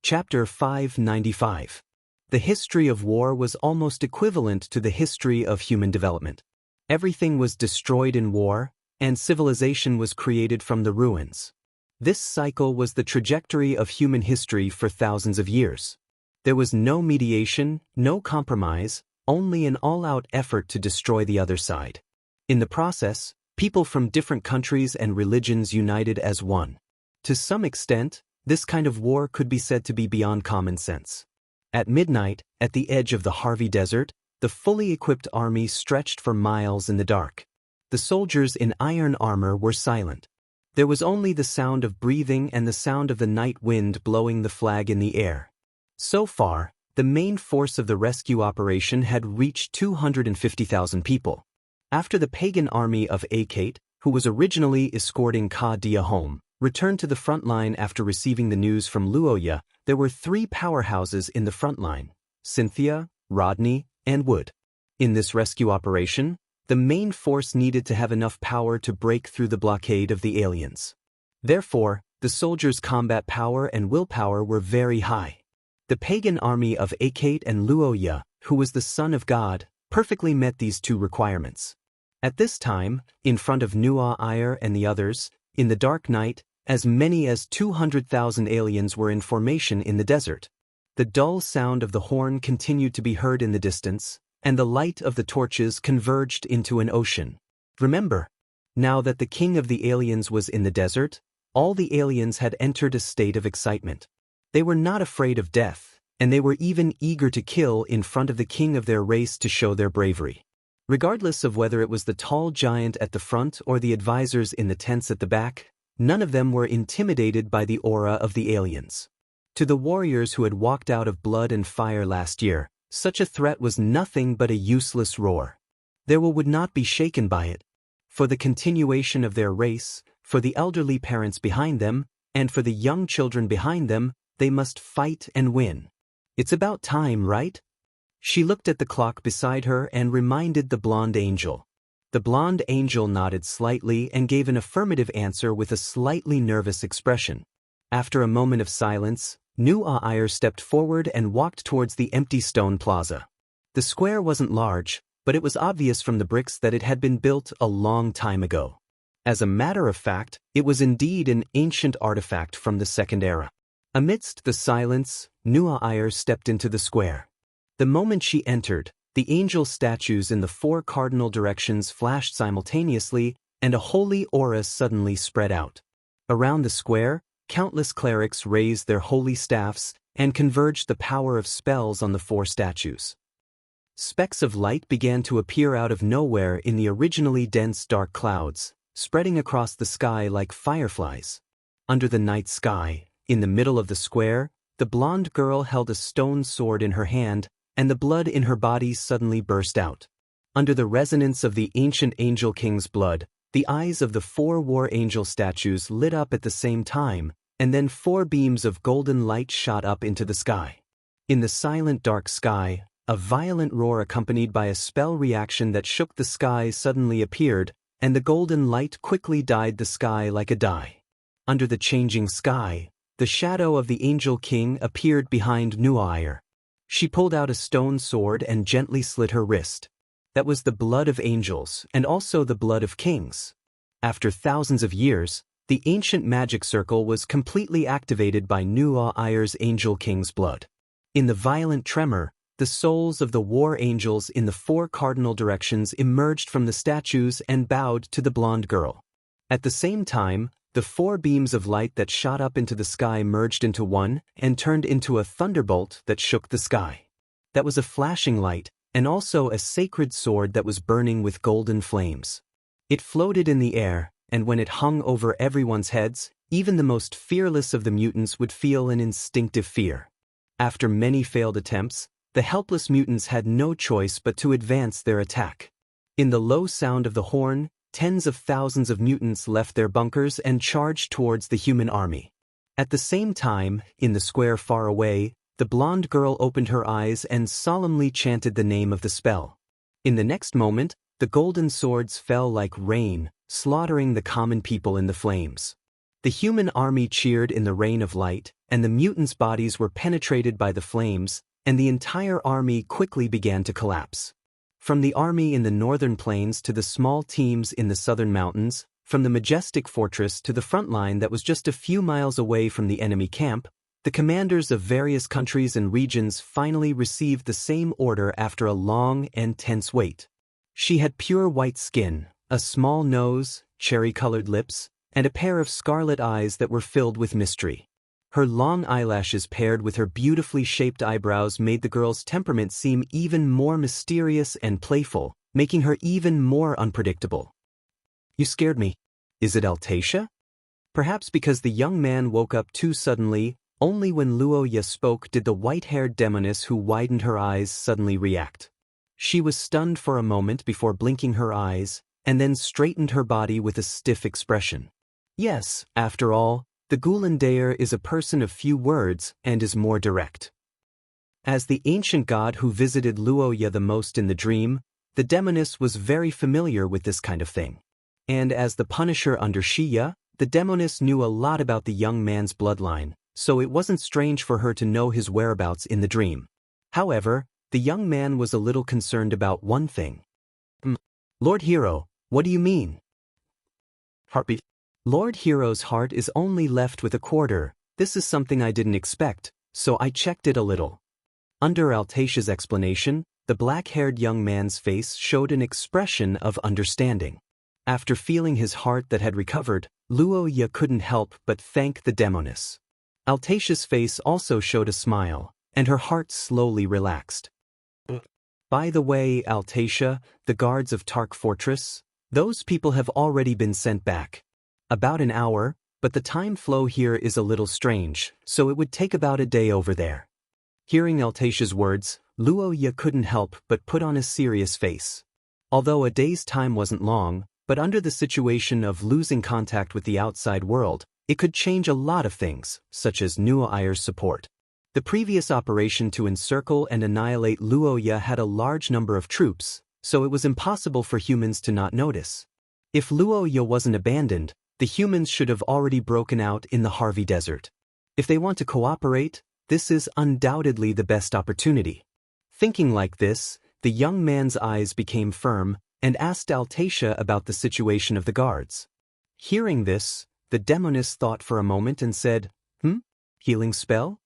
Chapter 595. The history of war was almost equivalent to the history of human development. Everything was destroyed in war, and civilization was created from the ruins. This cycle was the trajectory of human history for thousands of years. There was no mediation, no compromise, only an all-out effort to destroy the other side. In the process, people from different countries and religions united as one. To some extent, this kind of war could be said to be beyond common sense. At midnight, at the edge of the Harvey Desert, the fully equipped army stretched for miles in the dark. The soldiers in iron armor were silent. There was only the sound of breathing and the sound of the night wind blowing the flag in the air. So far, the main force of the rescue operation had reached 250,000 people. After the pagan army of Achates, who was originally escorting Ka-Dia home, returned to the front line after receiving the news from Luoya, there were three powerhouses in the front line: Cynthia, Rodney, and Wood. In this rescue operation, the main force needed to have enough power to break through the blockade of the aliens. Therefore, the soldiers' combat power and willpower were very high. The pagan army of Achates and Luoya, who was the son of God, perfectly met these two requirements. At this time, in front of Nu'a-Iyer and the others, in the dark night, as many as 200,000 aliens were in formation in the desert. The dull sound of the horn continued to be heard in the distance, and the light of the torches converged into an ocean. Remember, now that the king of the aliens was in the desert, all the aliens had entered a state of excitement. They were not afraid of death, and they were even eager to kill in front of the king of their race to show their bravery. Regardless of whether it was the tall giant at the front or the advisors in the tents at the back, none of them were intimidated by the aura of the aliens. To the warriors who had walked out of blood and fire last year, such a threat was nothing but a useless roar. They would not be shaken by it. For the continuation of their race, for the elderly parents behind them, and for the young children behind them, they must fight and win. It's about time, right? She looked at the clock beside her and reminded the blonde angel. The blonde angel nodded slightly and gave an affirmative answer with a slightly nervous expression. After a moment of silence, Nu'a-Iyer stepped forward and walked towards the empty stone plaza. The square wasn't large, but it was obvious from the bricks that it had been built a long time ago. As a matter of fact, it was indeed an ancient artifact from the Second Era. Amidst the silence, Nu'a-Iyer stepped into the square. The moment she entered, the angel statues in the four cardinal directions flashed simultaneously, and a holy aura suddenly spread out. Around the square, countless clerics raised their holy staffs and converged the power of spells on the four statues. Specks of light began to appear out of nowhere in the originally dense dark clouds, spreading across the sky like fireflies. Under the night sky, in the middle of the square, the blonde girl held a stone sword in her hand, and the blood in her body suddenly burst out. Under the resonance of the ancient angel king's blood, the eyes of the four war angel statues lit up at the same time, and then four beams of golden light shot up into the sky. In the silent dark sky, a violent roar accompanied by a spell reaction that shook the sky suddenly appeared, and the golden light quickly dyed the sky like a dye. Under the changing sky, the shadow of the angel king appeared behind Nu'a-Iyer. She pulled out a stone sword and gently slit her wrist. That was the blood of angels and also the blood of kings. After thousands of years, the ancient magic circle was completely activated by Nu'a-Iyer's angel king's blood. In the violent tremor, the souls of the war angels in the four cardinal directions emerged from the statues and bowed to the blonde girl. At the same time, the four beams of light that shot up into the sky merged into one and turned into a thunderbolt that shook the sky. That was a flashing light, and also a sacred sword that was burning with golden flames. It floated in the air, and when it hung over everyone's heads, even the most fearless of the mutants would feel an instinctive fear. After many failed attempts, the helpless mutants had no choice but to advance their attack. In the low sound of the horn, tens of thousands of mutants left their bunkers and charged towards the human army. At the same time, in the square far away, the blonde girl opened her eyes and solemnly chanted the name of the spell. In the next moment, the golden swords fell like rain, slaughtering the common people in the flames. The human army cheered in the rain of light, and the mutants' bodies were penetrated by the flames, and the entire army quickly began to collapse. From the army in the northern plains to the small teams in the southern mountains, from the majestic fortress to the front line that was just a few miles away from the enemy camp, the commanders of various countries and regions finally received the same order after a long and tense wait. She had pure white skin, a small nose, cherry-colored lips, and a pair of scarlet eyes that were filled with mystery. Her long eyelashes paired with her beautifully shaped eyebrows made the girl's temperament seem even more mysterious and playful, making her even more unpredictable. "You scared me. Is it Altacia?" Perhaps because the young man woke up too suddenly, only when Luoya spoke did the white-haired demoness who widened her eyes suddenly react. She was stunned for a moment before blinking her eyes, and then straightened her body with a stiff expression. Yes, after all, the Ghulandair is a person of few words and is more direct. As the ancient god who visited Luoya the most in the dream, the demoness was very familiar with this kind of thing. And as the Punisher under Shiya, the demoness knew a lot about the young man's bloodline, so it wasn't strange for her to know his whereabouts in the dream. However, the young man was a little concerned about one thing. "Lord Hero, what do you mean?" "Heartbeat." "Lord Hero's heart is only left with a quarter. This is something I didn't expect, so I checked it a little." Under Altacia's explanation, the black-haired young man's face showed an expression of understanding. After feeling his heart that had recovered, Luoya couldn't help but thank the demoness. Altacia's face also showed a smile, and her heart slowly relaxed. "By the way, Altacia, the guards of Tark Fortress, those people have already been sent back. About an hour, but the time flow here is a little strange, so it would take about a day over there." Hearing Altacia's words, Luoya couldn't help but put on a serious face. Although a day's time wasn't long, but under the situation of losing contact with the outside world, it could change a lot of things, such as Nuair's support. The previous operation to encircle and annihilate Luoya had a large number of troops, so it was impossible for humans to not notice. If Luoya wasn't abandoned, the humans should have already broken out in the Harvey Desert. If they want to cooperate, this is undoubtedly the best opportunity. Thinking like this, the young man's eyes became firm and asked Altacia about the situation of the guards. Hearing this, the demoness thought for a moment and said, Healing spell?"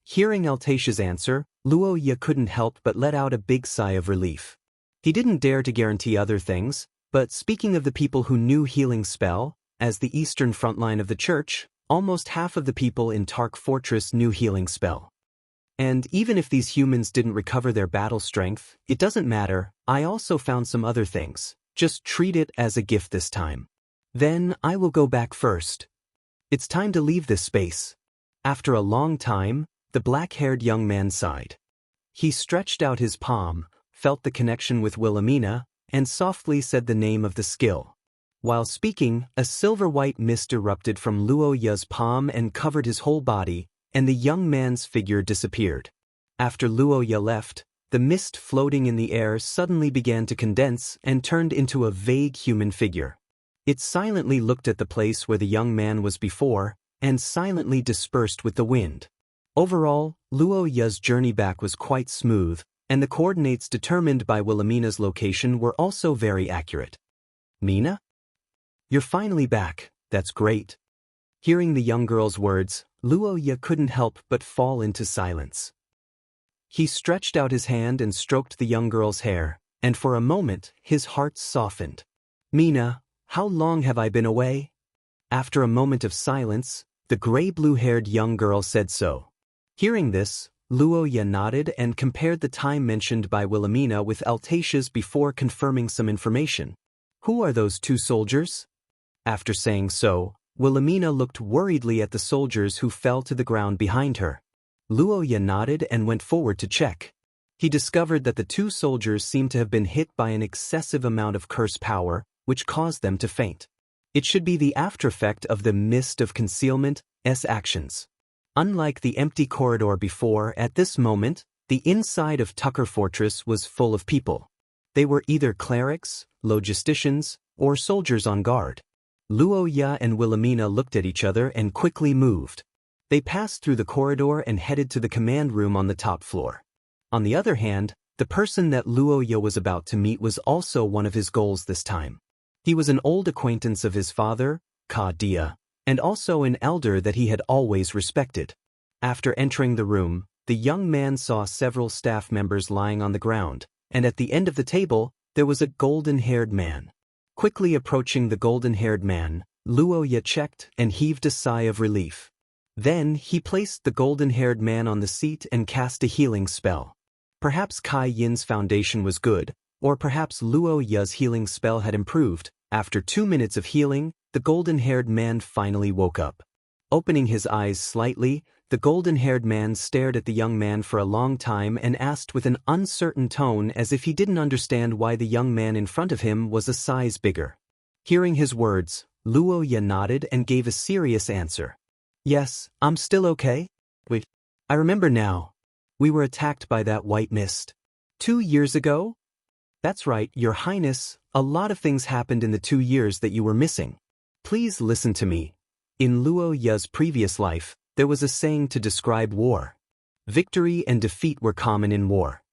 Hearing Altacia's answer, Luoya couldn't help but let out a big sigh of relief. He didn't dare to guarantee other things, but speaking of the people who knew healing spell, as the eastern front line of the church, almost half of the people in Tark Fortress knew healing spell. And even if these humans didn't recover their battle strength, it doesn't matter. I also found some other things. Just treat it as a gift this time. Then I will go back first. It's time to leave this space. After a long time, the black-haired young man sighed. He stretched out his palm, felt the connection with Wilhelmina, and softly said the name of the skill. While speaking, a silver-white mist erupted from Luoya's palm and covered his whole body, and the young man's figure disappeared. After Luoya left, the mist floating in the air suddenly began to condense and turned into a vague human figure. It silently looked at the place where the young man was before, and silently dispersed with the wind. Overall, Luoya's journey back was quite smooth, and the coordinates determined by Wilhelmina's location were also very accurate. "Mina? You're finally back, that's great." Hearing the young girl's words, Luoya couldn't help but fall into silence. He stretched out his hand and stroked the young girl's hair, and for a moment his heart softened. "Mina, how long have I been away?" After a moment of silence, the gray-blue-haired young girl said so. Hearing this, Luoya nodded and compared the time mentioned by Wilhelmina with Altacia's before confirming some information. "Who are those two soldiers?" After saying so, Wilhelmina looked worriedly at the soldiers who fell to the ground behind her. Luoya nodded and went forward to check. He discovered that the two soldiers seemed to have been hit by an excessive amount of curse power, which caused them to faint. It should be the aftereffect of the mist of concealment's actions. Unlike the empty corridor before, at this moment, the inside of Tucker Fortress was full of people. They were either clerics, logisticians, or soldiers on guard. Luoya and Wilhelmina looked at each other and quickly moved. They passed through the corridor and headed to the command room on the top floor. On the other hand, the person that Luoya was about to meet was also one of his goals this time. He was an old acquaintance of his father, Ka Dia, and also an elder that he had always respected. After entering the room, the young man saw several staff members lying on the ground, and at the end of the table, there was a golden-haired man. Quickly approaching the golden-haired man, Luoya checked and heaved a sigh of relief. Then he placed the golden-haired man on the seat and cast a healing spell. Perhaps Kai Yin's foundation was good, or perhaps Luoya's healing spell had improved. After 2 minutes of healing, the golden-haired man finally woke up. Opening his eyes slightly, the golden-haired man stared at the young man for a long time and asked with an uncertain tone as if he didn't understand why the young man in front of him was a size bigger. Hearing his words, Luoya nodded and gave a serious answer. "Yes, I'm still okay. Wait, I remember now. We were attacked by that white mist. 2 years ago? That's right, Your Highness, a lot of things happened in the 2 years that you were missing. Please listen to me. In Luoya's previous life, there was a saying to describe war. Victory and defeat were common in war.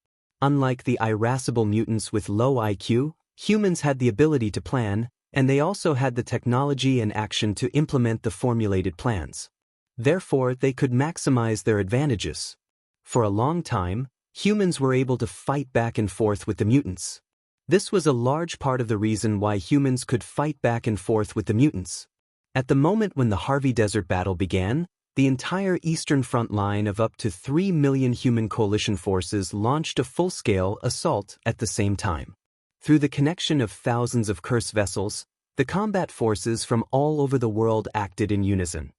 Unlike the irascible mutants with low IQ, humans had the ability to plan, and they also had the technology and action to implement the formulated plans. Therefore, they could maximize their advantages. For a long time, humans were able to fight back and forth with the mutants. This was a large part of the reason why humans could fight back and forth with the mutants. At the moment when the Harvey Desert battle began, the entire Eastern Front line of up to 3 million human coalition forces launched a full-scale assault at the same time. Through the connection of thousands of curse vessels, the combat forces from all over the world acted in unison.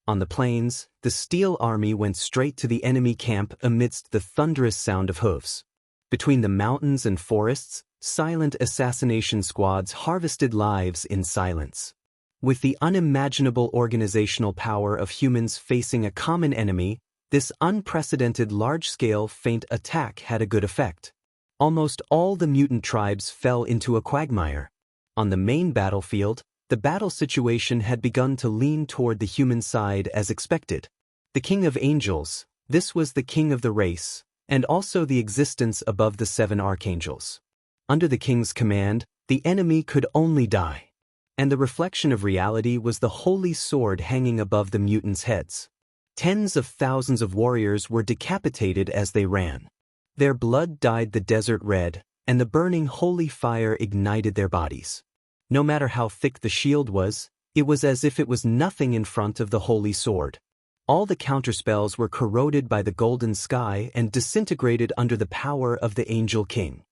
On the plains, the Steel Army went straight to the enemy camp amidst the thunderous sound of hooves. Between the mountains and forests, silent assassination squads harvested lives in silence. With the unimaginable organizational power of humans facing a common enemy, this unprecedented large-scale feint attack had a good effect. Almost all the mutant tribes fell into a quagmire. On the main battlefield, the battle situation had begun to lean toward the human side as expected. The King of Angels, this was the king of the race, and also the existence above the 7 archangels. Under the king's command, the enemy could only die. And the reflection of reality was the holy sword hanging above the mutants' heads. Tens of thousands of warriors were decapitated as they ran. Their blood dyed the desert red, and the burning holy fire ignited their bodies. No matter how thick the shield was, it was as if it was nothing in front of the holy sword. All the counterspells were corroded by the golden sky and disintegrated under the power of the Angel King.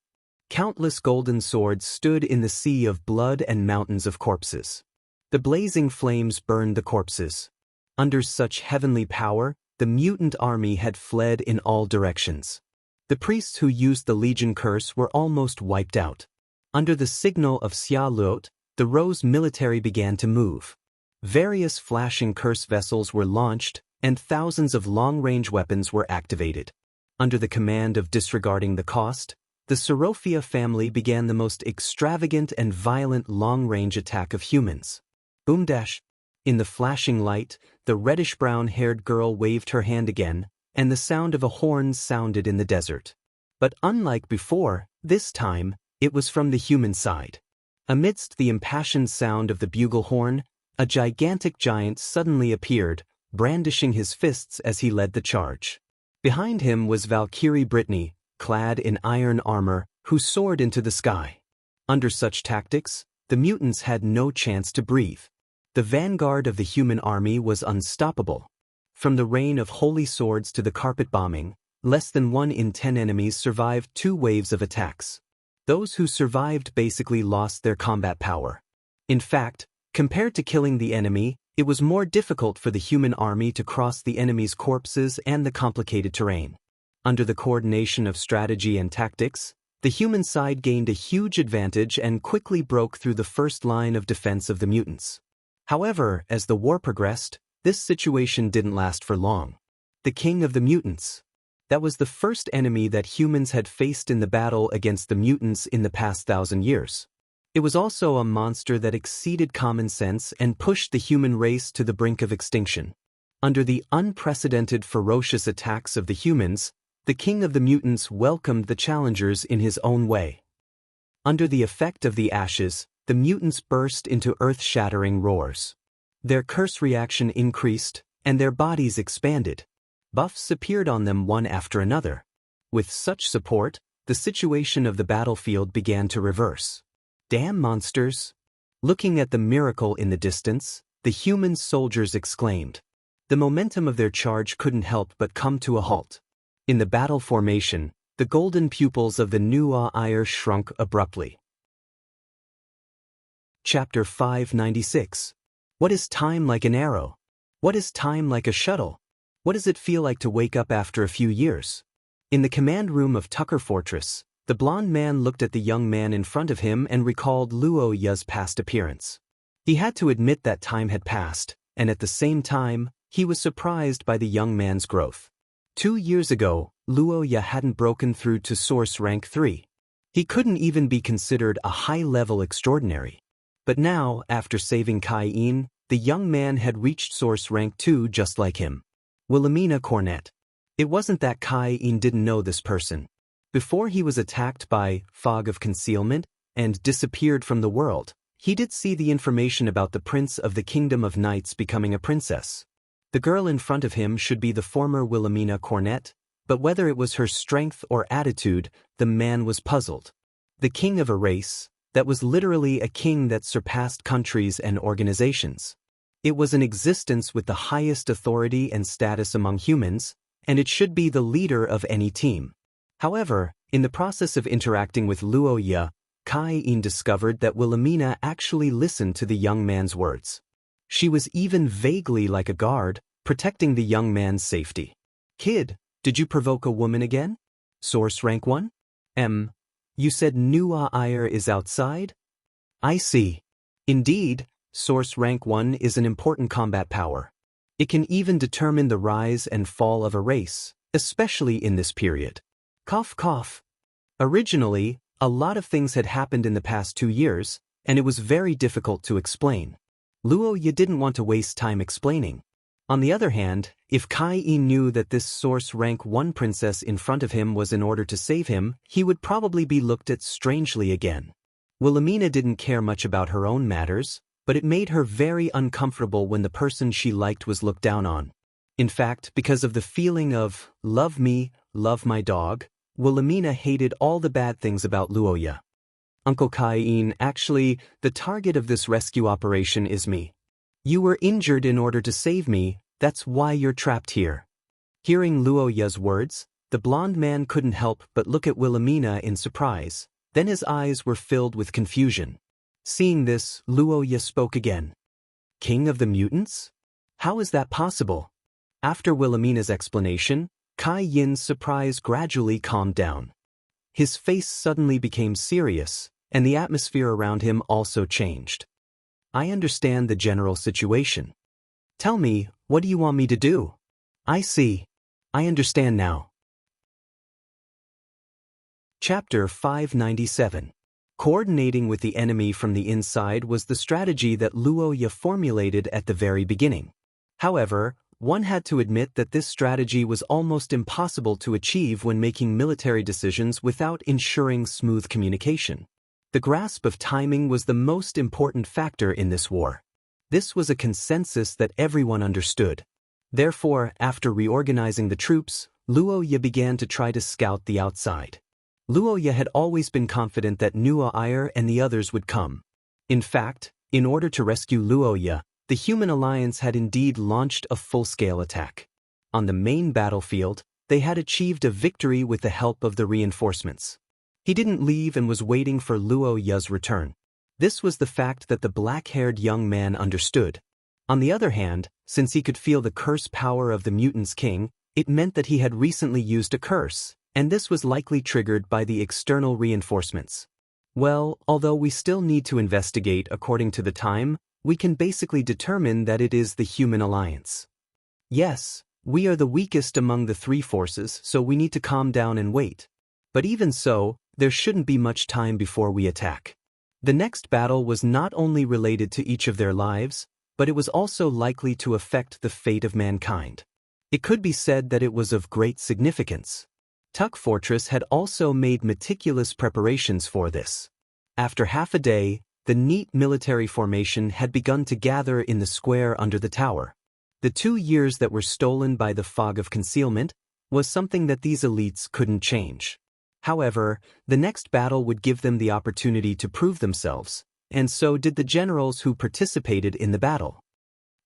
Countless golden swords stood in the sea of blood and mountains of corpses. The blazing flames burned the corpses. Under such heavenly power, the mutant army had fled in all directions. The priests who used the Legion curse were almost wiped out. Under the signal of Xia Luot, the Rose military began to move. Various flashing curse vessels were launched, and thousands of long-range weapons were activated. Under the command of Disregarding the Cost, the Serophia family began the most extravagant and violent long-range attack of humans. Boom dash! In the flashing light, the reddish-brown-haired girl waved her hand again, and the sound of a horn sounded in the desert. But unlike before, this time, it was from the human side. Amidst the impassioned sound of the bugle horn, a gigantic giant suddenly appeared, brandishing his fists as he led the charge. Behind him was Valkyrie Brittany, clad in iron armor, who soared into the sky. Under such tactics, the mutants had no chance to breathe. The vanguard of the human army was unstoppable. From the rain of holy swords to the carpet bombing, less than 1 in 10 enemies survived 2 waves of attacks. Those who survived basically lost their combat power. In fact, compared to killing the enemy, it was more difficult for the human army to cross the enemy's corpses and the complicated terrain. Under the coordination of strategy and tactics, the human side gained a huge advantage and quickly broke through the first line of defense of the mutants. However, as the war progressed, this situation didn't last for long. The King of the Mutants. That was the first enemy that humans had faced in the battle against the mutants in the past 1,000 years. It was also a monster that exceeded common sense and pushed the human race to the brink of extinction. Under the unprecedented ferocious attacks of the humans, the king of the mutants welcomed the challengers in his own way. Under the effect of the ashes, the mutants burst into earth-shattering roars. Their curse reaction increased, and their bodies expanded. Buffs appeared on them one after another. With such support, the situation of the battlefield began to reverse. Damn monsters! Looking at the miracle in the distance, the human soldiers exclaimed. The momentum of their charge couldn't help but come to a halt. In the battle formation, the golden pupils of the new Air shrunk abruptly. Chapter 596. What is time like an arrow? What is time like a shuttle? What does it feel like to wake up after a few years? In the command room of Tucker Fortress, the blond man looked at the young man in front of him and recalled Luo Ya's past appearance. He had to admit that time had passed, and at the same time, he was surprised by the young man's growth. 2 years ago, Luo Ya hadn't broken through to Source Rank 3. He couldn't even be considered a high-level extraordinary. But now, after saving Kai-In, the young man had reached Source Rank 2 just like him. Wilhelmina Cornet. It wasn't that Kai-In didn't know this person. Before he was attacked by Fog of Concealment and disappeared from the world, he did see the information about the Prince of the Kingdom of Knights becoming a princess. The girl in front of him should be the former Wilhelmina Cornet, but whether it was her strength or attitude, the man was puzzled. The king of a race, that was literally a king that surpassed countries and organizations. It was an existence with the highest authority and status among humans, and it should be the leader of any team. However, in the process of interacting with Luo Ya, Kai-In discovered that Wilhelmina actually listened to the young man's words. She was even vaguely like a guard, protecting the young man's safety. Kid, did you provoke a woman again? Source Rank 1? You said Nua Air is outside? I see. Indeed, Source Rank 1 is an important combat power. It can even determine the rise and fall of a race, especially in this period. Cough cough. Originally, a lot of things had happened in the past 2 years, and it was very difficult to explain. Luo Ya didn't want to waste time explaining. On the other hand, if Kai-In knew that this Source Rank 1 princess in front of him was in order to save him, he would probably be looked at strangely again. Wilhelmina didn't care much about her own matters, but it made her very uncomfortable when the person she liked was looked down on. In fact, because of the feeling of, love me, love my dog, Wilhelmina hated all the bad things about Luo Ya. Uncle Kai-In, actually, the target of this rescue operation is me. You were injured in order to save me, that's why you're trapped here. Hearing Luo Ya's words, the blond man couldn't help but look at Wilhelmina in surprise, then his eyes were filled with confusion. Seeing this, Luo Ya spoke again. King of the Mutants? How is that possible? After Wilhelmina's explanation, Kai-In's surprise gradually calmed down. His face suddenly became serious, and the atmosphere around him also changed. I understand the general situation. Tell me, what do you want me to do? I see. I understand now. Chapter 597. Coordinating with the enemy from the inside was the strategy that Luo Ya formulated at the very beginning. However, one had to admit that this strategy was almost impossible to achieve when making military decisions without ensuring smooth communication. The grasp of timing was the most important factor in this war. This was a consensus that everyone understood. Therefore, after reorganizing the troops, Luo Ya began to try to scout the outside. Luo Ya had always been confident that Nua Air and the others would come. In fact, in order to rescue Luo Ya, the Human Alliance had indeed launched a full-scale attack. On the main battlefield, they had achieved a victory with the help of the reinforcements. He didn't leave and was waiting for Luo Ya's return. This was the fact that the black-haired young man understood. On the other hand, since he could feel the curse power of the mutants' king, it meant that he had recently used a curse, and this was likely triggered by the external reinforcements. Well, although we still need to investigate according to the time, we can basically determine that it is the Human Alliance. Yes, we are the weakest among the 3 forces, so we need to calm down and wait. But even so, there shouldn't be much time before we attack. The next battle was not only related to each of their lives, but it was also likely to affect the fate of mankind. It could be said that it was of great significance. Tuk Fortress had also made meticulous preparations for this. After half a day, the neat military formation had begun to gather in the square under the tower. The 2 years that were stolen by the fog of concealment was something that these elites couldn't change. However, the next battle would give them the opportunity to prove themselves, and so did the generals who participated in the battle.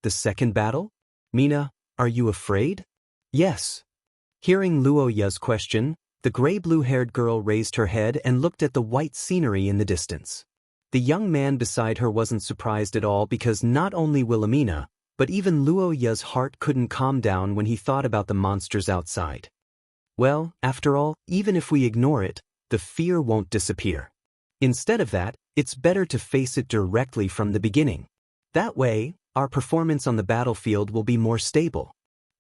The second battle? Mina, are you afraid? Yes. Hearing Luoya's question, the gray-blue-haired girl raised her head and looked at the white scenery in the distance. The young man beside her wasn't surprised at all because not only Wilhelmina, but even Luoya's heart couldn't calm down when he thought about the monsters outside. Well, after all, even if we ignore it, the fear won't disappear. Instead of that, it's better to face it directly from the beginning. That way, our performance on the battlefield will be more stable.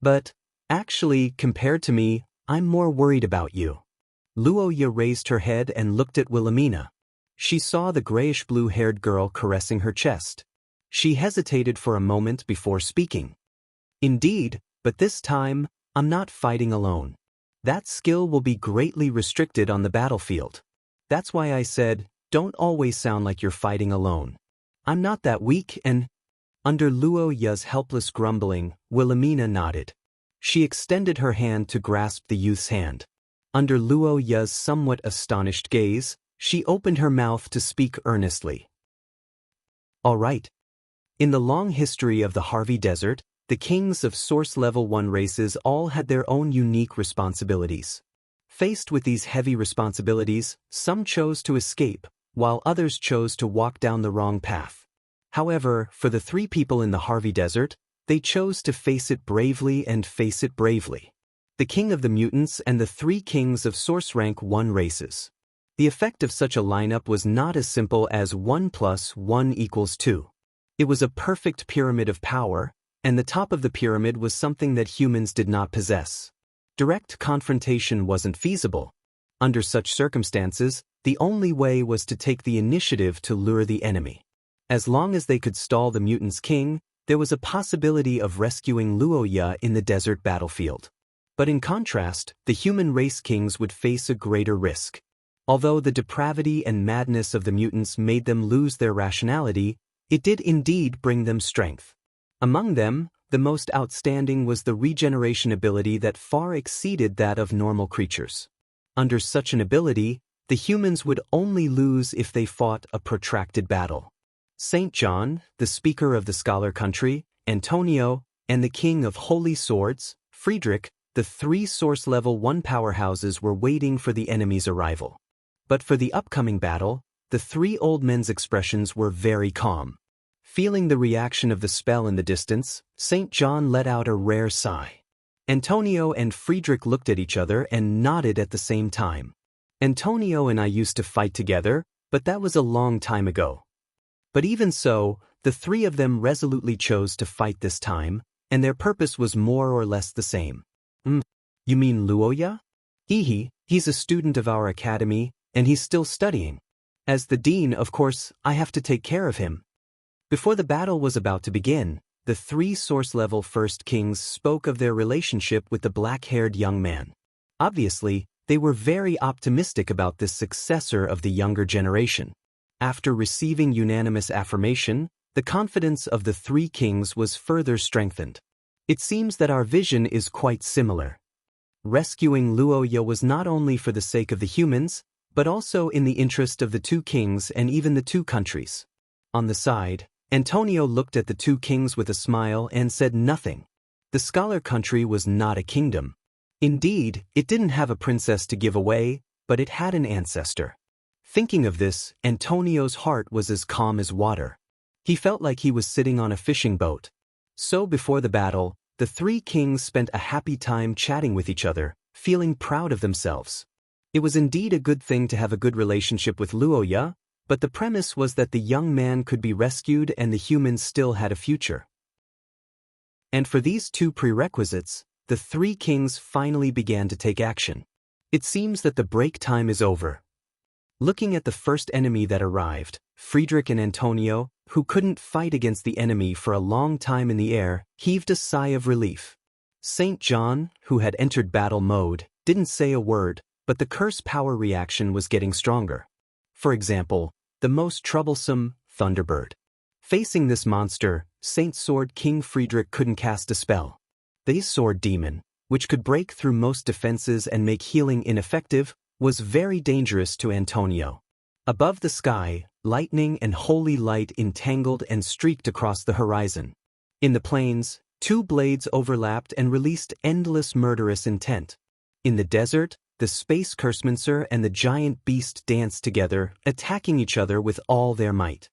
But, actually, compared to me, I'm more worried about you. Luoya raised her head and looked at Wilhelmina. She saw the grayish-blue-haired girl caressing her chest. She hesitated for a moment before speaking. Indeed, but this time, I'm not fighting alone. That skill will be greatly restricted on the battlefield. That's why I said, don't always sound like you're fighting alone. I'm not that weak and… Under Luoya's helpless grumbling, Wilhelmina nodded. She extended her hand to grasp the youth's hand. Under Luoya's somewhat astonished gaze, she opened her mouth to speak earnestly. All right. In the long history of the Harvey Desert, the kings of Source Level 1 races all had their own unique responsibilities. Faced with these heavy responsibilities, some chose to escape, while others chose to walk down the wrong path. However, for the 3 people in the Harvey Desert, they chose to face it bravely and face it bravely. The King of the Mutants and the 3 kings of Source Rank 1 races. The effect of such a lineup was not as simple as 1 + 1 = 2. It was a perfect pyramid of power, and the top of the pyramid was something that humans did not possess. Direct confrontation wasn't feasible. Under such circumstances, the only way was to take the initiative to lure the enemy. As long as they could stall the mutants' king, there was a possibility of rescuing Luoya in the desert battlefield. But in contrast, the human race kings would face a greater risk. Although the depravity and madness of the mutants made them lose their rationality, it did indeed bring them strength. Among them, the most outstanding was the regeneration ability that far exceeded that of normal creatures. Under such an ability, the humans would only lose if they fought a protracted battle. St. John, the Speaker of the Scholar Country, Antonio, and the King of Holy Swords, Friedrich, the 3 Source Level 1 powerhouses were waiting for the enemy's arrival. But for the upcoming battle, the 3 old men's expressions were very calm. Feeling the reaction of the spell in the distance, St. John let out a rare sigh. Antonio and Friedrich looked at each other and nodded at the same time. Antonio and I used to fight together, but that was a long time ago. But even so, the 3 of them resolutely chose to fight this time, and their purpose was more or less the same. You mean Luoya? He's a student of our academy, and he's still studying. As the dean, of course, I have to take care of him. Before the battle was about to begin, the 3 Source Level First Kings spoke of their relationship with the black-haired young man. Obviously, they were very optimistic about this successor of the younger generation. After receiving unanimous affirmation, the confidence of the 3 kings was further strengthened. It seems that our vision is quite similar. Rescuing Luoya was not only for the sake of the humans, but also in the interest of the 2 kings and even the 2 countries. On the side, Antonio looked at the 2 kings with a smile and said nothing. The Scholar Country was not a kingdom. Indeed, it didn't have a princess to give away, but it had an ancestor. Thinking of this, Antonio's heart was as calm as water. He felt like he was sitting on a fishing boat. So before the battle, the 3 kings spent a happy time chatting with each other, feeling proud of themselves. It was indeed a good thing to have a good relationship with Luoya, but the premise was that the young man could be rescued and the humans still had a future. And for these 2 prerequisites, the 3 kings finally began to take action. It seems that the break time is over. Looking at the first enemy that arrived, Friedrich and Antonio, who couldn't fight against the enemy for a long time in the air, heaved a sigh of relief. St. John, who had entered battle mode, didn't say a word, but the curse power reaction was getting stronger. For example, the most troublesome, Thunderbird. Facing this monster, Saint Sword King Friedrich couldn't cast a spell. The Sword Demon, which could break through most defenses and make healing ineffective, was very dangerous to Antonio. Above the sky, lightning and holy light entangled and streaked across the horizon. In the plains, two blades overlapped and released endless murderous intent. In the desert, the space cursemancer and the giant beast danced together, attacking each other with all their might.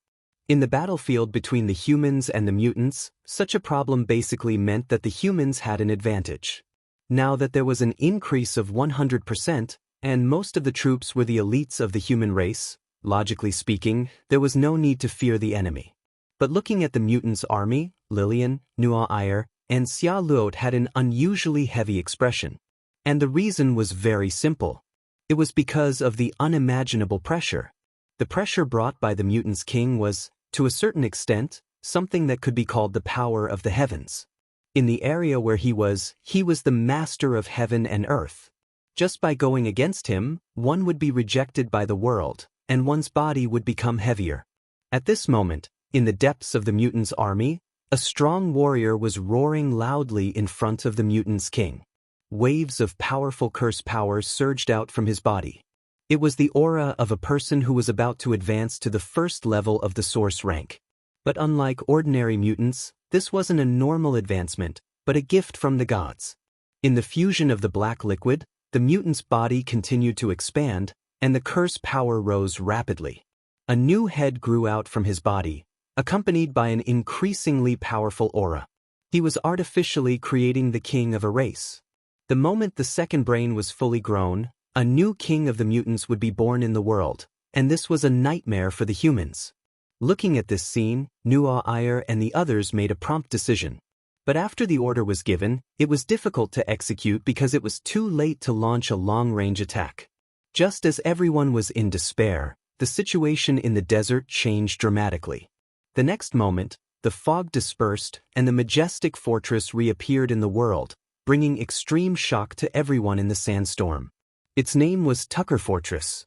In the battlefield between the humans and the mutants, such a problem basically meant that the humans had an advantage. Now that there was an increase of 100%, and most of the troops were the elites of the human race, logically speaking, there was no need to fear the enemy. But looking at the mutants' army, Lillian, Nuair, and Xia Luot had an unusually heavy expression. And the reason was very simple. It was because of the unimaginable pressure. The pressure brought by the mutants' king was, to a certain extent, something that could be called the power of the heavens. In the area where he was the master of heaven and earth. Just by going against him, one would be rejected by the world, and one's body would become heavier. At this moment, in the depths of the mutants' army, a strong warrior was roaring loudly in front of the mutants' king. Waves of powerful curse power surged out from his body. It was the aura of a person who was about to advance to the first level of the source rank. But unlike ordinary mutants, this wasn't a normal advancement, but a gift from the gods. In the fusion of the black liquid, the mutant's body continued to expand, and the curse power rose rapidly. A new head grew out from his body, accompanied by an increasingly powerful aura. He was artificially creating the king of a race. The moment the second brain was fully grown, a new king of the mutants would be born in the world, and this was a nightmare for the humans. Looking at this scene, Nuair and the others made a prompt decision. But after the order was given, it was difficult to execute because it was too late to launch a long-range attack. Just as everyone was in despair, the situation in the desert changed dramatically. The next moment, the fog dispersed and the majestic fortress reappeared in the world, bringing extreme shock to everyone in the sandstorm. Its name was Tucker Fortress.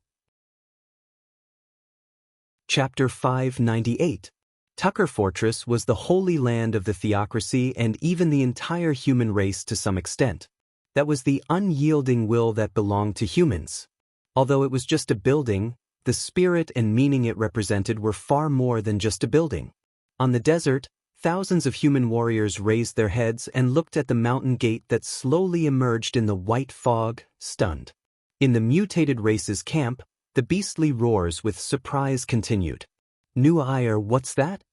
Chapter 598. Tucker Fortress was the holy land of the theocracy and even the entire human race to some extent. That was the unyielding will that belonged to humans. Although it was just a building, the spirit and meaning it represented were far more than just a building. On the desert, thousands of human warriors raised their heads and looked at the mountain gate that slowly emerged in the white fog, stunned. In the mutated race's camp, the beastly roars with surprise continued. Nuair, what's that?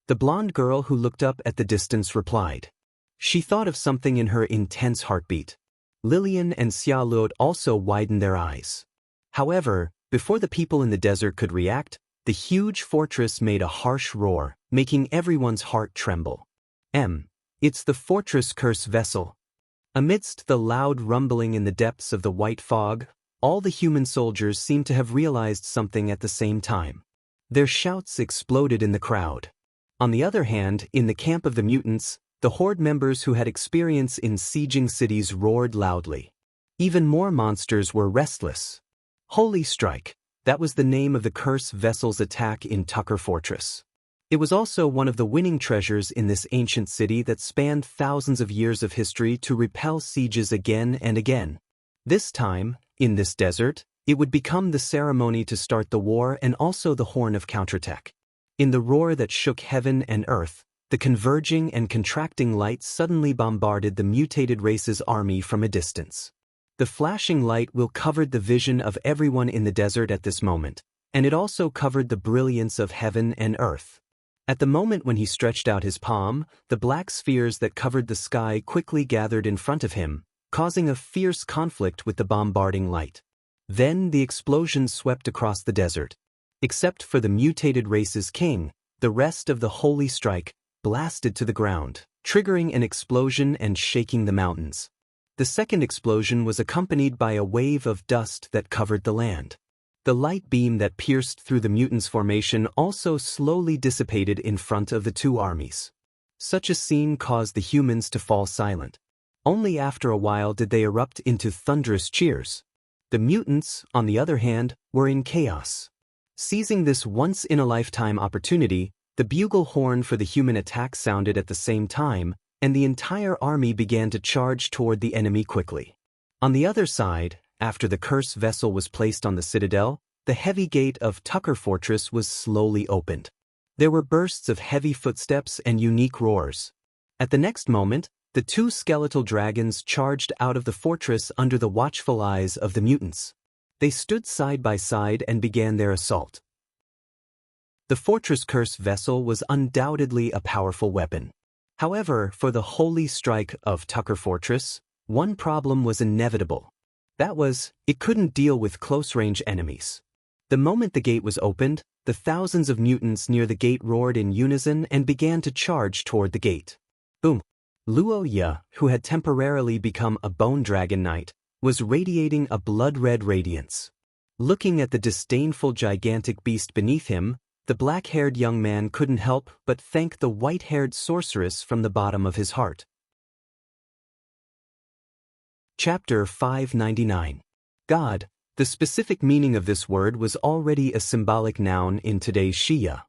The blonde girl who looked up at the distance replied. She thought of something in her intense heartbeat. Lillian and Xia Luot also widened their eyes. However, before the people in the desert could react, the huge fortress made a harsh roar, making everyone's heart tremble. It's the fortress curse vessel. Amidst the loud rumbling in the depths of the white fog, all the human soldiers seemed to have realized something at the same time. Their shouts exploded in the crowd. On the other hand, in the camp of the mutants, the Horde members who had experience in sieging cities roared loudly. Even more monsters were restless. Holy Strike, that was the name of the curse vessel's attack in Tucker Fortress. It was also one of the winning treasures in this ancient city that spanned thousands of years of history to repel sieges again and again. This time, in this desert, it would become the ceremony to start the war and also the horn of counterattack. In the roar that shook heaven and earth, the converging and contracting light suddenly bombarded the mutated race's army from a distance. The flashing light will covered the vision of everyone in the desert at this moment, and it also covered the brilliance of heaven and earth. At the moment when he stretched out his palm, the black spheres that covered the sky quickly gathered in front of him, causing a fierce conflict with the bombarding light. Then the explosion swept across the desert. Except for the mutated race's king, the rest of the Holy Strike blasted to the ground, triggering an explosion and shaking the mountains. The second explosion was accompanied by a wave of dust that covered the land. The light beam that pierced through the mutants' formation also slowly dissipated in front of the two armies. Such a scene caused the humans to fall silent. Only after a while did they erupt into thunderous cheers. The mutants, on the other hand, were in chaos. Seizing this once-in-a-lifetime opportunity, the bugle horn for the human attack sounded at the same time, and the entire army began to charge toward the enemy quickly. On the other side, after the curse vessel was placed on the citadel, the heavy gate of Tucker Fortress was slowly opened. There were bursts of heavy footsteps and unique roars. At the next moment, the two skeletal dragons charged out of the fortress under the watchful eyes of the mutants. They stood side by side and began their assault. The fortress curse vessel was undoubtedly a powerful weapon. However, for the holy strike of Tucker Fortress, one problem was inevitable. That was, it couldn't deal with close-range enemies. The moment the gate was opened, the thousands of mutants near the gate roared in unison and began to charge toward the gate. Boom! Luo Ye, who had temporarily become a bone dragon knight, was radiating a blood-red radiance. Looking at the disdainful gigantic beast beneath him, the black-haired young man couldn't help but thank the white-haired sorceress from the bottom of his heart. Chapter 599. God. The specific meaning of this word was already a symbolic noun in today's Shia.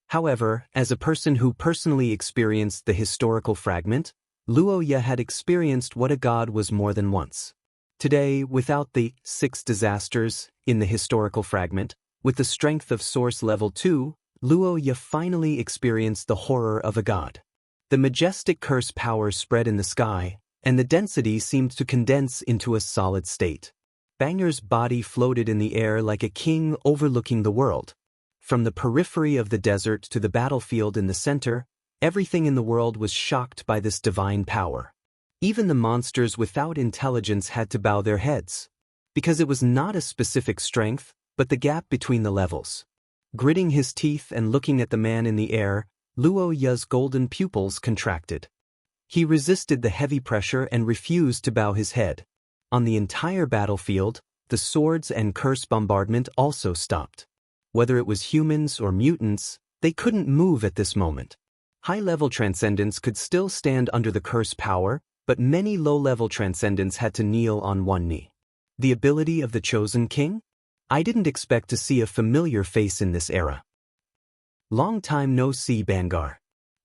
However, as a person who personally experienced the historical fragment, Luo Ye had experienced what a god was more than once. Today, without the 6 disasters in the historical fragment, with the strength of Source Level 2, Luo Ye finally experienced the horror of a god. The majestic curse power spread in the sky, and the density seemed to condense into a solid state. Banger's body floated in the air like a king overlooking the world. From the periphery of the desert to the battlefield in the center, everything in the world was shocked by this divine power. Even the monsters without intelligence had to bow their heads. Because it was not a specific strength, but the gap between the levels. Gritting his teeth and looking at the man in the air, Luo Ye's golden pupils contracted. He resisted the heavy pressure and refused to bow his head. On the entire battlefield, the swords and curse bombardment also stopped. Whether it was humans or mutants, they couldn't move at this moment. High-level transcendents could still stand under the curse power, but many low-level transcendents had to kneel on one knee. The ability of the Chosen King? I didn't expect to see a familiar face in this era. Long time no see, Bangar.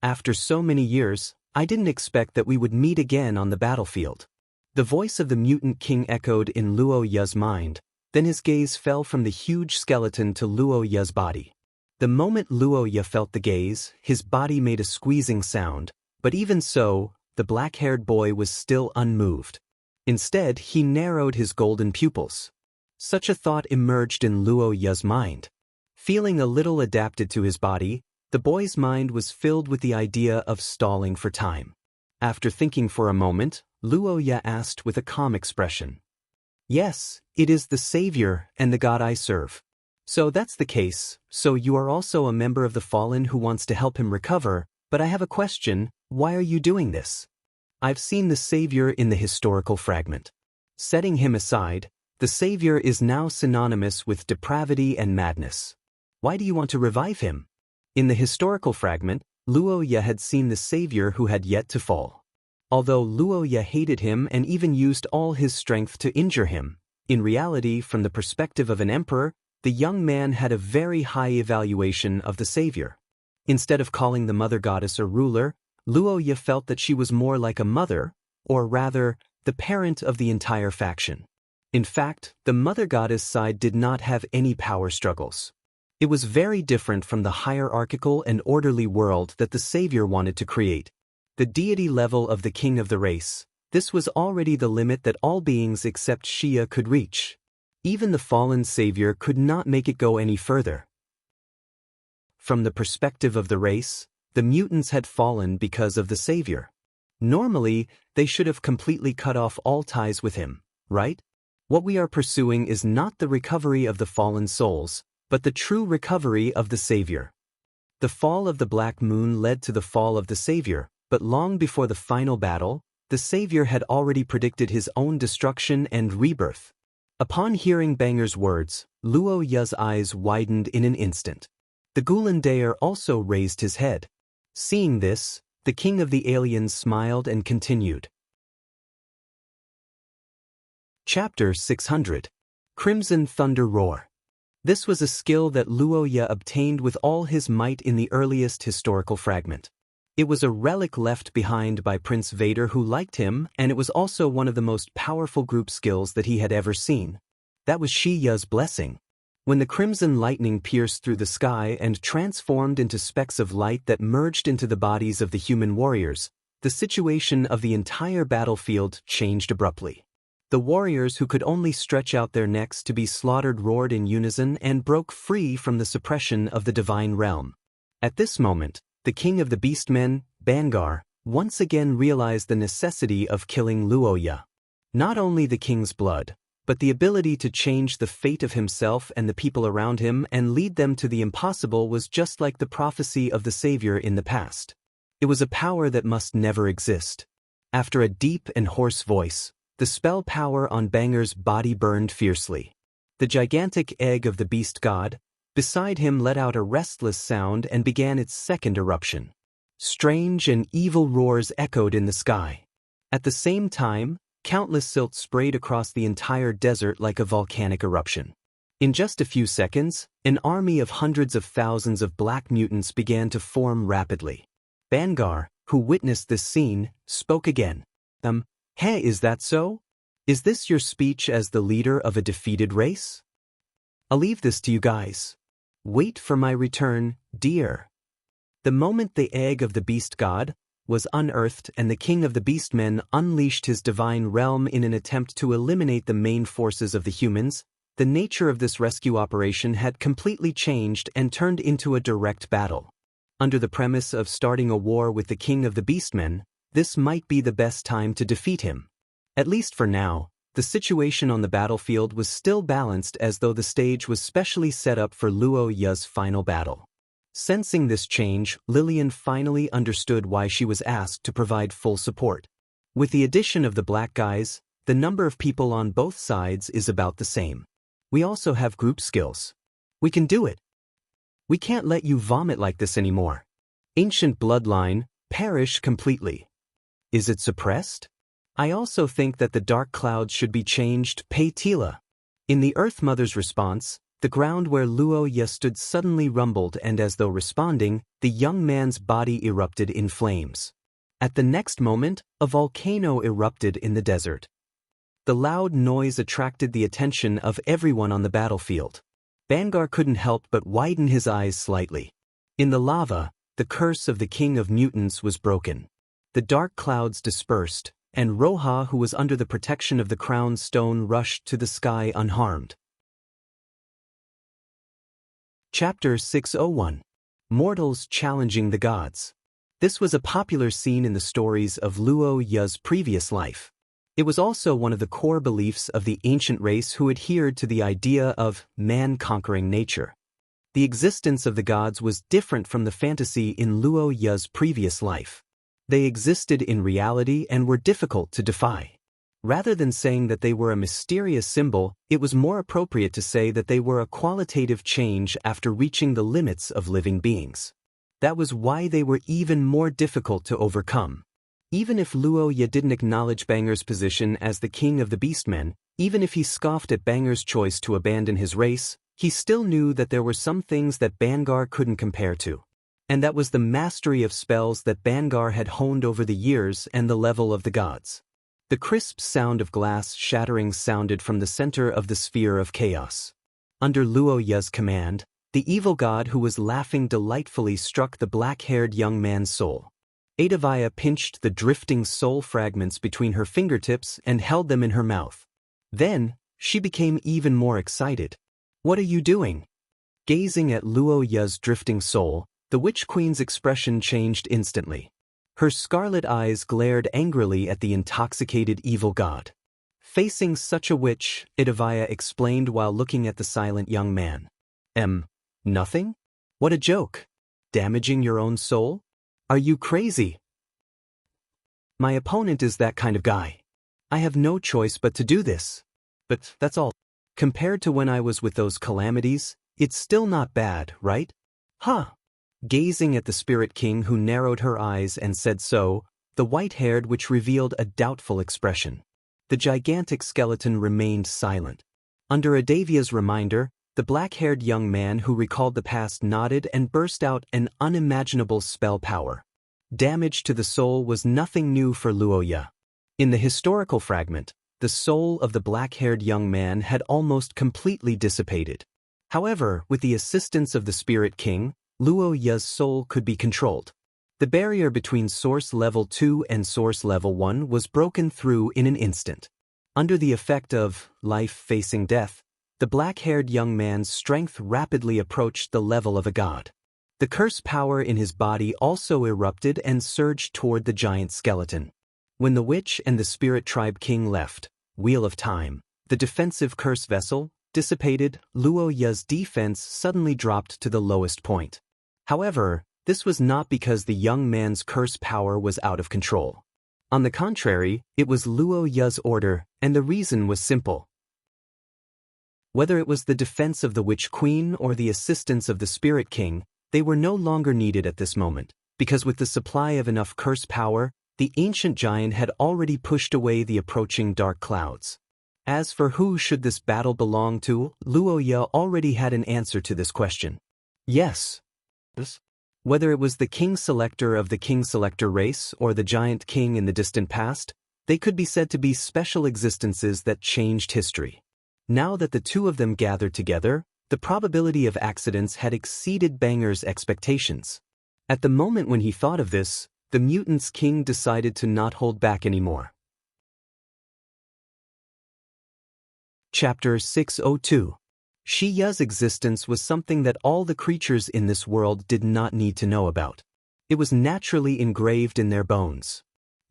After so many years, I didn't expect that we would meet again on the battlefield. The voice of the mutant king echoed in Luo Ye's mind, then his gaze fell from the huge skeleton to Luo Ye's body. The moment Luo Ye felt the gaze, his body made a squeezing sound, but even so, the black-haired boy was still unmoved. Instead, he narrowed his golden pupils. Such a thought emerged in Luo Ye's mind. Feeling a little adapted to his body, the boy's mind was filled with the idea of stalling for time. After thinking for a moment, Luo Ye asked with a calm expression. Yes, it is the Savior and the God I serve. So that's the case, so you are also a member of the Fallen who wants to help him recover, but I have a question, why are you doing this? I've seen the Savior in the historical fragment. Setting him aside, the Savior is now synonymous with depravity and madness. Why do you want to revive him? In the historical fragment, Luo Ye had seen the Savior who had yet to fall. Although Luo Ye hated him and even used all his strength to injure him, in reality, from the perspective of an emperor, the young man had a very high evaluation of the Savior. Instead of calling the Mother Goddess a ruler, Luo Ye felt that she was more like a mother, or rather, the parent of the entire faction. In fact, the Mother Goddess side did not have any power struggles. It was very different from the hierarchical and orderly world that the Savior wanted to create. The deity level of the king of the race, this was already the limit that all beings except Shia could reach. Even the fallen Savior could not make it go any further. From the perspective of the race, the mutants had fallen because of the Savior. Normally, they should have completely cut off all ties with him, right? What we are pursuing is not the recovery of the fallen souls, but the true recovery of the Savior. The fall of the Black Moon led to the fall of the Savior, but long before the final battle, the Savior had already predicted his own destruction and rebirth. Upon hearing Banger's words, Luo Ya's eyes widened in an instant. The Gulandair also raised his head. Seeing this, the king of the aliens smiled and continued. Chapter 600. Crimson Thunder Roar. This was a skill that Luo Ya obtained with all his might in the earliest historical fragment. It was a relic left behind by Prince Vader who liked him, and it was also one of the most powerful group skills that he had ever seen. That was Shi Ya's blessing. When the crimson lightning pierced through the sky and transformed into specks of light that merged into the bodies of the human warriors, the situation of the entire battlefield changed abruptly. The warriors who could only stretch out their necks to be slaughtered roared in unison and broke free from the suppression of the divine realm. At this moment, the king of the beastmen, Bangar, once again realized the necessity of killing Luo Ya. Not only the king's blood, but the ability to change the fate of himself and the people around him and lead them to the impossible was just like the prophecy of the Savior in the past. It was a power that must never exist. After a deep and hoarse voice, the spell power on Bangar's body burned fiercely. The gigantic egg of the beast god beside him let out a restless sound and began its second eruption. Strange and evil roars echoed in the sky. At the same time, countless silt sprayed across the entire desert like a volcanic eruption. In just a few seconds, an army of hundreds of thousands of black mutants began to form rapidly. Bangar, who witnessed this scene, spoke again. Hey, is that so? Is this your speech as the leader of a defeated race? I'll leave this to you guys. Wait for my return, dear. The moment the egg of the beast god was unearthed and the king of the beastmen unleashed his divine realm in an attempt to eliminate the main forces of the humans, the nature of this rescue operation had completely changed and turned into a direct battle. Under the premise of starting a war with the king of the beastmen, this might be the best time to defeat him. At least for now, the situation on the battlefield was still balanced as though the stage was specially set up for Luo Ya's final battle. Sensing this change, Lillian finally understood why she was asked to provide full support. With the addition of the black guys, the number of people on both sides is about the same. We also have group skills. We can do it. We can't let you vomit like this anymore. Ancient bloodline, perish completely. Is it suppressed? I also think that the dark clouds should be changed, Pei Tila. In the Earth Mother's response, the ground where Luo Ya stood suddenly rumbled and as though responding, the young man's body erupted in flames. At the next moment, a volcano erupted in the desert. The loud noise attracted the attention of everyone on the battlefield. Bangar couldn't help but widen his eyes slightly. In the lava, the curse of the king of mutants was broken. The dark clouds dispersed, and Roha, who was under the protection of the crown stone, rushed to the sky unharmed. Chapter 601. Mortals Challenging the Gods. This was a popular scene in the stories of Luo Ya's previous life. It was also one of the core beliefs of the ancient race who adhered to the idea of man conquering nature. The existence of the gods was different from the fantasy in Luo Ya's previous life. They existed in reality and were difficult to defy. Rather than saying that they were a mysterious symbol, it was more appropriate to say that they were a qualitative change after reaching the limits of living beings. That was why they were even more difficult to overcome. Even if Luo Ya didn't acknowledge Bangar's position as the king of the beastmen, even if he scoffed at Bangar's choice to abandon his race, he still knew that there were some things that Bangar couldn't compare to. And that was the mastery of spells that Bangar had honed over the years and the level of the gods. The crisp sound of glass shattering sounded from the center of the sphere of chaos. Under Luo Ya's command, the evil god who was laughing delightfully struck the black-haired young man's soul. Adavaya pinched the drifting soul fragments between her fingertips and held them in her mouth. Then, she became even more excited. What are you doing? Gazing at Luo Ya's drifting soul, the Witch Queen's expression changed instantly. Her scarlet eyes glared angrily at the intoxicated evil god. Facing such a witch, Adavaya explained while looking at the silent young man. Nothing? What a joke. Damaging your own soul? Are you crazy? My opponent is that kind of guy. I have no choice but to do this. But that's all. Compared to when I was with those calamities, it's still not bad, right? Huh. Gazing at the Spirit King who narrowed her eyes and said so, the white-haired which revealed a doubtful expression. The gigantic skeleton remained silent. Under Adavia's reminder, the black-haired young man who recalled the past nodded and burst out an unimaginable spell power. Damage to the soul was nothing new for Luoya. In the historical fragment, the soul of the black-haired young man had almost completely dissipated. However, with the assistance of the Spirit King, Luoya's soul could be controlled. The barrier between Source Level 2 and Source Level 1 was broken through in an instant. Under the effect of life facing death, the black-haired young man's strength rapidly approached the level of a god. The curse power in his body also erupted and surged toward the giant skeleton. When the witch and the Spirit Tribe King left, Wheel of Time, the defensive curse vessel, dissipated, Luoya's defense suddenly dropped to the lowest point. However, this was not because the young man's curse power was out of control. On the contrary, it was Luoya's order, and the reason was simple. Whether it was the defense of the Witch Queen or the assistance of the Spirit King, they were no longer needed at this moment, because with the supply of enough curse power, the ancient giant had already pushed away the approaching dark clouds. As for who should this battle belong to, Luoya already had an answer to this question. Yes. Whether it was the King Selector of the King Selector race or the Giant King in the distant past, they could be said to be special existences that changed history. Now that the two of them gathered together, the probability of accidents had exceeded Banger's expectations. At the moment when he thought of this, the mutant's king decided to not hold back anymore. Chapter 602. Shiya's existence was something that all the creatures in this world did not need to know about. It was naturally engraved in their bones.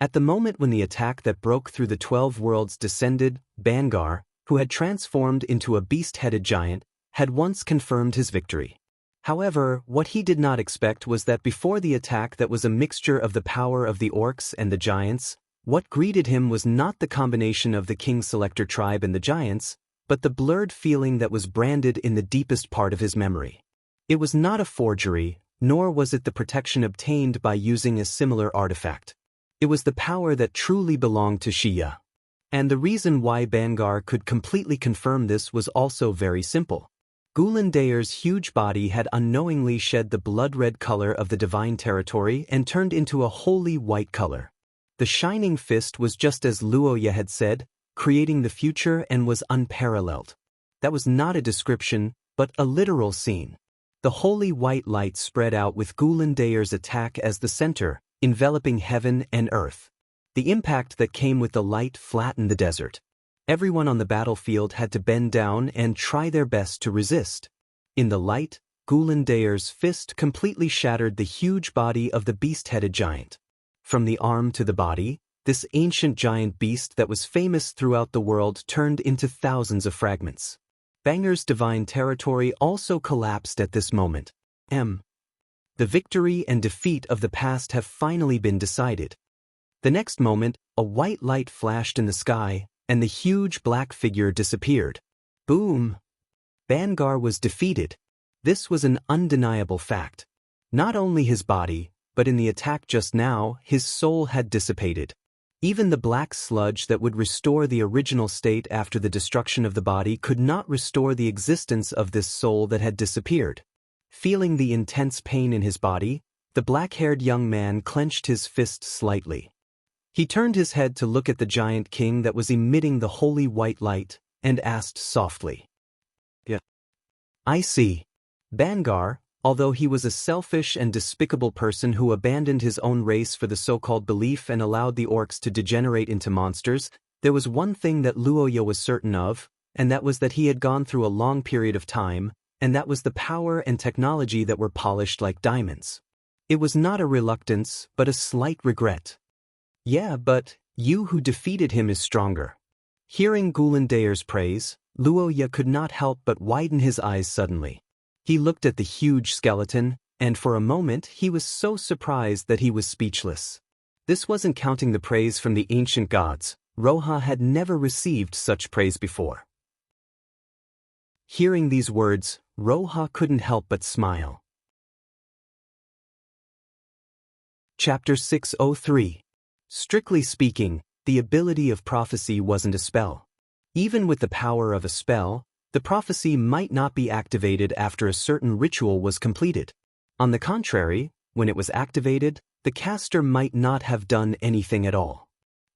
At the moment when the attack that broke through the 12 worlds descended, Bangar, who had transformed into a beast-headed giant, had once confirmed his victory. However, what he did not expect was that before the attack that was a mixture of the power of the orcs and the giants, what greeted him was not the combination of the King Selector tribe and the giants, but the blurred feeling that was branded in the deepest part of his memory. It was not a forgery, nor was it the protection obtained by using a similar artifact. It was the power that truly belonged to Shiya. And the reason why Bangar could completely confirm this was also very simple. Gulandair's huge body had unknowingly shed the blood-red color of the divine territory and turned into a holy white color. The shining fist was just as Luoya had said, creating the future, and was unparalleled. That was not a description, but a literal scene. The holy white light spread out with Gulandair's attack as the center, enveloping heaven and earth. The impact that came with the light flattened the desert. Everyone on the battlefield had to bend down and try their best to resist. In the light, Gulandair's fist completely shattered the huge body of the beast-headed giant. From the arm to the body, this ancient giant beast that was famous throughout the world turned into thousands of fragments. Banger's divine territory also collapsed at this moment. The victory and defeat of the past have finally been decided. The next moment, a white light flashed in the sky, and the huge black figure disappeared. Boom! Bangar was defeated. This was an undeniable fact. Not only his body, but in the attack just now, his soul had dissipated. Even the black sludge that would restore the original state after the destruction of the body could not restore the existence of this soul that had disappeared. Feeling the intense pain in his body, the black-haired young man clenched his fist slightly. He turned his head to look at the giant king that was emitting the holy white light, and asked softly. "Yeah. I see." Bangar, although he was a selfish and despicable person who abandoned his own race for the so-called belief and allowed the orcs to degenerate into monsters, there was one thing that Luoya was certain of, and that was that he had gone through a long period of time, and that was the power and technology that were polished like diamonds. It was not a reluctance, but a slight regret. "Yeah, but you who defeated him is stronger." Hearing Gulandair's praise, Luoya could not help but widen his eyes suddenly. He looked at the huge skeleton, and for a moment he was so surprised that he was speechless. This wasn't counting the praise from the ancient gods. Roha had never received such praise before. Hearing these words, Roha couldn't help but smile. Chapter 603. Strictly speaking, the ability of prophecy wasn't a spell. Even with the power of a spell, the prophecy might not be activated after a certain ritual was completed. On the contrary, when it was activated, the caster might not have done anything at all.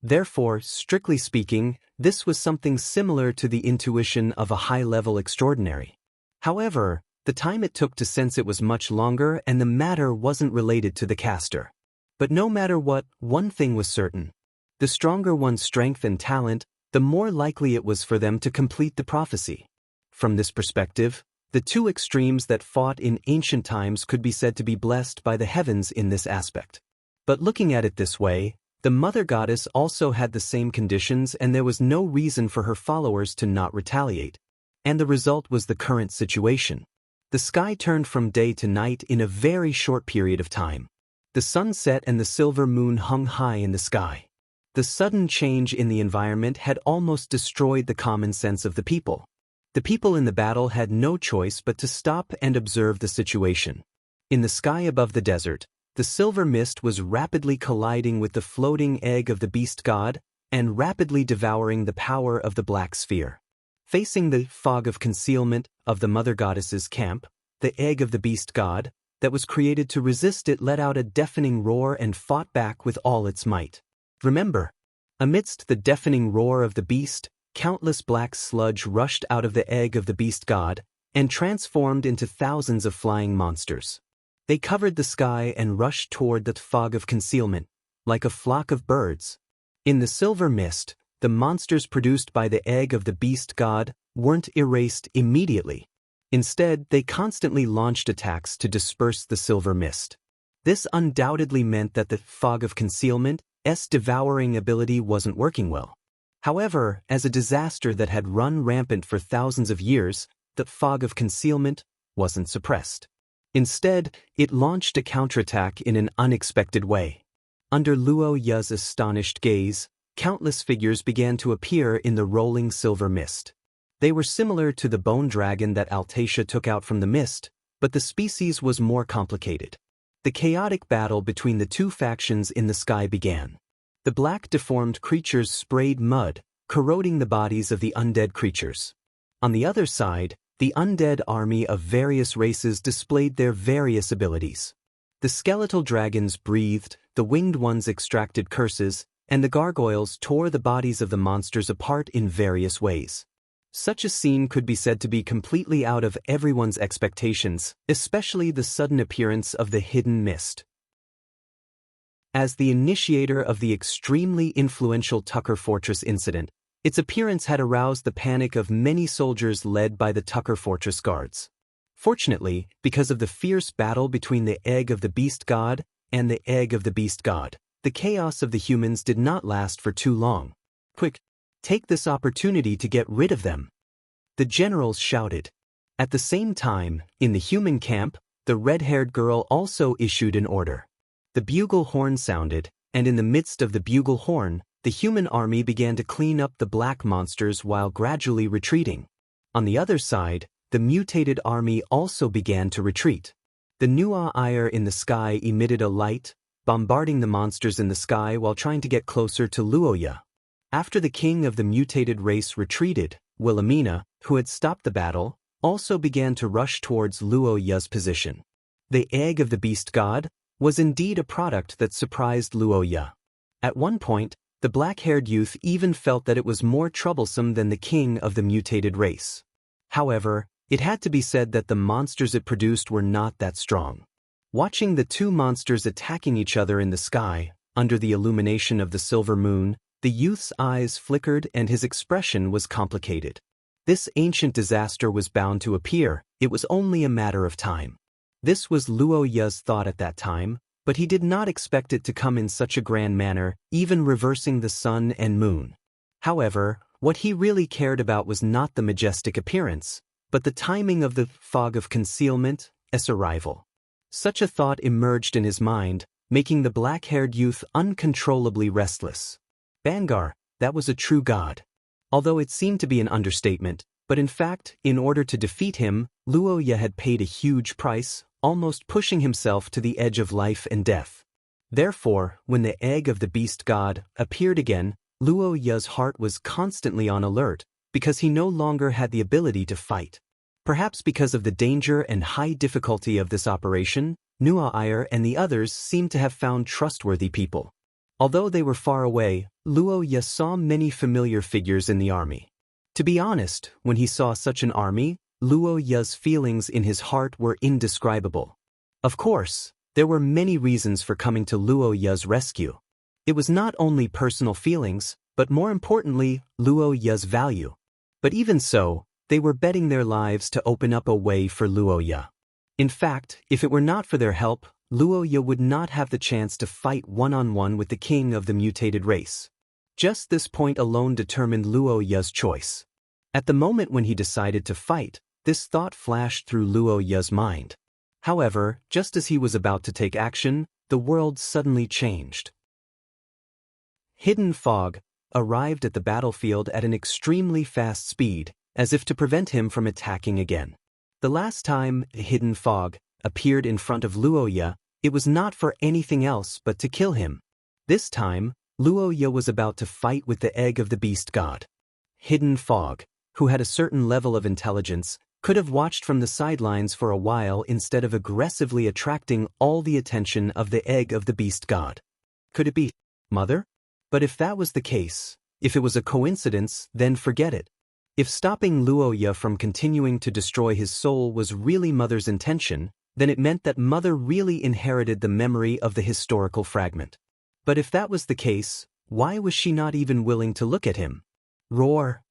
Therefore, strictly speaking, this was something similar to the intuition of a high-level extraordinary. However, the time it took to sense it was much longer and the matter wasn't related to the caster. But no matter what, one thing was certain. The stronger one's strength and talent, the more likely it was for them to complete the prophecy. From this perspective, the two extremes that fought in ancient times could be said to be blessed by the heavens in this aspect. But looking at it this way, the mother goddess also had the same conditions and there was no reason for her followers to not retaliate. And the result was the current situation. The sky turned from day to night in a very short period of time. The sun set and the silver moon hung high in the sky. The sudden change in the environment had almost destroyed the common sense of the people. The people in the battle had no choice but to stop and observe the situation. In the sky above the desert, the silver mist was rapidly colliding with the floating egg of the beast god and rapidly devouring the power of the black sphere. Facing the fog of concealment of the mother goddess's camp, the egg of the beast god, that was created to resist it let out a deafening roar and fought back with all its might. Remember, amidst the deafening roar of the beast, countless black sludge rushed out of the egg of the beast god and transformed into thousands of flying monsters. They covered the sky and rushed toward the fog of concealment, like a flock of birds. In the silver mist, the monsters produced by the egg of the beast god weren't erased immediately. Instead, they constantly launched attacks to disperse the silver mist. This undoubtedly meant that the fog of concealment's devouring ability wasn't working well. However, as a disaster that had run rampant for thousands of years, the fog of concealment wasn't suppressed. Instead, it launched a counterattack in an unexpected way. Under Luo Ya's astonished gaze, countless figures began to appear in the rolling silver mist. They were similar to the bone dragon that Altacia took out from the mist, but the species was more complicated. The chaotic battle between the two factions in the sky began. The black deformed creatures sprayed mud, corroding the bodies of the undead creatures. On the other side, the undead army of various races displayed their various abilities. The skeletal dragons breathed, the winged ones extracted curses, and the gargoyles tore the bodies of the monsters apart in various ways. Such a scene could be said to be completely out of everyone's expectations, especially the sudden appearance of the hidden mist. As the initiator of the extremely influential Tucker Fortress incident, its appearance had aroused the panic of many soldiers led by the Tucker Fortress guards. Fortunately, because of the fierce battle between the egg of the beast god and the egg of the beast god, the chaos of the humans did not last for too long. Quick! Take this opportunity to get rid of them. The generals shouted. At the same time, in the human camp, the red-haired girl also issued an order. The bugle horn sounded, and in the midst of the bugle horn, the human army began to clean up the black monsters while gradually retreating. On the other side, the mutated army also began to retreat. The Nua Ire in the sky emitted a light, bombarding the monsters in the sky while trying to get closer to Luoya. After the king of the mutated race retreated, Wilhelmina, who had stopped the battle, also began to rush towards Luoya's position. The egg of the beast god was indeed a product that surprised Luoya. At one point, the black-haired youth even felt that it was more troublesome than the king of the mutated race. However, it had to be said that the monsters it produced were not that strong. Watching the two monsters attacking each other in the sky, under the illumination of the silver moon, the youth's eyes flickered and his expression was complicated. This ancient disaster was bound to appear, it was only a matter of time. This was Luo Ya's thought at that time, but he did not expect it to come in such a grand manner, even reversing the sun and moon. However, what he really cared about was not the majestic appearance, but the timing of the fog of concealment's arrival. Such a thought emerged in his mind, making the black-haired youth uncontrollably restless. Bangar, that was a true god. Although it seemed to be an understatement, but in fact, in order to defeat him, Luo Ye had paid a huge price, almost pushing himself to the edge of life and death. Therefore, when the egg of the beast god appeared again, Luo Ye's heart was constantly on alert, because he no longer had the ability to fight. Perhaps because of the danger and high difficulty of this operation, Nua Iyer and the others seemed to have found trustworthy people. Although they were far away, Luo Ye saw many familiar figures in the army. To be honest, when he saw such an army, Luo Ye's feelings in his heart were indescribable. Of course, there were many reasons for coming to Luo Ye's rescue. It was not only personal feelings, but more importantly, Luo Ye's value. But even so, they were betting their lives to open up a way for Luo Ye. In fact, if it were not for their help, Luo Ye would not have the chance to fight one-on-one with the king of the mutated race. Just this point alone determined Luo Ye's choice. At the moment when he decided to fight, this thought flashed through Luo Ye's mind. However, just as he was about to take action, the world suddenly changed. Hidden Fog arrived at the battlefield at an extremely fast speed, as if to prevent him from attacking again. The last time Hidden Fog appeared in front of Luo Ye, it was not for anything else but to kill him. This time, Luo Ye was about to fight with the egg of the beast god. Hidden Fog, who had a certain level of intelligence, could have watched from the sidelines for a while instead of aggressively attracting all the attention of the egg of the beast god. Could it be Mother? But if that was the case, if it was a coincidence, then forget it. If stopping Luo Ye from continuing to destroy his soul was really Mother's intention, then it meant that Mother really inherited the memory of the historical fragment. But if that was the case, why was she not even willing to look at him? Roar!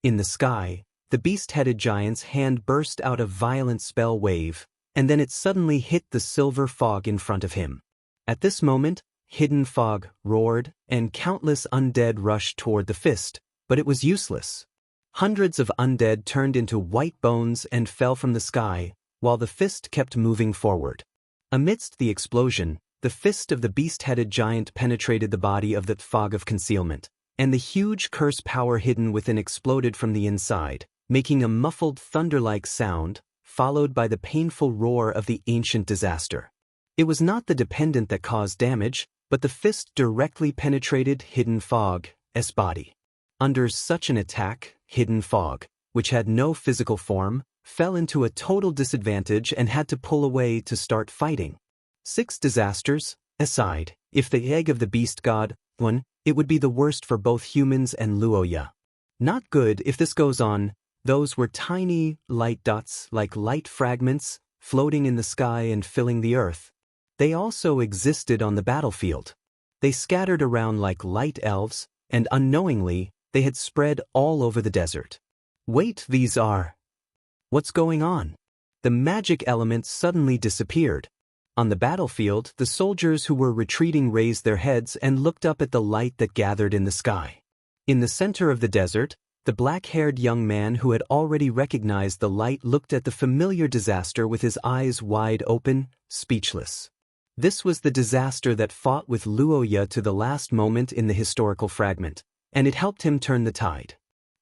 In the sky, the beast-headed giant's hand burst out a violent spell wave, and then it suddenly hit the silver fog in front of him. At this moment, Hidden Fog roared, and countless undead rushed toward the fist, but it was useless. Hundreds of undead turned into white bones and fell from the sky, while the fist kept moving forward. Amidst the explosion, the fist of the beast-headed giant penetrated the body of the fog of concealment, and the huge curse power hidden within exploded from the inside, making a muffled thunder-like sound, followed by the painful roar of the ancient disaster. It was not the dependent that caused damage, but the fist directly penetrated Hidden Fog's body. Under such an attack, Hidden Fog, which had no physical form, fell into a total disadvantage and had to pull away to start fighting. 6 disasters aside, if the egg of the beast god won, it would be the worst for both humans and Luo Ye. Not good if this goes on. Those were tiny, light dots like light fragments, floating in the sky and filling the earth. They also existed on the battlefield. They scattered around like light elves, and unknowingly, they had spread all over the desert. Wait, these are... What's going on? The magic element suddenly disappeared. On the battlefield, the soldiers who were retreating raised their heads and looked up at the light that gathered in the sky. In the center of the desert, the black-haired young man who had already recognized the light looked at the familiar disaster with his eyes wide open, speechless. This was the disaster that fought with Luo Ye to the last moment in the historical fragment, and it helped him turn the tide.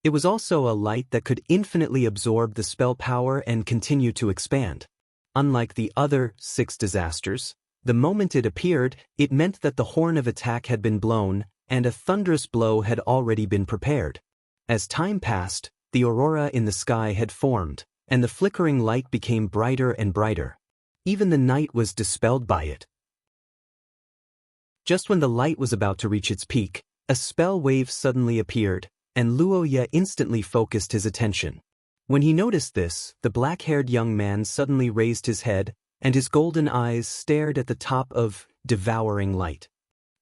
It was also a light that could infinitely absorb the spell power and continue to expand. Unlike the other 6 disasters, the moment it appeared, it meant that the horn of attack had been blown, and a thunderous blow had already been prepared. As time passed, the aurora in the sky had formed, and the flickering light became brighter and brighter. Even the night was dispelled by it. Just when the light was about to reach its peak, a spell wave suddenly appeared, and Luo Ye instantly focused his attention. When he noticed this, the black-haired young man suddenly raised his head, and his golden eyes stared at the top of devouring light.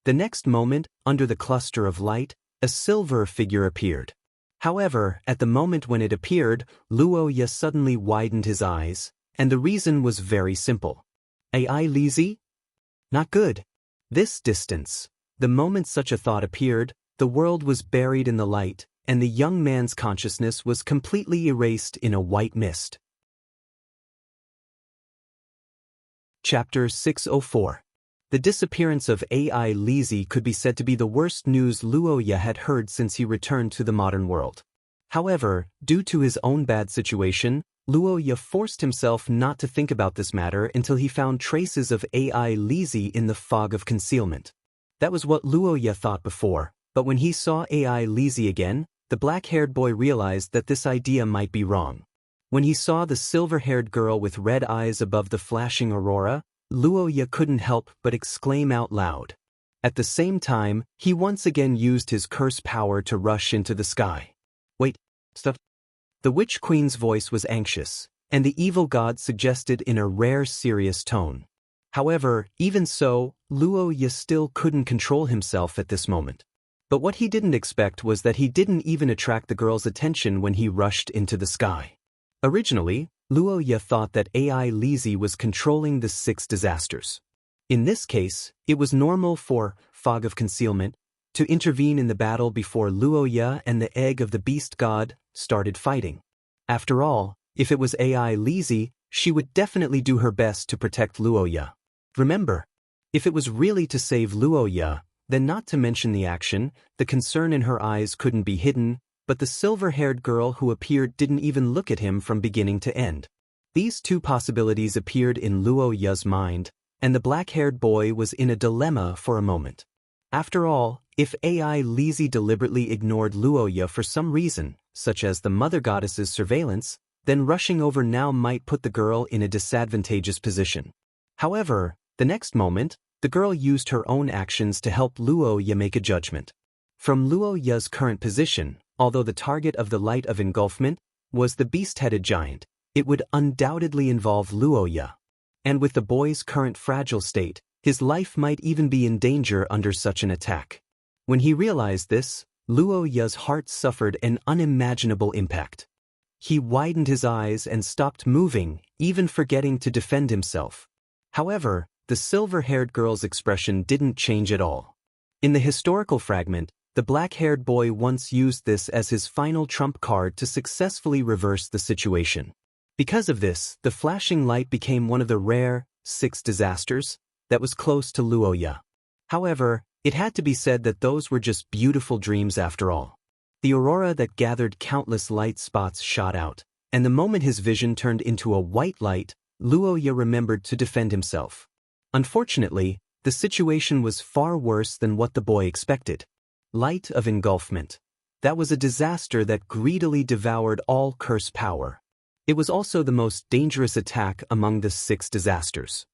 The next moment, under the cluster of light, a silver figure appeared. However, at the moment when it appeared, Luo Ye suddenly widened his eyes, and the reason was very simple. AI lazy? Not good. This distance. The moment such a thought appeared, the world was buried in the light, and the young man's consciousness was completely erased in a white mist. Chapter 604. The disappearance of AI Lizzie could be said to be the worst news Luoya had heard since he returned to the modern world. However, due to his own bad situation, Luoya forced himself not to think about this matter until he found traces of AI Lizzie in the fog of concealment. That was what Luoya thought before, but when he saw AI Lizzie again, the black-haired boy realized that this idea might be wrong. When he saw the silver-haired girl with red eyes above the flashing aurora, Luoya couldn't help but exclaim out loud. At the same time, he once again used his curse power to rush into the sky. Wait, stuff. The witch queen's voice was anxious, and the evil god suggested in a rare serious tone. However, even so, Luoya still couldn't control himself at this moment. But what he didn't expect was that he didn't even attract the girl's attention when he rushed into the sky. Originally, Luoya thought that AI Lizzie was controlling the 6 disasters. In this case, it was normal for Fog of Concealment to intervene in the battle before Luoya and the Egg of the Beast God started fighting. After all, if it was AI Lizzie, she would definitely do her best to protect Luoya. Remember, if it was really to save Luoya, then not to mention the action, the concern in her eyes couldn't be hidden, but the silver-haired girl who appeared didn't even look at him from beginning to end. These 2 possibilities appeared in Luoya's mind, and the black-haired boy was in a dilemma for a moment. After all, if AI Lizzie deliberately ignored Luoya for some reason, such as the Mother Goddess's surveillance, then rushing over now might put the girl in a disadvantageous position. However, the next moment, the girl used her own actions to help Luoya make a judgment. From Luoya's current position, although the target of the Light of Engulfment was the beast-headed giant, it would undoubtedly involve Luoya. And with the boy's current fragile state, his life might even be in danger under such an attack. When he realized this, Luoya's heart suffered an unimaginable impact. He widened his eyes and stopped moving, even forgetting to defend himself. However, the silver-haired girl's expression didn't change at all. In the historical fragment, the black-haired boy once used this as his final trump card to successfully reverse the situation. Because of this, the flashing light became one of the rare 6 disasters that was close to Luoya. However, it had to be said that those were just beautiful dreams after all. The aurora that gathered countless light spots shot out, and the moment his vision turned into a white light, Luoya remembered to defend himself. Unfortunately, the situation was far worse than what the boy expected. Light of Engulfment. That was a disaster that greedily devoured all curse power. It was also the most dangerous attack among the 6 disasters.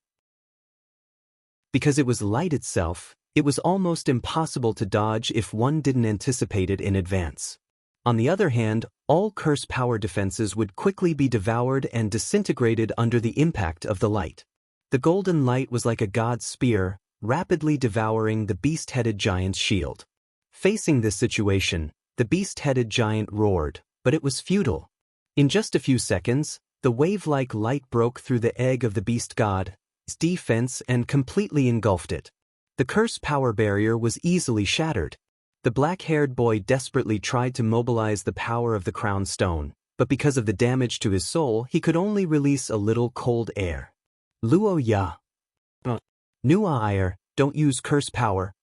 Because it was light itself, it was almost impossible to dodge if one didn't anticipate it in advance. On the other hand, all curse power defenses would quickly be devoured and disintegrated under the impact of the light. The golden light was like a god's spear, rapidly devouring the beast-headed giant's shield. Facing this situation, the beast-headed giant roared, but it was futile. In just a few seconds, the wave-like light broke through the egg of the beast god's defense and completely engulfed it. The curse power barrier was easily shattered. The black-haired boy desperately tried to mobilize the power of the crown stone, but because of the damage to his soul, he could only release a little cold air. Luoya. Nuair, don't use curse power.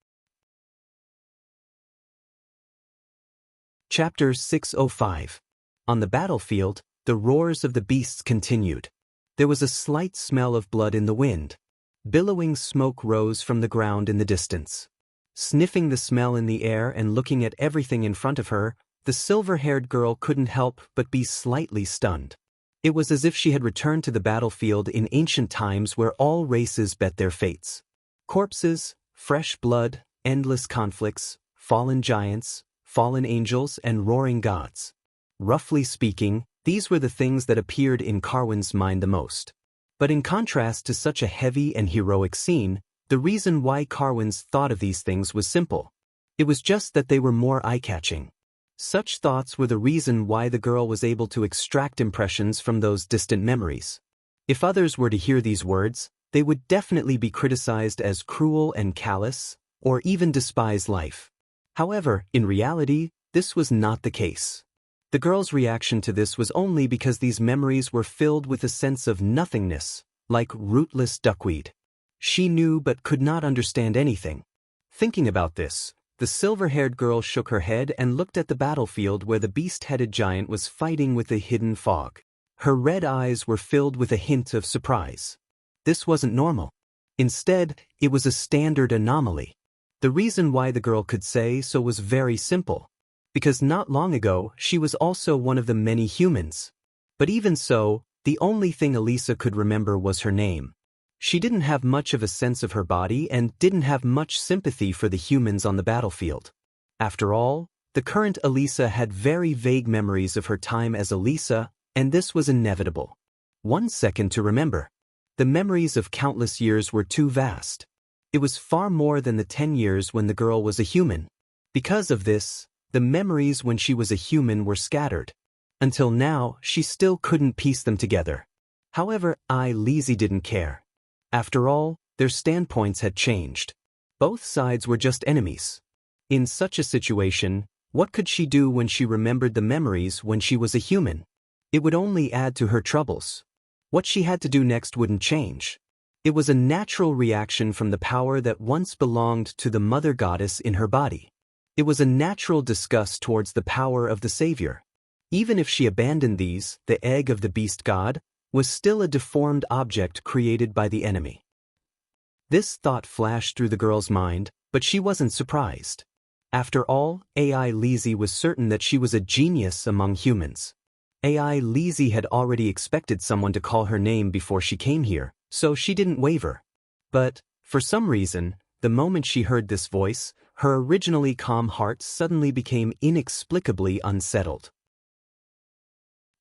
Chapter 605. On the battlefield, the roars of the beasts continued. There was a slight smell of blood in the wind. Billowing smoke rose from the ground in the distance. Sniffing the smell in the air and looking at everything in front of her, the silver-haired girl couldn't help but be slightly stunned. It was as if she had returned to the battlefield in ancient times where all races bet their fates. Corpses, fresh blood, endless conflicts, fallen giants, fallen angels, and roaring gods. Roughly speaking, these were the things that appeared in Carwin's mind the most. But in contrast to such a heavy and heroic scene, the reason why Carwin's thought of these things was simple. It was just that they were more eye-catching. Such thoughts were the reason why the girl was able to extract impressions from those distant memories. If others were to hear these words, they would definitely be criticized as cruel and callous, or even despise life. However, in reality, this was not the case. The girl's reaction to this was only because these memories were filled with a sense of nothingness, like rootless duckweed. She knew but could not understand anything. Thinking about this, the silver-haired girl shook her head and looked at the battlefield where the beast-headed giant was fighting with a hidden fog. Her red eyes were filled with a hint of surprise. This wasn't normal. Instead, it was a standard anomaly. The reason why the girl could say so was very simple. Because not long ago, she was also one of the many humans. But even so, the only thing Elisa could remember was her name. She didn't have much of a sense of her body and didn't have much sympathy for the humans on the battlefield. After all, the current Elisa had very vague memories of her time as Elisa, and this was inevitable. 1 second to remember. The memories of countless years were too vast. It was far more than the 10 years when the girl was a human. Because of this, the memories when she was a human were scattered. Until now, she still couldn't piece them together. However, Lizzie didn't care. After all, their standpoints had changed. Both sides were just enemies. In such a situation, what could she do when she remembered the memories when she was a human? It would only add to her troubles. What she had to do next wouldn't change. It was a natural reaction from the power that once belonged to the mother goddess in her body. It was a natural disgust towards the power of the savior. Even if she abandoned these, the egg of the beast god was still a deformed object created by the enemy. This thought flashed through the girl's mind, but she wasn't surprised. After all, Lizzie was certain that she was a genius among humans. Lizzie had already expected someone to call her name before she came here, so she didn't waver. But, for some reason, the moment she heard this voice, her originally calm heart suddenly became inexplicably unsettled.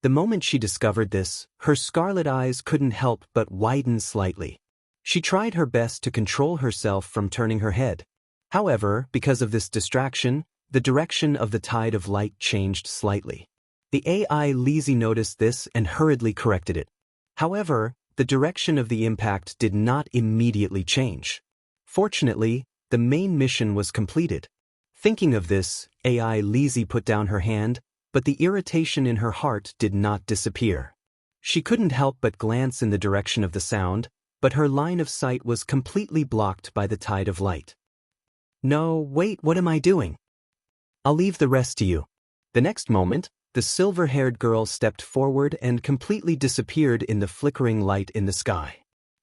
The moment she discovered this, her scarlet eyes couldn't help but widen slightly. She tried her best to control herself from turning her head. However, because of this distraction, the direction of the tide of light changed slightly. The Lizzie noticed this and hurriedly corrected it. However, the direction of the impact did not immediately change. Fortunately, the main mission was completed. Thinking of this, Lizzie put down her hand, but the irritation in her heart did not disappear. She couldn't help but glance in the direction of the sound, but her line of sight was completely blocked by the tide of light. No, wait, what am I doing? I'll leave the rest to you. The next moment, the silver-haired girl stepped forward and completely disappeared in the flickering light in the sky.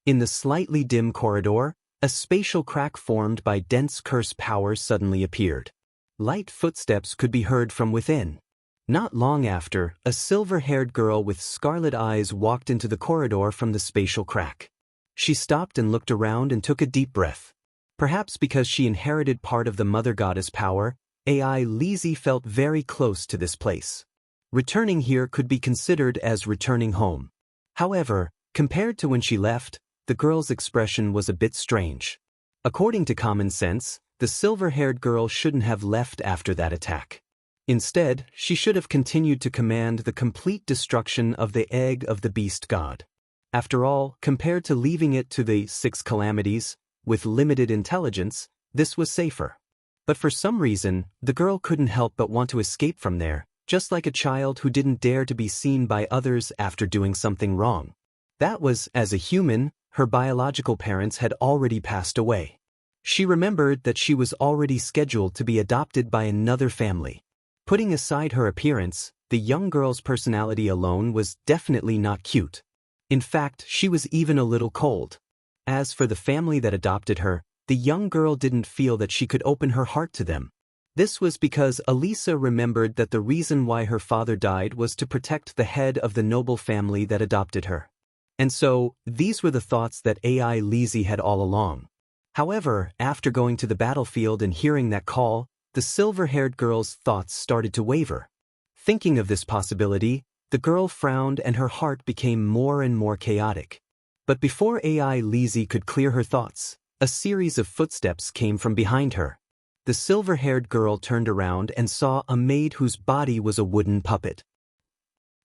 In the slightly dim corridor, a spatial crack formed by dense curse power suddenly appeared. Light footsteps could be heard from within. Not long after, a silver-haired girl with scarlet eyes walked into the corridor from the spatial crack. She stopped and looked around and took a deep breath. Perhaps because she inherited part of the mother goddess power, Lizzie felt very close to this place. Returning here could be considered as returning home. However, compared to when she left, the girl's expression was a bit strange. According to common sense, the silver-haired girl shouldn't have left after that attack. Instead, she should have continued to command the complete destruction of the egg of the beast god. After all, compared to leaving it to the 6 calamities, with limited intelligence, this was safer. But for some reason, the girl couldn't help but want to escape from there, just like a child who didn't dare to be seen by others after doing something wrong. That was, as a human, her biological parents had already passed away. She remembered that she was already scheduled to be adopted by another family. Putting aside her appearance, the young girl's personality alone was definitely not cute. In fact, she was even a little cold. As for the family that adopted her, the young girl didn't feel that she could open her heart to them. This was because Elisa remembered that the reason why her father died was to protect the head of the noble family that adopted her. And so, these were the thoughts that Lizzie had all along. However, after going to the battlefield and hearing that call, the silver-haired girl's thoughts started to waver. Thinking of this possibility, the girl frowned and her heart became more and more chaotic. But before Lizzie could clear her thoughts, a series of footsteps came from behind her. The silver-haired girl turned around and saw a maid whose body was a wooden puppet.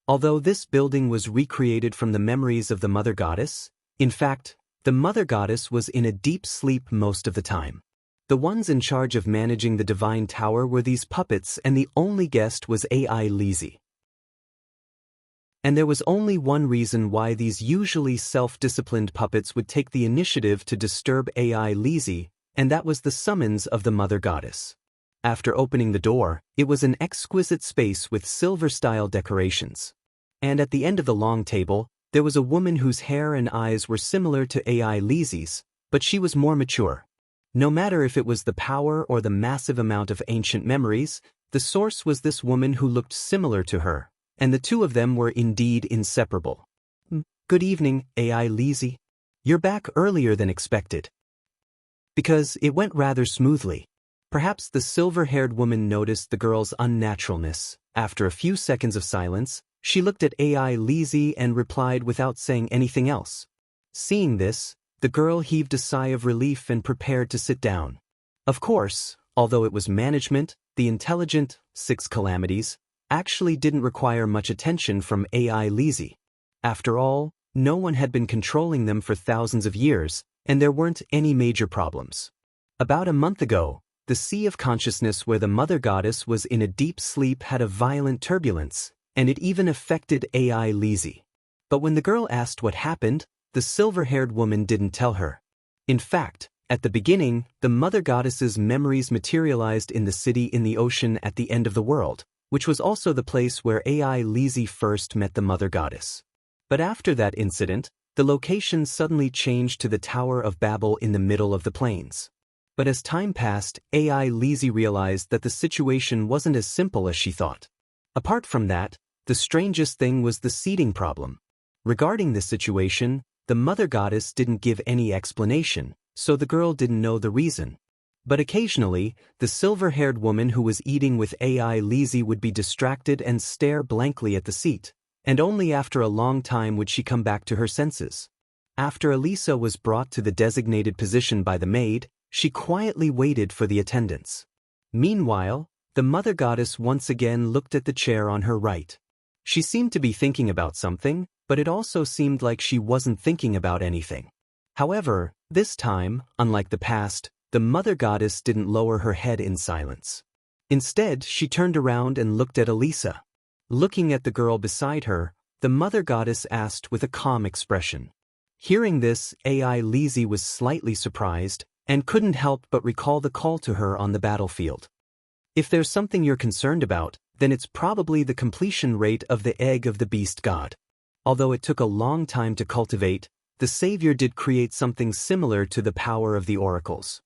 Although this building was recreated from the memories of the mother goddess, in fact, the mother goddess was in a deep sleep most of the time. The ones in charge of managing the divine tower were these puppets, and the only guest was Lizzie. And there was only one reason why these usually self-disciplined puppets would take the initiative to disturb AI Lizzie, and that was the summons of the Mother Goddess. After opening the door, it was an exquisite space with silver-style decorations. And at the end of the long table, there was a woman whose hair and eyes were similar to AI Lizzie's, but she was more mature. No matter if it was the power or the massive amount of ancient memories, the source was this woman who looked similar to her, and the two of them were indeed inseparable. "Good evening, AI Lizzie. You're back earlier than expected." Because it went rather smoothly. Perhaps the silver-haired woman noticed the girl's unnaturalness. After a few seconds of silence, she looked at AI Lizzie and replied without saying anything else. Seeing this, the girl heaved a sigh of relief and prepared to sit down. Of course, although it was management, the intelligent, 6 calamities, actually didn't require much attention from AI Lizzie. After all, no one had been controlling them for thousands of years, and there weren't any major problems. About a month ago, the sea of consciousness where the Mother Goddess was in a deep sleep had a violent turbulence, and it even affected AI Lizzie. But when the girl asked what happened, the silver-haired woman didn't tell her. In fact, at the beginning, the Mother Goddess's memories materialized in the city in the ocean at the end of the world, which was also the place where AI Lizzie first met the Mother Goddess. But after that incident, the location suddenly changed to the Tower of Babel in the middle of the plains. But as time passed, AI Lizzie realized that the situation wasn't as simple as she thought. Apart from that, the strangest thing was the seating problem. Regarding this situation, the Mother Goddess didn't give any explanation, so the girl didn't know the reason. But occasionally, the silver-haired woman who was eating with AI Lizzie would be distracted and stare blankly at the seat, and only after a long time would she come back to her senses. After Elisa was brought to the designated position by the maid, she quietly waited for the attendants. Meanwhile, the Mother Goddess once again looked at the chair on her right. She seemed to be thinking about something, but it also seemed like she wasn't thinking about anything. However, this time, unlike the past, the Mother Goddess didn't lower her head in silence. Instead, she turned around and looked at Elisa. Looking at the girl beside her, the Mother Goddess asked with a calm expression. Hearing this, AI Lizzie was slightly surprised, and couldn't help but recall the call to her on the battlefield. If there's something you're concerned about, then it's probably the completion rate of the egg of the beast god. Although it took a long time to cultivate, the Savior did create something similar to the power of the oracles.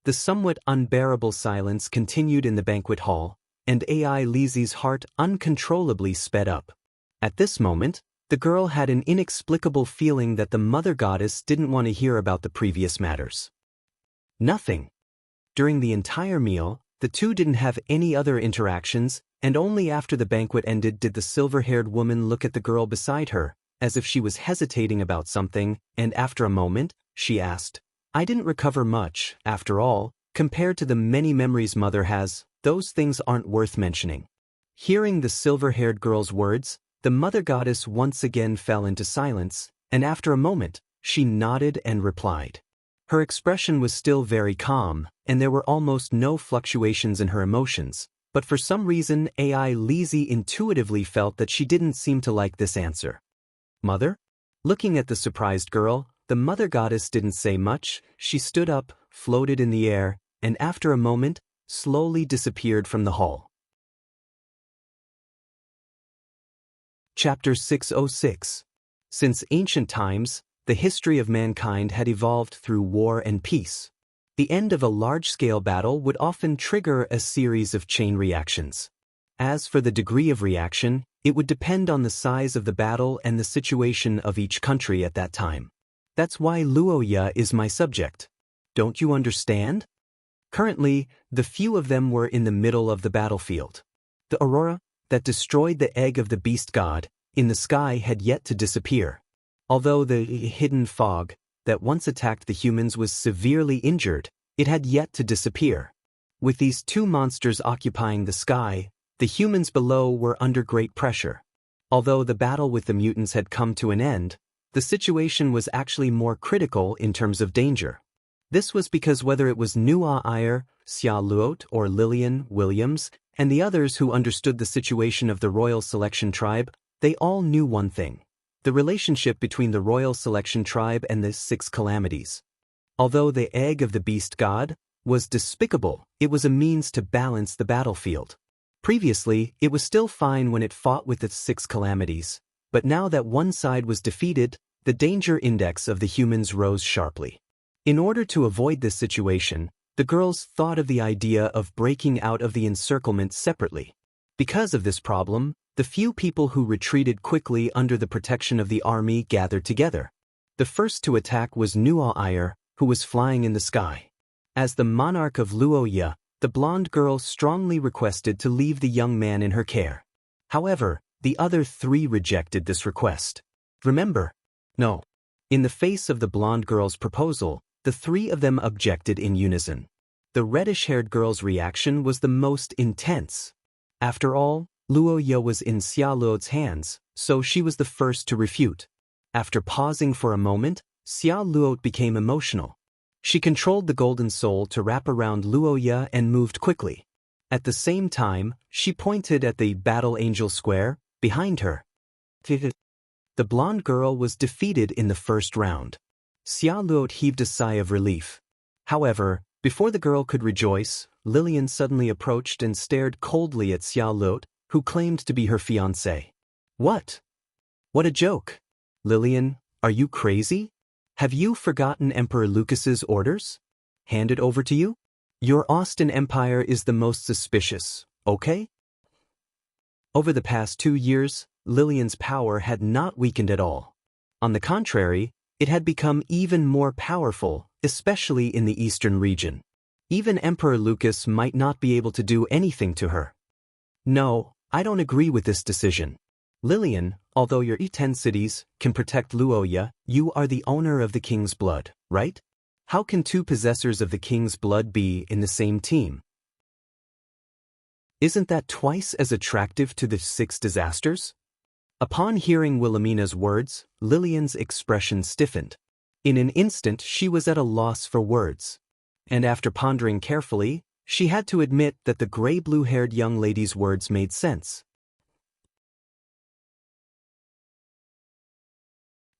The somewhat unbearable silence continued in the banquet hall, and AI Lizzie's heart uncontrollably sped up. At this moment, the girl had an inexplicable feeling that the Mother Goddess didn't want to hear about the previous matters. Nothing. During the entire meal, the two didn't have any other interactions, and only after the banquet ended did the silver-haired woman look at the girl beside her, as if she was hesitating about something, and after a moment, she asked, "I didn't recover much, after all, compared to the many memories Mother has, those things aren't worth mentioning." Hearing the silver-haired girl's words, the Mother Goddess once again fell into silence, and after a moment, she nodded and replied. Her expression was still very calm, and there were almost no fluctuations in her emotions, but for some reason AI Lizzie intuitively felt that she didn't seem to like this answer. "Mother?" Looking at the surprised girl, the Mother Goddess didn't say much. She stood up, floated in the air, and after a moment, slowly disappeared from the hall. Chapter 606. Since ancient times, the history of mankind had evolved through war and peace. The end of a large-scale battle would often trigger a series of chain reactions. As for the degree of reaction, it would depend on the size of the battle and the situation of each country at that time. That's why Luoya is my subject. Don't you understand? Currently, the few of them were in the middle of the battlefield. The aurora that destroyed the egg of the beast god in the sky had yet to disappear. Although the hidden fog that once attacked the humans was severely injured, it had yet to disappear. With these two monsters occupying the sky, the humans below were under great pressure. Although the battle with the mutants had come to an end, the situation was actually more critical in terms of danger. This was because whether it was Nua Iyer, Xia Luot, or Lillian Williams, and the others who understood the situation of the royal selection tribe, they all knew one thing: the relationship between the royal selection tribe and the 6 calamities. Although the egg of the beast god was despicable, it was a means to balance the battlefield. Previously, it was still fine when it fought with its 6 calamities, but now that one side was defeated, the danger index of the humans rose sharply. In order to avoid this situation, the girls thought of the idea of breaking out of the encirclement separately. Because of this problem, the few people who retreated quickly under the protection of the army gathered together. The first to attack was Nuo-Iyer, who was flying in the sky. As the monarch of Luoya, the blonde girl strongly requested to leave the young man in her care. However, the other 3 rejected this request. Remember? No. In the face of the blonde girl's proposal, the 3 of them objected in unison. The reddish-haired girl's reaction was the most intense. After all, Luoya was in Xia Luo's hands, so she was the first to refute. After pausing for a moment, Xia Luo became emotional. She controlled the golden soul to wrap around Luoya and moved quickly. At the same time, she pointed at the battle angel square behind her. The blonde girl was defeated in the first round. Xia Luo heaved a sigh of relief. However, before the girl could rejoice, Lillian suddenly approached and stared coldly at Xia Luo, who claimed to be her fiancé. What? What a joke! Lillian, are you crazy? Have you forgotten Emperor Lucas's orders? Handed over to you? Your Austin Empire is the most suspicious, okay? Over the past 2 years, Lillian's power had not weakened at all. On the contrary, it had become even more powerful, especially in the eastern region. Even Emperor Lucas might not be able to do anything to her. No, I don't agree with this decision. Lillian, although your 10 cities can protect Luoya, you are the owner of the king's blood, right? How can 2 possessors of the king's blood be in the same team? Isn't that twice as attractive to the 6 disasters? Upon hearing Wilhelmina's words, Lillian's expression stiffened. In an instant she was at a loss for words. And after pondering carefully, she had to admit that the gray-blue-haired young lady's words made sense.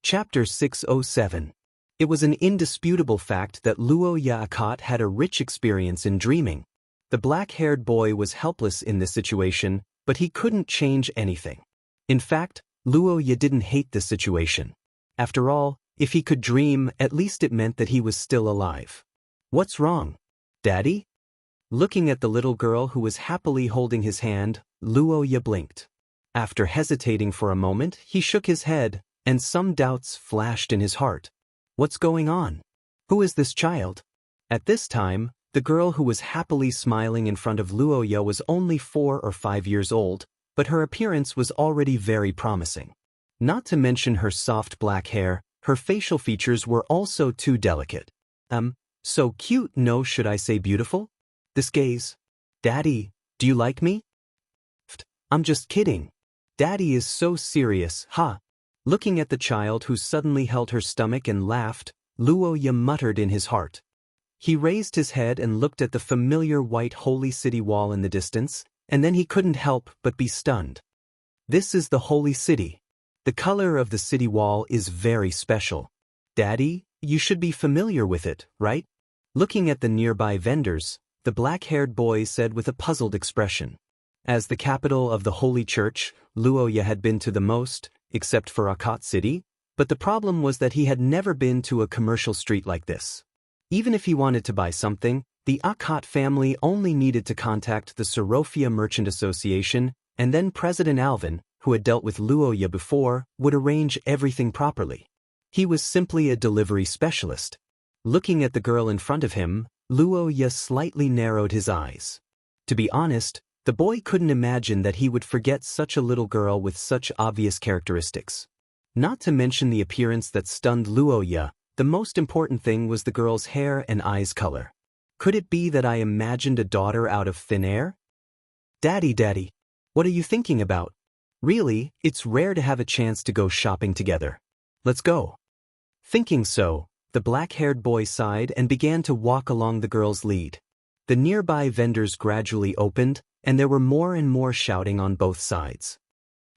Chapter 607. It was an indisputable fact that Luoya Akat had a rich experience in dreaming. The black-haired boy was helpless in this situation, but he couldn't change anything. In fact, Luoya didn't hate the situation. After all, if he could dream, at least it meant that he was still alive. What's wrong? Daddy? Looking at the little girl who was happily holding his hand, Luoya blinked. After hesitating for a moment, he shook his head, and some doubts flashed in his heart. What's going on? Who is this child? At this time, the girl who was happily smiling in front of Luoya was only 4 or 5 years old, but her appearance was already very promising. Not to mention her soft black hair, her facial features were also too delicate. So cute, no, should I say beautiful? This gaze. Daddy, do you like me? I'm just kidding. Daddy is so serious, huh? Looking at the child who suddenly held her stomach and laughed, Luoya muttered in his heart. He raised his head and looked at the familiar white holy city wall in the distance, and then he couldn't help but be stunned. This is the holy city. The color of the city wall is very special. Daddy, you should be familiar with it, right? Looking at the nearby vendors, the black-haired boy said with a puzzled expression. As the capital of the Holy Church, Luoya had been to the most, except for Akat City, but the problem was that he had never been to a commercial street like this. Even if he wanted to buy something, the Akat family only needed to contact the Sorofia Merchant Association, and then President Alvin, who had dealt with Luoya before, would arrange everything properly. He was simply a delivery specialist. Looking at the girl in front of him, Luoya slightly narrowed his eyes. To be honest, the boy couldn't imagine that he would forget such a little girl with such obvious characteristics. Not to mention the appearance that stunned Luoya, the most important thing was the girl's hair and eyes color. Could it be that I imagined a daughter out of thin air? Daddy, what are you thinking about? Really, it's rare to have a chance to go shopping together. Let's go. Thinking so, the black-haired boy sighed and began to walk along the girl's lead. The nearby vendors gradually opened, and there were more and more shouting on both sides.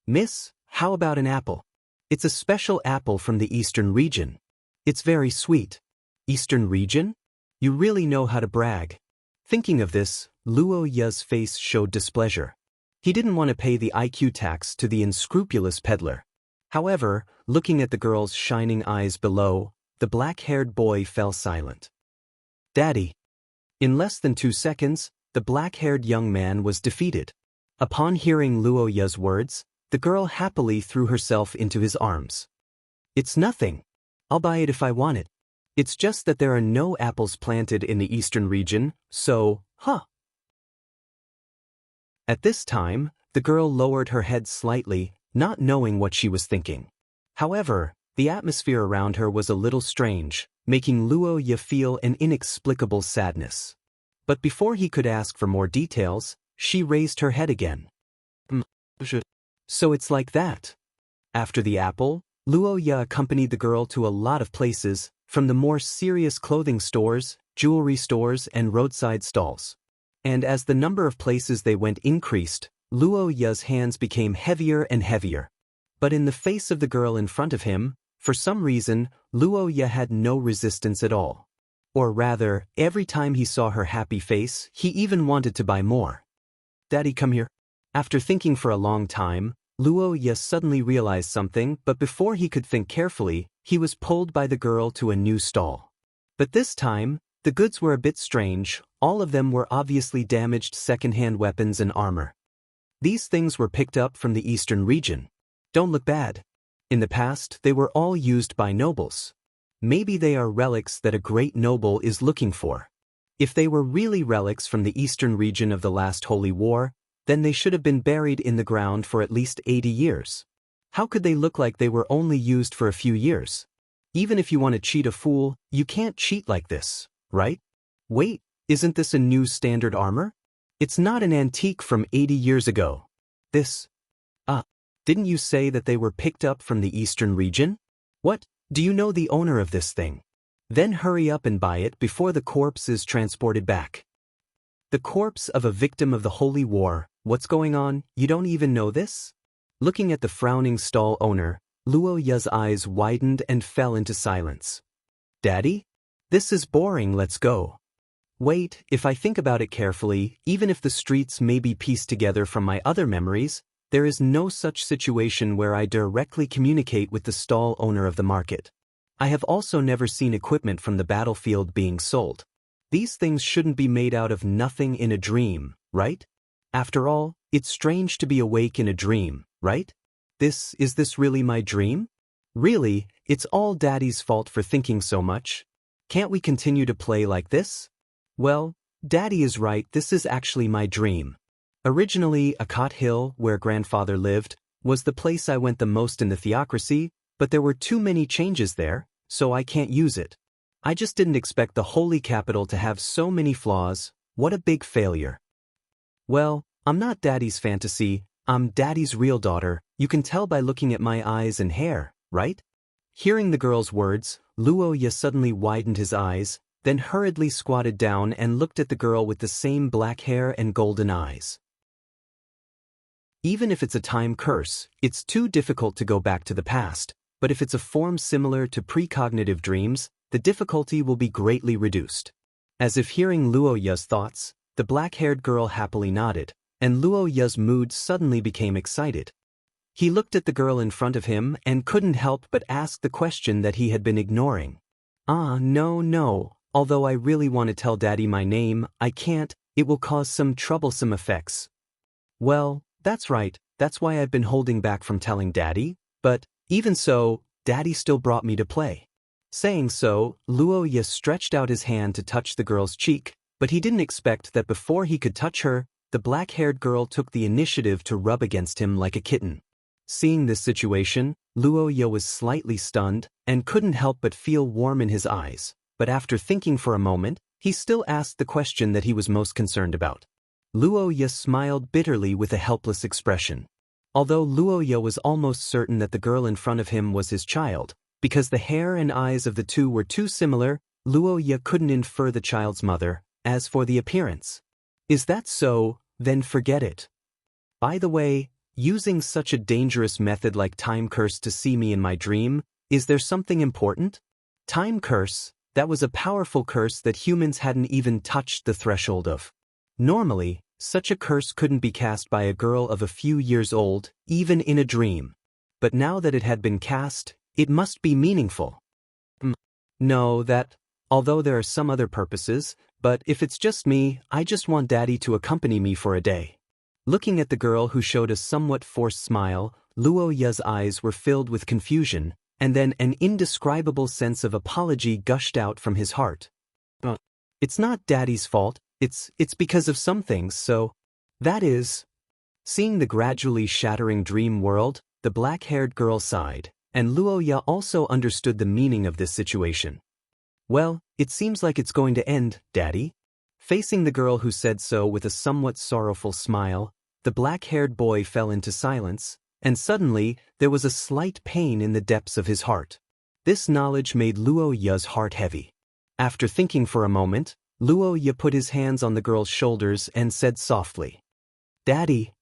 "Miss, how about an apple? It's a special apple from the eastern region. It's very sweet." "Eastern region? You really know how to brag." Thinking of this, Luo Ye's face showed displeasure. He didn't want to pay the IQ tax to the unscrupulous peddler. However, looking at the girl's shining eyes below, the black-haired boy fell silent. "Daddy." In less than 2 seconds, the black-haired young man was defeated. Upon hearing Luo Ye's words, the girl happily threw herself into his arms. "It's nothing. I'll buy it if I want it. It's just that there are no apples planted in the eastern region, so, At this time, the girl lowered her head slightly, not knowing what she was thinking. However, the atmosphere around her was a little strange, making Luo Ye feel an inexplicable sadness. But before he could ask for more details, she raised her head again. "So it's like that." After the apple, Luo Ye accompanied the girl to a lot of places, from the more serious clothing stores, jewelry stores, and roadside stalls. And as the number of places they went increased, Luo Ye's hands became heavier and heavier. But in the face of the girl in front of him, for some reason, Luo Ye had no resistance at all. Or rather, every time he saw her happy face, he even wanted to buy more. "Daddy, come here." After thinking for a long time, Luo Ye suddenly realized something, but before he could think carefully, he was pulled by the girl to a new stall. But this time, the goods were a bit strange. All of them were obviously damaged second-hand weapons and armor. These things were picked up from the eastern region. Don't look bad. In the past, they were all used by nobles. Maybe they are relics that a great noble is looking for. If they were really relics from the eastern region of the last Holy War, then they should have been buried in the ground for at least 80 years. How could they look like they were only used for a few years? Even if you want to cheat a fool, you can't cheat like this, right? Wait, isn't this a new standard armor? It's not an antique from 80 years ago. Didn't you say that they were picked up from the eastern region? What, do you know the owner of this thing? Then hurry up and buy it before the corpse is transported back. The corpse of a victim of the Holy War. What's going on? You don't even know this? Looking at the frowning stall owner, Luo Ye's eyes widened and fell into silence. "Daddy? This is boring, let's go." Wait, if I think about it carefully, even if the streets may be pieced together from my other memories, there is no such situation where I directly communicate with the stall owner of the market. I have also never seen equipment from the battlefield being sold. These things shouldn't be made out of nothing in a dream, right? After all, it's strange to be awake in a dream, right? Is this really my dream? Really, it's all Daddy's fault for thinking so much. Can't we continue to play like this? Well, Daddy is right, this is actually my dream. Originally, Akot Hill, where Grandfather lived, was the place I went the most in the theocracy, but there were too many changes there, so I can't use it. I just didn't expect the holy capital to have so many flaws. What a big failure. Well, I'm not Daddy's fantasy, I'm Daddy's real daughter. You can tell by looking at my eyes and hair, right? Hearing the girl's words, Luo Ye suddenly widened his eyes, then hurriedly squatted down and looked at the girl with the same black hair and golden eyes. Even if it's a time curse, it's too difficult to go back to the past, but if it's a form similar to precognitive dreams, the difficulty will be greatly reduced. As if hearing Luo Ye's thoughts, the black-haired girl happily nodded, and Luo Ye's mood suddenly became excited. He looked at the girl in front of him and couldn't help but ask the question that he had been ignoring. No, although I really want to tell Daddy my name, I can't, it will cause some troublesome effects. Well, that's right, that's why I've been holding back from telling Daddy, but, even so, Daddy still brought me to play. Saying so, Luo Ye stretched out his hand to touch the girl's cheek, but he didn't expect that before he could touch her, the black-haired girl took the initiative to rub against him like a kitten. Seeing this situation, Luo Ye was slightly stunned, and couldn't help but feel warm in his eyes, but after thinking for a moment, he still asked the question that he was most concerned about. Luo Ye smiled bitterly with a helpless expression. Although Luo Ye was almost certain that the girl in front of him was his child, because the hair and eyes of the two were too similar, Luo Ye couldn't infer the child's mother. As for the appearance, is that so? then forget it. By the way, using such a dangerous method like time curse to see me in my dream, is there something important? Time curse, that was a powerful curse that humans hadn't even touched the threshold of. Normally, such a curse couldn't be cast by a girl of a few years old, even in a dream. But now that it had been cast, it must be meaningful. No, although there are some other purposes, but if it's just me, I just want Daddy to accompany me for a day. Looking at the girl who showed a somewhat forced smile, Luo Ya's eyes were filled with confusion, and then an indescribable sense of apology gushed out from his heart. It's not Daddy's fault, it's because of some things, so... That is... Seeing the gradually shattering dream world, the black-haired girl sighed, and Luo Ya also understood the meaning of this situation. Well, it seems like it's going to end, Daddy. Facing the girl who said so with a somewhat sorrowful smile, the black-haired boy fell into silence, and suddenly there was a slight pain in the depths of his heart. This knowledge made Luo Ya's heart heavy. After thinking for a moment, Luo Ya put his hands on the girl's shoulders and said softly, "Daddy,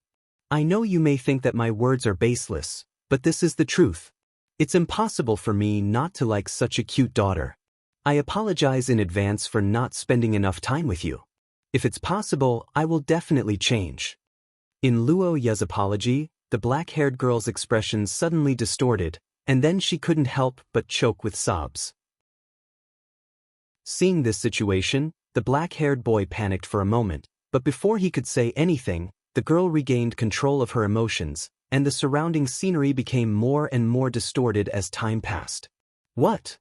I know you may think that my words are baseless, but this is the truth. It's impossible for me not to like such a cute daughter. I apologize in advance for not spending enough time with you. If it's possible, I will definitely change." In Luo Ya's apology, the black-haired girl's expression suddenly distorted, and then she couldn't help but choke with sobs. Seeing this situation, the black-haired boy panicked for a moment, but before he could say anything, the girl regained control of her emotions, and the surrounding scenery became more and more distorted as time passed. What?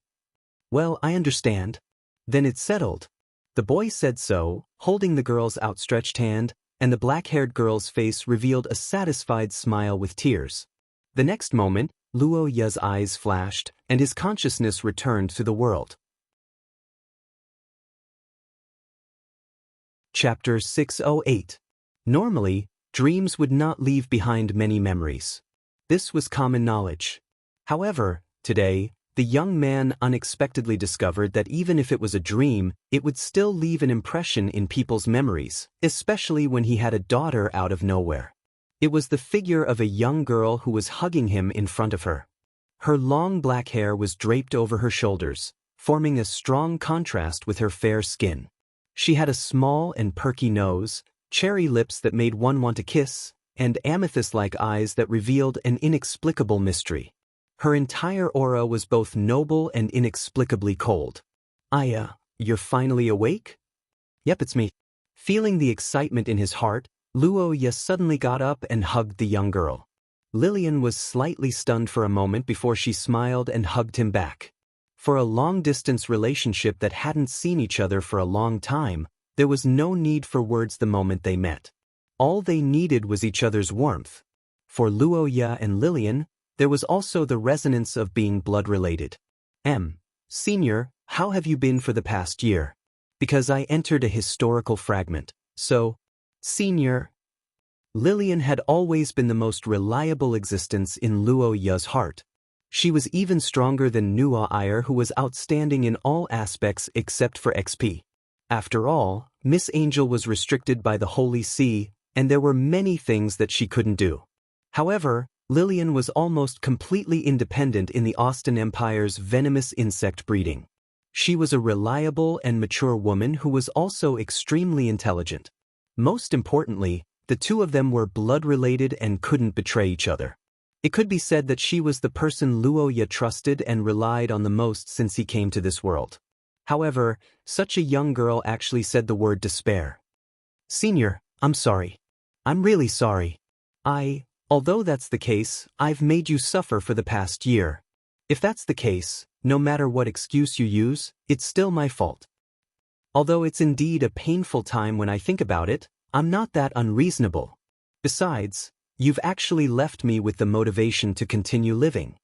Well, I understand. Then it's settled. The boy said so, holding the girl's outstretched hand, and the black-haired girl's face revealed a satisfied smile with tears. The next moment, Luo Ya's eyes flashed, and his consciousness returned to the world. Chapter 608. Normally, dreams would not leave behind many memories. This was common knowledge. However, today, the young man unexpectedly discovered that even if it was a dream, it would still leave an impression in people's memories, especially when he had a daughter out of nowhere. It was the figure of a young girl who was hugging him in front of her. Her long black hair was draped over her shoulders, forming a strong contrast with her fair skin. She had a small and perky nose, cherry lips that made one want to kiss, and amethyst-like eyes that revealed an inexplicable mystery. Her entire aura was both noble and inexplicably cold. You're finally awake? Yep, it's me. Feeling the excitement in his heart, Luo Ya suddenly got up and hugged the young girl. Lillian was slightly stunned for a moment before she smiled and hugged him back. For a long-distance relationship that hadn't seen each other for a long time, there was no need for words the moment they met. All they needed was each other's warmth. For Luo Ya and Lillian, there was also the resonance of being blood-related. Senior, how have you been for the past year? Because I entered a historical fragment, so... Senior... Lillian had always been the most reliable existence in Luo Ya's heart. She was even stronger than Nuo Iyer, who was outstanding in all aspects except for XP. After all, Miss Angel was restricted by the Holy See, and there were many things that she couldn't do. However, Lillian was almost completely independent in the Austin Empire's venomous insect breeding. She was a reliable and mature woman who was also extremely intelligent. Most importantly, the two of them were blood-related and couldn't betray each other. It could be said that she was the person Luo Ya trusted and relied on the most since he came to this world. However, such a young girl actually said the word despair. Senior, I'm sorry. I'm really sorry. Although that's the case, I've made you suffer for the past year. If that's the case, no matter what excuse you use, it's still my fault. Although it's indeed a painful time when I think about it, I'm not that unreasonable. Besides, you've actually left me with the motivation to continue living.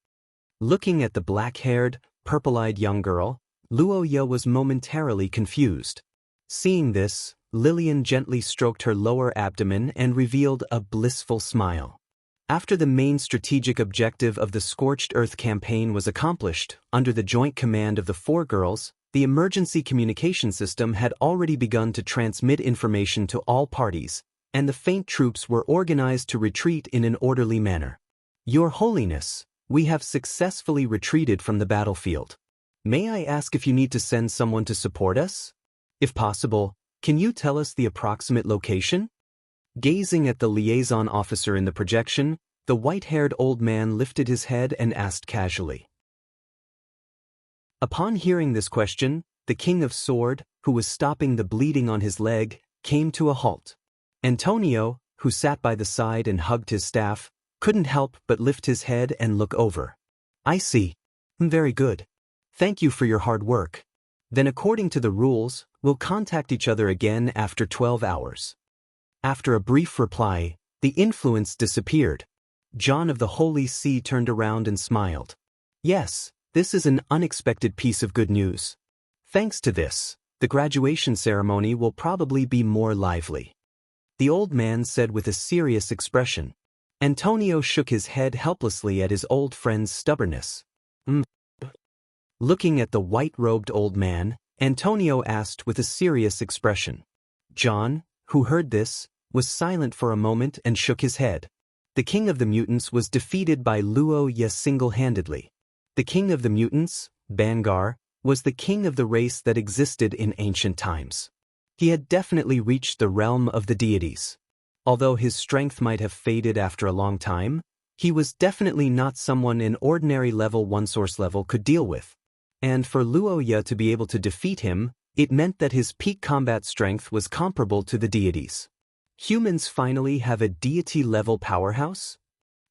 Looking at the black-haired, purple-eyed young girl, Luo Ya was momentarily confused. Seeing this, Lillian gently stroked her lower abdomen and revealed a blissful smile. After the main strategic objective of the Scorched Earth campaign was accomplished, under the joint command of the four girls, the emergency communication system had already begun to transmit information to all parties, and the faint troops were organized to retreat in an orderly manner. Your Holiness, we have successfully retreated from the battlefield. May I ask if you need to send someone to support us? If possible, can you tell us the approximate location? Gazing at the liaison officer in the projection, the white-haired old man lifted his head and asked casually. Upon hearing this question, the King of Sword, who was stopping the bleeding on his leg, came to a halt. Antonio, who sat by the side and hugged his staff, couldn't help but lift his head and look over. I see. Very good. Thank you for your hard work. Then according to the rules, we'll contact each other again after 12 hours. After a brief reply, the influence disappeared. John of the Holy See turned around and smiled. Yes, this is an unexpected piece of good news. Thanks to this, the graduation ceremony will probably be more lively. The old man said with a serious expression. Antonio shook his head helplessly at his old friend's stubbornness. Looking at the white-robed old man, Antonio asked with a serious expression. John, who heard this, was silent for a moment and shook his head. The king of the mutants was defeated by Luo Ye single-handedly. The king of the mutants, Bangar, was the king of the race that existed in ancient times. He had definitely reached the realm of the deities. Although his strength might have faded after a long time, he was definitely not someone an ordinary level 1 source level could deal with. And for Luo Ye to be able to defeat him, it meant that his peak combat strength was comparable to the deities. Humans finally have a deity-level powerhouse?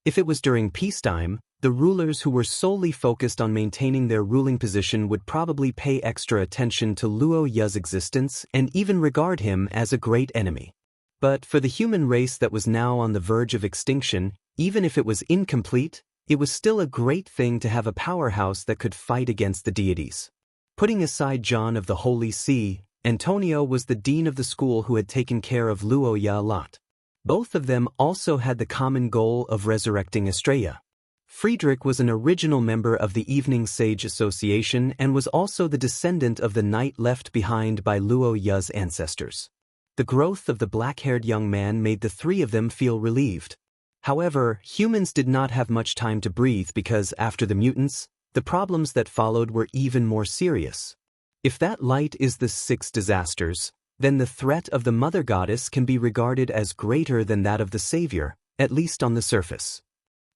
If it was during peacetime, the rulers who were solely focused on maintaining their ruling position would probably pay extra attention to Luo Ye's existence and even regard him as a great enemy. But for the human race that was now on the verge of extinction, even if it was incomplete, it was still a great thing to have a powerhouse that could fight against the deities. Putting aside John of the Holy See, Antonio was the dean of the school who had taken care of Luo Ye a lot. Both of them also had the common goal of resurrecting Estrella. Friedrich was an original member of the Evening Sage Association and was also the descendant of the knight left behind by Luo Ye's ancestors. The growth of the black-haired young man made the three of them feel relieved. However, humans did not have much time to breathe because after the mutants, the problems that followed were even more serious. If that light is the 6 disasters, then the threat of the Mother Goddess can be regarded as greater than that of the Savior, at least on the surface.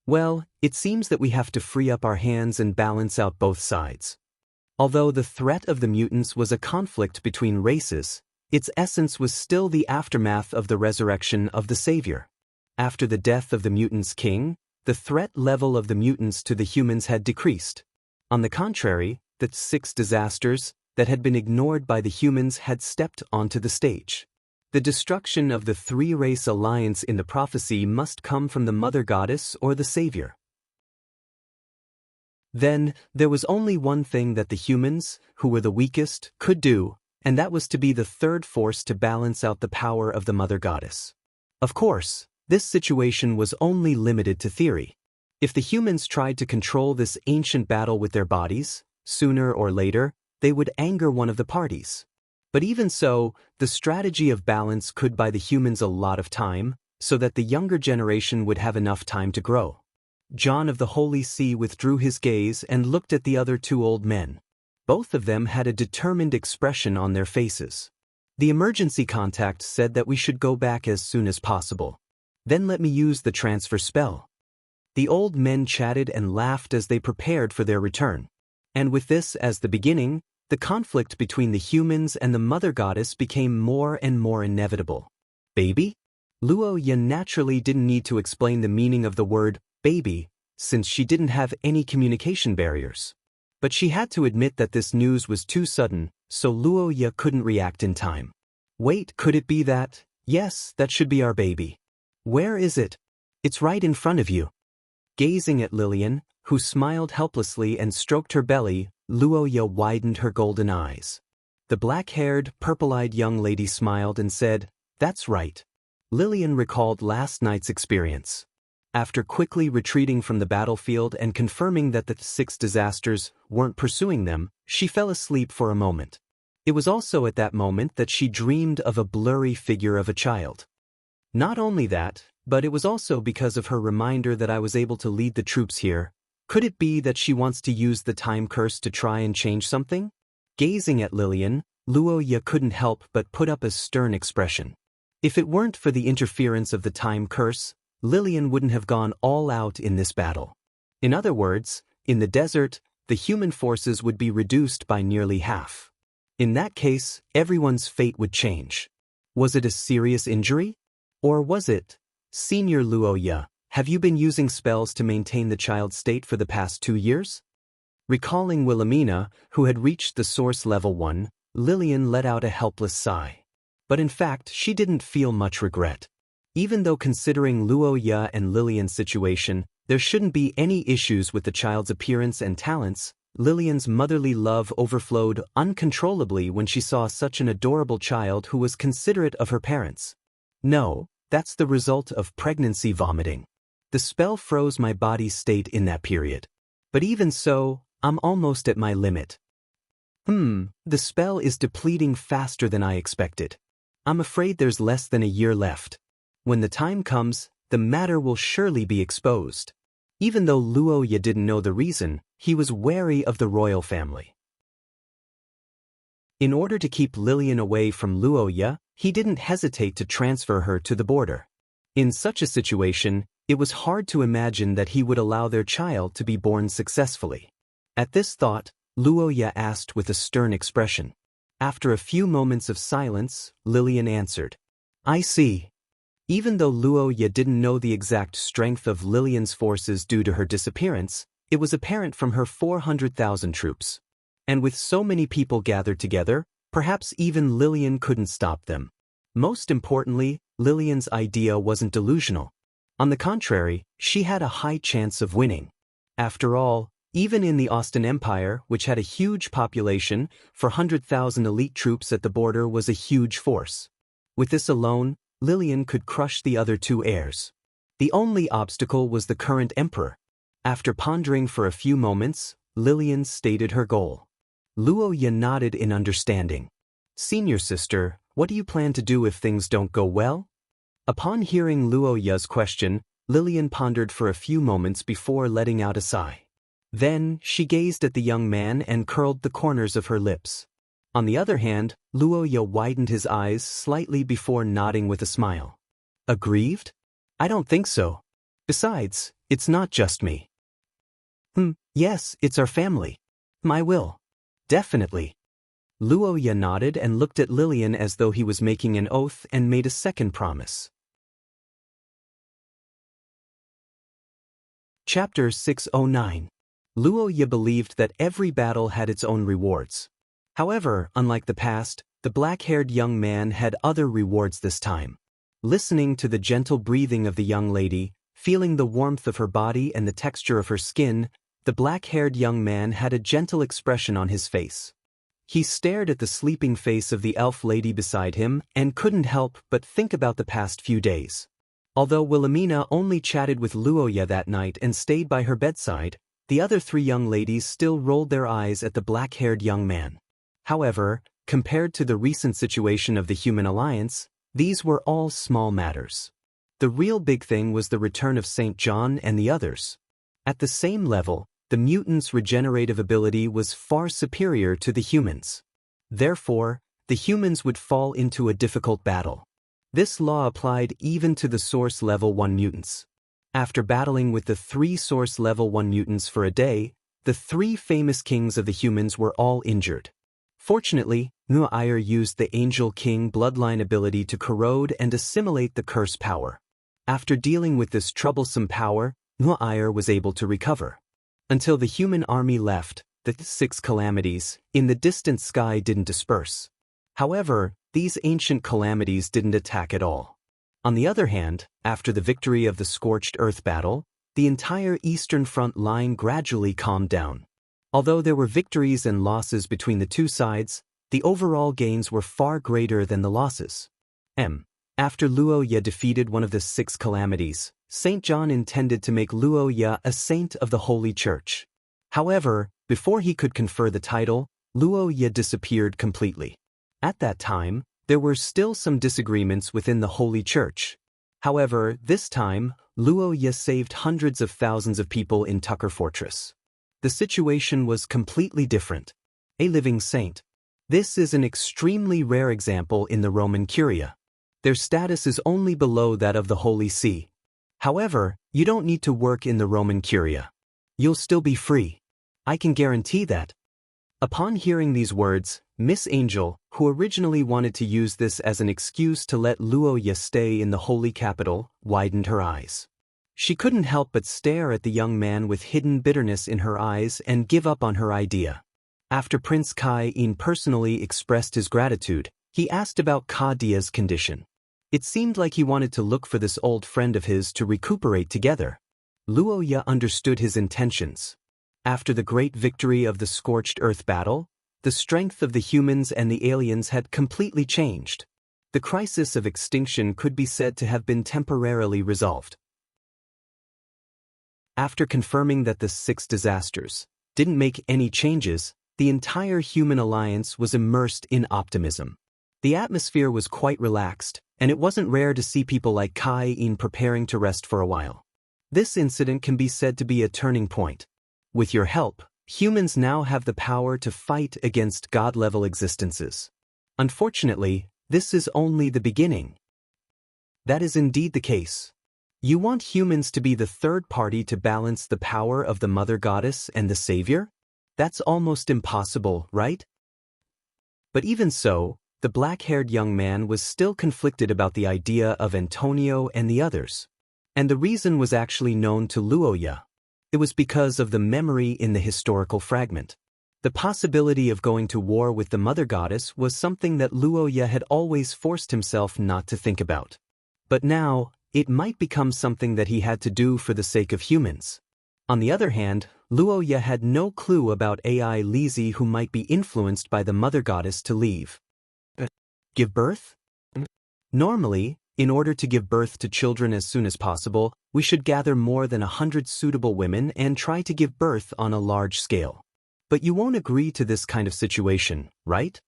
Well, it seems that we have to free up our hands and balance out both sides. Although the threat of the mutants was a conflict between races, its essence was still the aftermath of the resurrection of the Savior. After the death of the mutants' king, the threat level of the mutants to the humans had decreased. On the contrary, the 6 disasters that had been ignored by the humans had stepped onto the stage. The destruction of the 3-race alliance in the prophecy must come from the Mother Goddess or the Savior. Then, there was only one thing that the humans, who were the weakest, could do, and that was to be the third force to balance out the power of the Mother Goddess. Of course, this situation was only limited to theory. If the humans tried to control this ancient battle with their bodies, sooner or later, they would anger one of the parties. But even so, the strategy of balance could buy the humans a lot of time, so that the younger generation would have enough time to grow. John of the Holy See withdrew his gaze and looked at the other 2 old men. Both of them had a determined expression on their faces. The emergency contact said that we should go back as soon as possible. Then let me use the transfer spell. The old men chatted and laughed as they prepared for their return. And with this as the beginning, the conflict between the humans and the Mother Goddess became more and more inevitable. Baby? Luo Ye naturally didn't need to explain the meaning of the word baby, since she didn't have any communication barriers. But she had to admit that this news was too sudden, so Luo Ye couldn't react in time. Wait, could it be that? Yes, that should be our baby. Where is it? It's right in front of you. Gazing at Lillian, who smiled helplessly and stroked her belly, Luo Ye widened her golden eyes. The black-haired, purple-eyed young lady smiled and said, "That's right." Lillian recalled last night's experience. After quickly retreating from the battlefield and confirming that the 6 disasters weren't pursuing them, she fell asleep for a moment. It was also at that moment that she dreamed of a blurry figure of a child. Not only that, but it was also because of her reminder that I was able to lead the troops here. Could it be that she wants to use the time curse to try and change something? Gazing at Lillian, Luo Ye couldn't help but put up a stern expression. If it weren't for the interference of the time curse, Lillian wouldn't have gone all out in this battle. In other words, in the desert, the human forces would be reduced by nearly half. In that case, everyone's fate would change. Was it a serious injury? Or was it, Senior Luo Ye, have you been using spells to maintain the child's state for the past 2 years? Recalling Wilhelmina, who had reached the source level 1, Lillian let out a helpless sigh. But in fact, she didn't feel much regret. Even though considering Luo Ye and Lillian's situation, there shouldn't be any issues with the child's appearance and talents, Lillian's motherly love overflowed uncontrollably when she saw such an adorable child who was considerate of her parents. No, that's the result of pregnancy vomiting. The spell froze my body's state in that period. But even so, I'm almost at my limit. The spell is depleting faster than I expected. I'm afraid there's less than a year left. When the time comes, the matter will surely be exposed. Even though Luo Ye didn't know the reason, he was wary of the royal family. In order to keep Lillian away from Luo Ye, he didn't hesitate to transfer her to the border. In such a situation, it was hard to imagine that he would allow their child to be born successfully. At this thought, Luo Ye asked with a stern expression. After a few moments of silence, Lillian answered, I see. Even though Luo Ye didn't know the exact strength of Lillian's forces due to her disappearance, it was apparent from her 400,000 troops. And with so many people gathered together, perhaps even Lillian couldn't stop them. Most importantly, Lillian's idea wasn't delusional. On the contrary, she had a high chance of winning. After all, even in the Austin Empire, which had a huge population, 400,000 elite troops at the border was a huge force. With this alone, Lillian could crush the other 2 heirs. The only obstacle was the current emperor. After pondering for a few moments, Lillian stated her goal. Luo Ye nodded in understanding. Senior sister, what do you plan to do if things don't go well? Upon hearing Luo Ye's question, Lillian pondered for a few moments before letting out a sigh. Then, she gazed at the young man and curled the corners of her lips. On the other hand, Luo Ye widened his eyes slightly before nodding with a smile. Aggrieved? I don't think so. Besides, it's not just me. Yes, it's our family. My will. Definitely. Luo Ye nodded and looked at Lillian as though he was making an oath and made a second promise. Chapter 609. Luo Ye believed that every battle had its own rewards. However, unlike the past, the black-haired young man had other rewards this time. Listening to the gentle breathing of the young lady, feeling the warmth of her body and the texture of her skin, the black-haired young man had a gentle expression on his face. He stared at the sleeping face of the elf lady beside him and couldn't help but think about the past few days. Although Wilhelmina only chatted with Luo Ye that night and stayed by her bedside, the other 3 young ladies still rolled their eyes at the black-haired young man. However, compared to the recent situation of the human alliance, these were all small matters. The real big thing was the return of St. John and the others. At the same level, the mutants' regenerative ability was far superior to the humans. Therefore, the humans would fall into a difficult battle. This law applied even to the Source Level 1 mutants. After battling with the 3 Source Level 1 mutants for a day, the 3 famous kings of the humans were all injured. Fortunately, Nu'ayr used the Angel King bloodline ability to corrode and assimilate the curse power. After dealing with this troublesome power, Nu'ayr was able to recover. Until the human army left, the 6 calamities in the distant sky didn't disperse. However, these ancient calamities didn't attack at all. On the other hand, after the victory of the Scorched Earth battle, the entire Eastern Front line gradually calmed down. Although there were victories and losses between the 2 sides, the overall gains were far greater than the losses. After Luo Ye defeated one of the 6 calamities, St. John intended to make Luo Ye a saint of the Holy Church. However, before he could confer the title, Luo Ye disappeared completely. At that time, there were still some disagreements within the Holy Church. However, this time, Luo Ye saved hundreds of thousands of people in Tucker Fortress. The situation was completely different. A living saint. This is an extremely rare example in the Roman Curia. Their status is only below that of the Holy See. However, you don't need to work in the Roman Curia. You'll still be free. I can guarantee that. Upon hearing these words, Miss Angel, who originally wanted to use this as an excuse to let Luo Ye stay in the holy capital, widened her eyes. She couldn't help but stare at the young man with hidden bitterness in her eyes and give up on her idea. After Prince Kai Yin personally expressed his gratitude, he asked about Ka Dia's condition. It seemed like he wanted to look for this old friend of his to recuperate together. Luo Ye understood his intentions. After the great victory of the Scorched Earth battle, the strength of the humans and the aliens had completely changed. The crisis of extinction could be said to have been temporarily resolved. After confirming that the 6 disasters didn't make any changes, the entire human alliance was immersed in optimism. The atmosphere was quite relaxed, and it wasn't rare to see people like Kai Yin preparing to rest for a while. This incident can be said to be a turning point. With your help, humans now have the power to fight against God-level existences. Unfortunately, this is only the beginning. That is indeed the case. You want humans to be the third party to balance the power of the Mother Goddess and the Savior? That's almost impossible, right? But even so, the black-haired young man was still conflicted about the idea of Antonio and the others. And the reason was actually known to Luo Ye. It was because of the memory in the historical fragment. The possibility of going to war with the Mother Goddess was something that Luo Ye had always forced himself not to think about. But now, it might become something that he had to do for the sake of humans. On the other hand, Luo Ye had no clue about AI Lizzie who might be influenced by the Mother Goddess to leave. Give birth? Normally, in order to give birth to children as soon as possible, we should gather more than 100 suitable women and try to give birth on a large scale. But you won't agree to this kind of situation, right?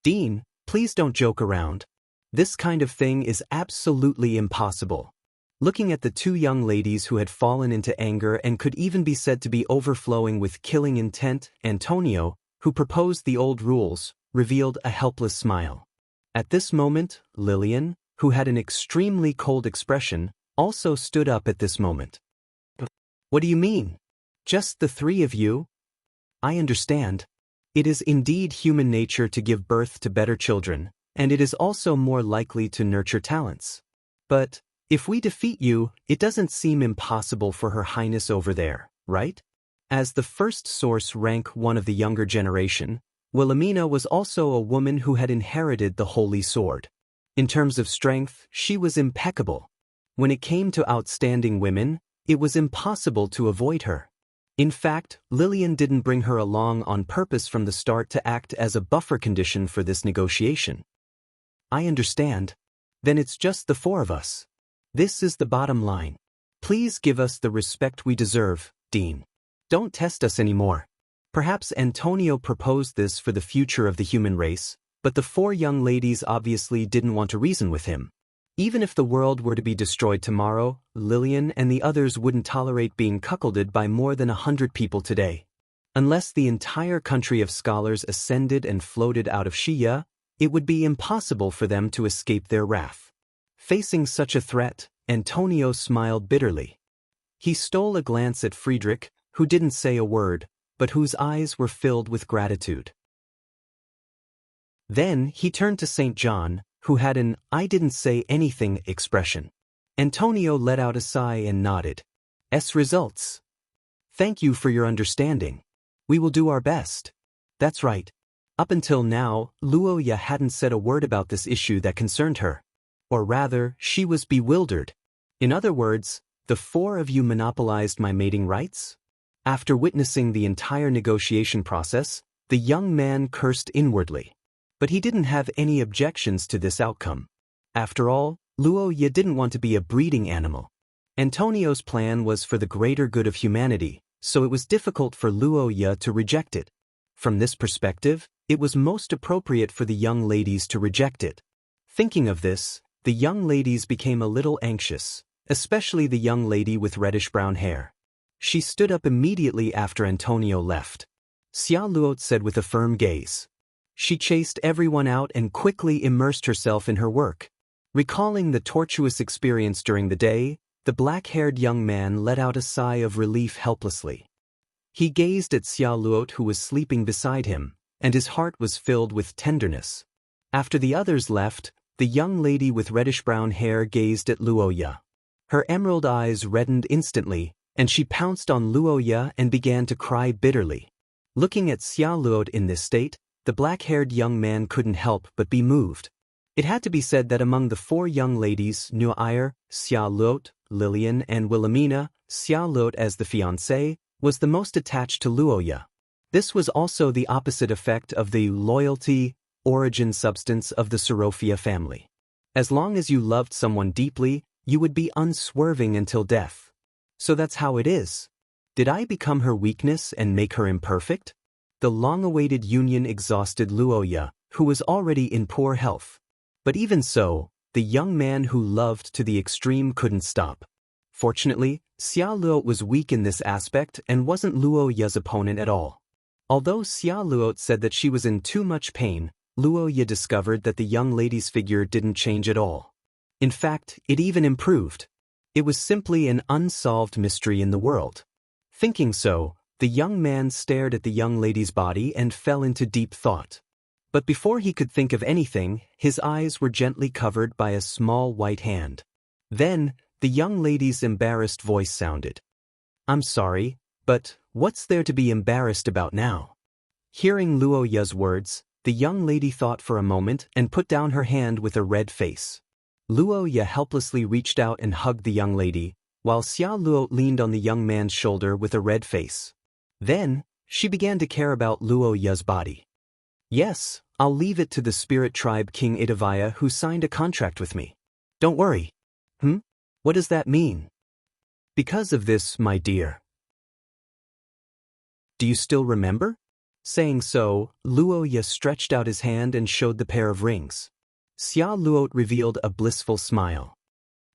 Dean, please don't joke around. This kind of thing is absolutely impossible. Looking at the 2 young ladies who had fallen into anger and could even be said to be overflowing with killing intent, Antonio, who proposed the old rules, revealed a helpless smile. At this moment, Lillian, who had an extremely cold expression, also stood up at this moment. What do you mean? Just the 3 of you? I understand. It is indeed human nature to give birth to better children, and it is also more likely to nurture talents. But, if we defeat you, it doesn't seem impossible for Her Highness over there, right? As the first source rank 1 of the younger generation, Wilhelmina was also a woman who had inherited the Holy Sword. In terms of strength, she was impeccable. When it came to outstanding women, it was impossible to avoid her. In fact, Lillian didn't bring her along on purpose from the start to act as a buffer condition for this negotiation. I understand. Then it's just the 4 of us. This is the bottom line. Please give us the respect we deserve, Dean. Don't test us anymore. Perhaps Antonio proposed this for the future of the human race, but the 4 young ladies obviously didn't want to reason with him. Even if the world were to be destroyed tomorrow, Lillian and the others wouldn't tolerate being cuckolded by more than 100 people today. Unless the entire country of scholars ascended and floated out of Shiya, it would be impossible for them to escape their wrath. Facing such a threat, Antonio smiled bitterly. He stole a glance at Friedrich, who didn't say a word, but whose eyes were filled with gratitude. Then he turned to St. John, who had an "I didn't say anything" expression. Antonio let out a sigh and nodded. Results. Thank you for your understanding. We will do our best. That's right. Up until now, Luo Ye hadn't said a word about this issue that concerned her. Or rather, she was bewildered. In other words, the 4 of you monopolized my mating rights? After witnessing the entire negotiation process, the young man cursed inwardly. But he didn't have any objections to this outcome. After all, Luo Ye didn't want to be a breeding animal. Antonio's plan was for the greater good of humanity, so it was difficult for Luo Ye to reject it. From this perspective, it was most appropriate for the young ladies to reject it. Thinking of this, the young ladies became a little anxious, especially the young lady with reddish-brown hair. She stood up immediately after Antonio left. Xia Luo said with a firm gaze. She chased everyone out and quickly immersed herself in her work. Recalling the tortuous experience during the day, the black-haired young man let out a sigh of relief helplessly. He gazed at Xia Luo, who was sleeping beside him, and his heart was filled with tenderness. After the others left, the young lady with reddish-brown hair gazed at Luoya. Her emerald eyes reddened instantly, and she pounced on Luoya and began to cry bitterly. Looking at Xia Luo in this state, the black-haired young man couldn't help but be moved. It had to be said that among the four young ladies, Nuair, Xia Luo, Lillian, and Wilhelmina, Xia Luo as the fiancée was the most attached to Luoya. This was also the opposite effect of the loyalty, origin substance of the Sorofia family. As long as you loved someone deeply, you would be unswerving until death. So that's how it is. Did I become her weakness and make her imperfect? The long-awaited union exhausted Luoya, who was already in poor health. But even so, the young man who loved to the extreme couldn't stop. Fortunately, Xia Luo was weak in this aspect and wasn't Luoya's opponent at all. Although Xia Luo said that she was in too much pain, Luoya discovered that the young lady's figure didn't change at all. In fact, it even improved. It was simply an unsolved mystery in the world. Thinking so, the young man stared at the young lady's body and fell into deep thought. But before he could think of anything, his eyes were gently covered by a small white hand. Then, the young lady's embarrassed voice sounded. "I'm sorry, but what's there to be embarrassed about now?" Hearing Luoya's words, the young lady thought for a moment and put down her hand with a red face. Luoya helplessly reached out and hugged the young lady, while Xia Luo leaned on the young man's shoulder with a red face. Then, she began to care about Luoya's body. "Yes, I'll leave it to the spirit tribe King Itavaya who signed a contract with me. Don't worry." What does that mean? "Because of this, my dear. Do you still remember?" Saying so, Luoya stretched out his hand and showed the pair of rings. Xia Luo revealed a blissful smile.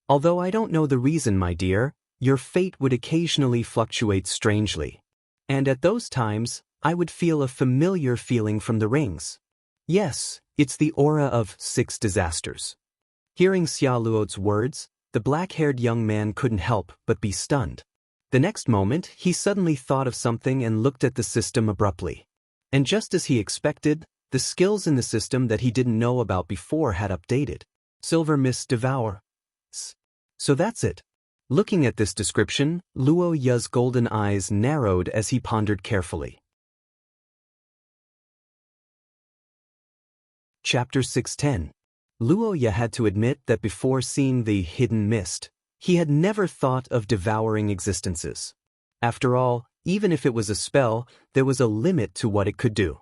"Although I don't know the reason, my dear, your fate would occasionally fluctuate strangely. And at those times, I would feel a familiar feeling from the rings. Yes, it's the aura of 6 disasters." Hearing Xia Luo's words, the black-haired young man couldn't help but be stunned. The next moment, he suddenly thought of something and looked at the system abruptly. And just as he expected, the skills in the system that he didn't know about before had updated. Silver Mist Devour. So that's it. Looking at this description, Luoya's golden eyes narrowed as he pondered carefully. Chapter 610. Luoya had to admit that before seeing the hidden mist, he had never thought of devouring existences. After all, even if it was a spell, there was a limit to what it could do.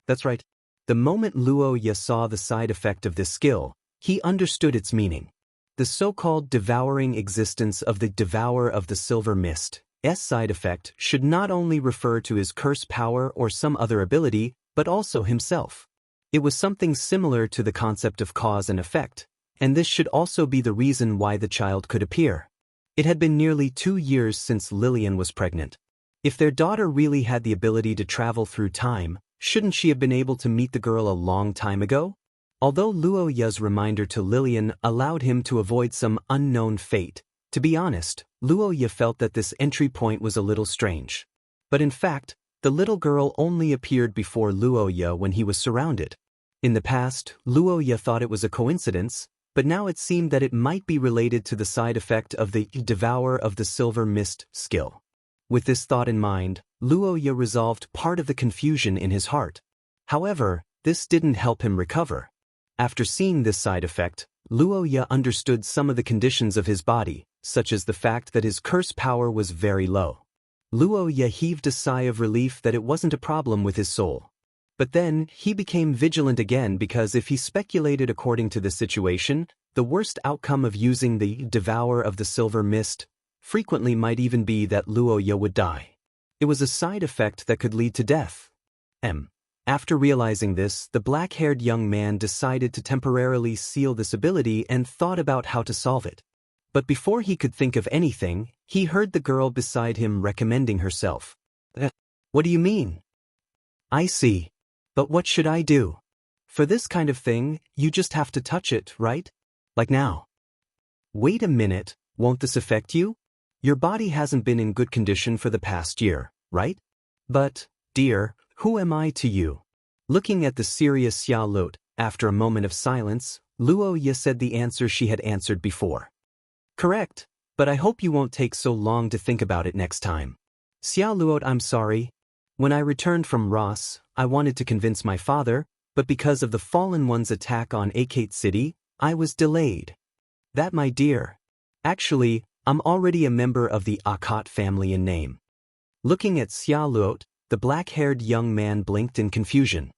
That's right. The moment Luoya saw the side effect of this skill, he understood its meaning. The so-called devouring existence of the Devourer of the Silver Mist's side effect should not only refer to his curse power or some other ability, but also himself. It was something similar to the concept of cause and effect, and this should also be the reason why the child could appear. It had been nearly 2 years since Lillian was pregnant. If their daughter really had the ability to travel through time, shouldn't she have been able to meet the girl a long time ago? Although Luoya's reminder to Lillian allowed him to avoid some unknown fate, to be honest, Luoya felt that this entry point was a little strange. But in fact, the little girl only appeared before Luoya when he was surrounded. In the past, Luoya thought it was a coincidence, but now it seemed that it might be related to the side effect of the Devourer of the Silver Mist skill. With this thought in mind, Luoya resolved part of the confusion in his heart. However, this didn't help him recover. After seeing this side effect, Luoya understood some of the conditions of his body, such as the fact that his curse power was very low. Luoya heaved a sigh of relief that it wasn't a problem with his soul. But then, he became vigilant again because if he speculated according to the situation, the worst outcome of using the Devourer of the Silver Mist frequently might even be that Luoya would die. It was a side effect that could lead to death. After realizing this, the black-haired young man decided to temporarily seal this ability and thought about how to solve it. But before he could think of anything, he heard the girl beside him recommending herself. What do you mean? I see. But what should I do? For this kind of thing, you just have to touch it, right? Like now. Wait a minute, won't this affect you? Your body hasn't been in good condition for the past year, right? But, dear, who am I to you? Looking at the serious Xia Lot, after a moment of silence, Luo Ye said the answer she had answered before. Correct, but I hope you won't take so long to think about it next time. Xia Luot, I'm sorry. When I returned from Ross, I wanted to convince my father, but because of the Fallen One's attack on Akate City, I was delayed. That, my dear. Actually, I'm already a member of the Akate family in name. Looking at Xia Luot, the black-haired young man blinked in confusion.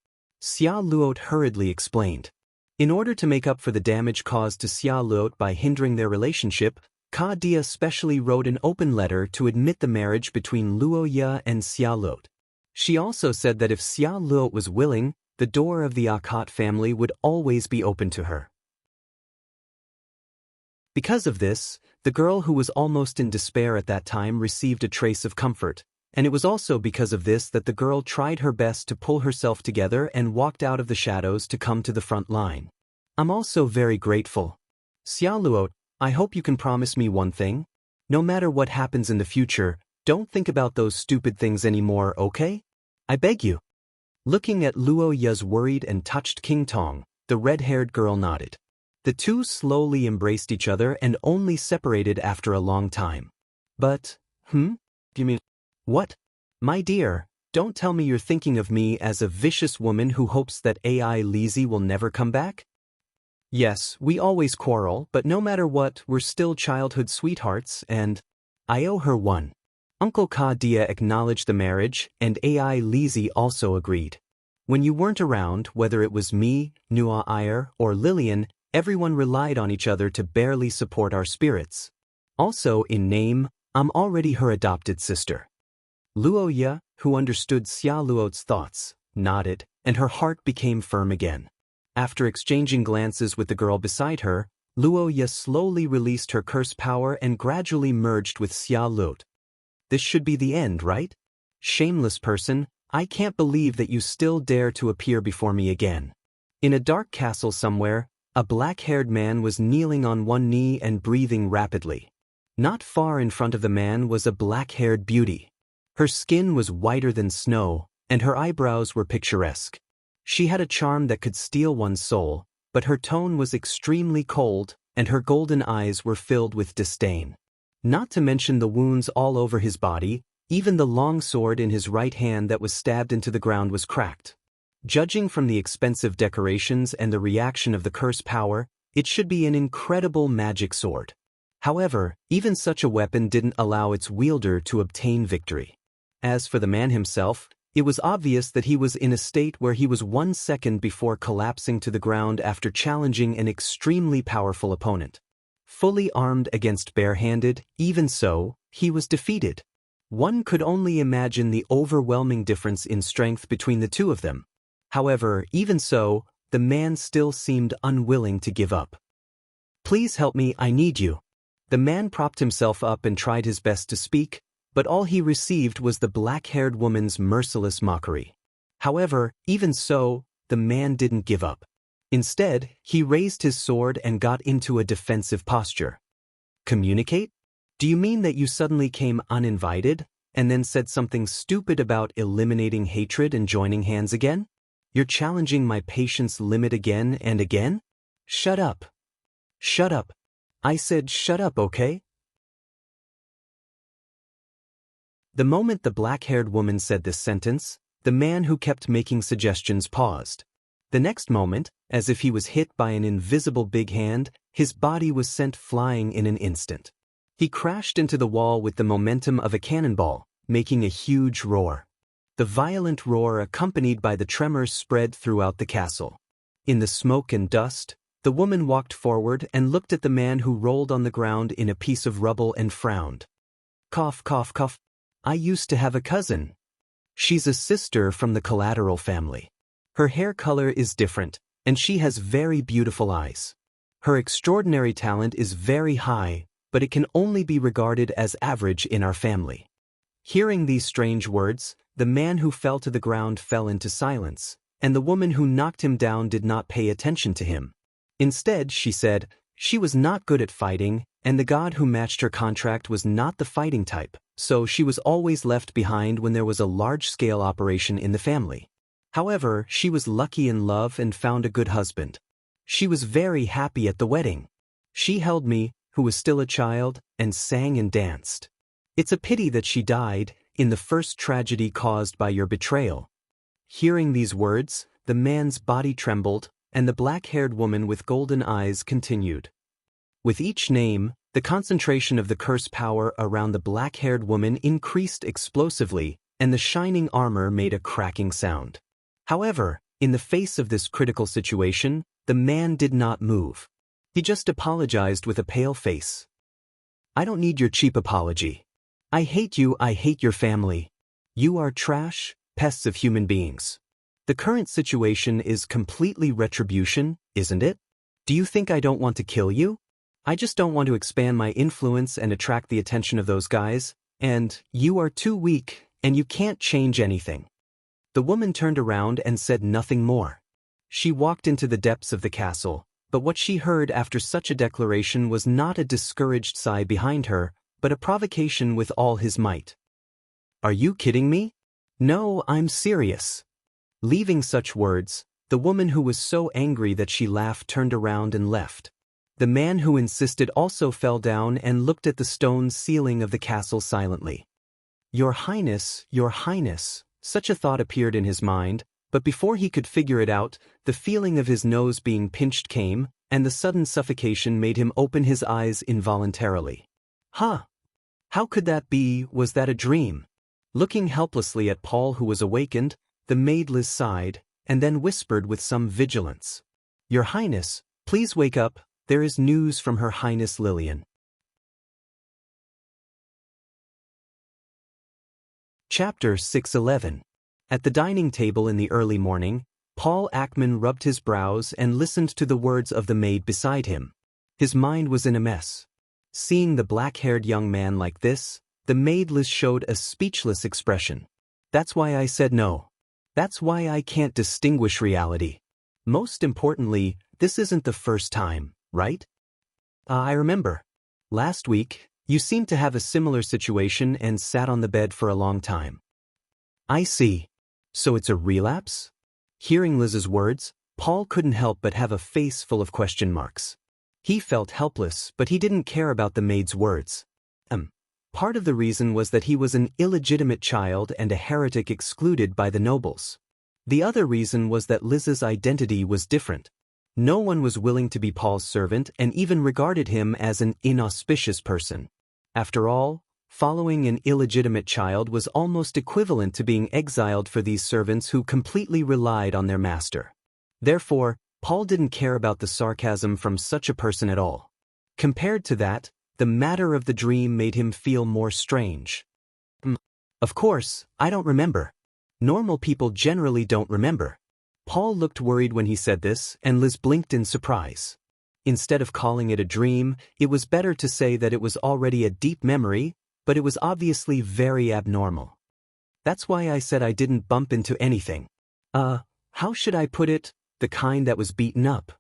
Xia Luot hurriedly explained. In order to make up for the damage caused to Xia Luot by hindering their relationship, Ka Dia specially wrote an open letter to admit the marriage between Luo Ye and Xia Luot. She also said that if Xia Luot was willing, the door of the Akate family would always be open to her. Because of this, the girl who was almost in despair at that time received a trace of comfort, and it was also because of this that the girl tried her best to pull herself together and walked out of the shadows to come to the front line. I'm also very grateful. Xia Luot, I hope you can promise me one thing. No matter what happens in the future, don't think about those stupid things anymore, okay? I beg you. Looking at Luo Ye's worried and touched King Tong, the red-haired girl nodded. The two slowly embraced each other and only separated after a long time. But, you mean, what? My dear, don't tell me you're thinking of me as a vicious woman who hopes that AI Lizzie will never come back? Yes, we always quarrel, but no matter what, we're still childhood sweethearts, and I owe her one. Uncle Ka Dia acknowledged the marriage, and AI Lizzie also agreed. When you weren't around, whether it was me, Nua Iyer, or Lillian, everyone relied on each other to barely support our spirits. Also, in name, I'm already her adopted sister. Luo Ye, who understood Xia Luot's thoughts, nodded, and her heart became firm again. After exchanging glances with the girl beside her, Luo Ye slowly released her curse power and gradually merged with Xia Luot. This should be the end, right? Shameless person, I can't believe that you still dare to appear before me again. In a dark castle somewhere, a black-haired man was kneeling on one knee and breathing rapidly. Not far in front of the man was a black-haired beauty. Her skin was whiter than snow, and her eyebrows were picturesque. She had a charm that could steal one's soul, but her tone was extremely cold, and her golden eyes were filled with disdain. Not to mention the wounds all over his body, even the long sword in his right hand that was stabbed into the ground was cracked. Judging from the expensive decorations and the reaction of the curse power, it should be an incredible magic sword. However, even such a weapon didn't allow its wielder to obtain victory. As for the man himself, it was obvious that he was in a state where he was 1 second before collapsing to the ground after challenging an extremely powerful opponent. Fully armed against bare-handed, even so, he was defeated. One could only imagine the overwhelming difference in strength between the two of them. However, even so, the man still seemed unwilling to give up. Please help me, I need you. The man propped himself up and tried his best to speak, but all he received was the black-haired woman's merciless mockery. However, even so, the man didn't give up. Instead, he raised his sword and got into a defensive posture. Communicate? Do you mean that you suddenly came uninvited, and then said something stupid about eliminating hatred and joining hands again? You're challenging my patience limit again and again? Shut up. Shut up. I said shut up, okay? The moment the black-haired woman said this sentence, the man who kept making suggestions paused. The next moment, as if he was hit by an invisible big hand, his body was sent flying in an instant. He crashed into the wall with the momentum of a cannonball, making a huge roar. The violent roar accompanied by the tremors spread throughout the castle. In the smoke and dust, the woman walked forward and looked at the man who rolled on the ground in a piece of rubble and frowned. Cough, cough, cough. I used to have a cousin. She's a sister from the Collateral family. Her hair color is different, and she has very beautiful eyes. Her extraordinary talent is very high, but it can only be regarded as average in our family." Hearing these strange words, the man who fell to the ground fell into silence, and the woman who knocked him down did not pay attention to him. Instead, she said, she was not good at fighting, and the god who matched her contract was not the fighting type, so she was always left behind when there was a large-scale operation in the family. However, she was lucky in love and found a good husband. She was very happy at the wedding. She held me, who was still a child, and sang and danced. It's a pity that she died in the first tragedy caused by your betrayal." Hearing these words, the man's body trembled, and the black-haired woman with golden eyes continued. With each name, the concentration of the curse power around the black-haired woman increased explosively, and the shining armor made a cracking sound. However, in the face of this critical situation, the man did not move. He just apologized with a pale face. "I don't need your cheap apology. I hate you, I hate your family. You are trash, pests of human beings. The current situation is completely retribution, isn't it? Do you think I don't want to kill you? I just don't want to expand my influence and attract the attention of those guys, and you are too weak, and you can't change anything." The woman turned around and said nothing more. She walked into the depths of the castle, but what she heard after such a declaration was not a discouraged sigh behind her, but a provocation with all his might. "Are you kidding me? No, I'm serious." Leaving such words, the woman who was so angry that she laughed turned around and left. The man who insisted also fell down and looked at the stone ceiling of the castle silently. Your Highness," such a thought appeared in his mind, but before he could figure it out, the feeling of his nose being pinched came, and the sudden suffocation made him open his eyes involuntarily. "Huh? How could that be? Was that a dream?" Looking helplessly at Paul, who was awakened, the maid Liz sighed, and then whispered with some vigilance, "Your Highness, please wake up, there is news from Her Highness Lillian." Chapter 611. At the dining table in the early morning, Paul Ackman rubbed his brows and listened to the words of the maid beside him. His mind was in a mess. Seeing the black-haired young man like this, the maid Liz showed a speechless expression. "That's why I said no. That's why I can't distinguish reality. Most importantly, this isn't the first time, right? I remember. Last week, you seemed to have a similar situation and sat on the bed for a long time." "I see. So it's a relapse?" Hearing Liz's words, Paul couldn't help but have a face full of question marks. He felt helpless, but he didn't care about the maid's words. Part of the reason was that he was an illegitimate child and a heretic excluded by the nobles. The other reason was that Liz's identity was different. No one was willing to be Paul's servant and even regarded him as an inauspicious person. After all, following an illegitimate child was almost equivalent to being exiled for these servants who completely relied on their master. Therefore, Paul didn't care about the sarcasm from such a person at all. Compared to that, the matter of the dream made him feel more strange. Of course, I don't remember. Normal people generally don't remember." Paul looked worried when he said this, and Liz blinked in surprise. Instead of calling it a dream, it was better to say that it was already a deep memory, but it was obviously very abnormal. "That's why I said I didn't bump into anything. How should I put it? The kind that was beaten up."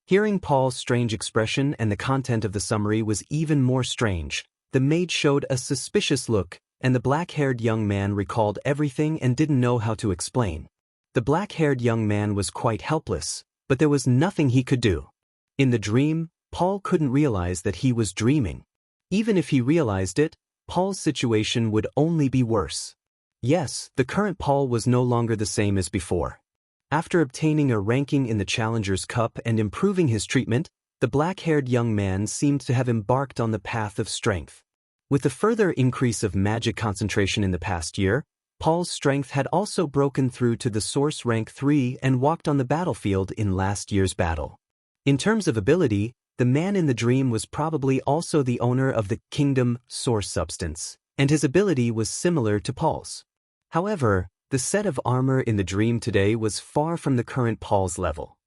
Hearing Paul's strange expression and the content of the summary was even more strange, the maid showed a suspicious look, and the black-haired young man recalled everything and didn't know how to explain. The black-haired young man was quite helpless, but there was nothing he could do. In the dream, Paul couldn't realize that he was dreaming. Even if he realized it, Paul's situation would only be worse. Yes, the current Paul was no longer the same as before. After obtaining a ranking in the Challenger's Cup and improving his treatment, the black-haired young man seemed to have embarked on the path of strength. With the further increase of magic concentration in the past year, Paul's strength had also broken through to the Source rank 3 and walked on the battlefield in last year's battle. In terms of ability, the man in the dream was probably also the owner of the Kingdom Source substance, and his ability was similar to Paul's. However, The set of armor in the dream today was far from the current Paul's level.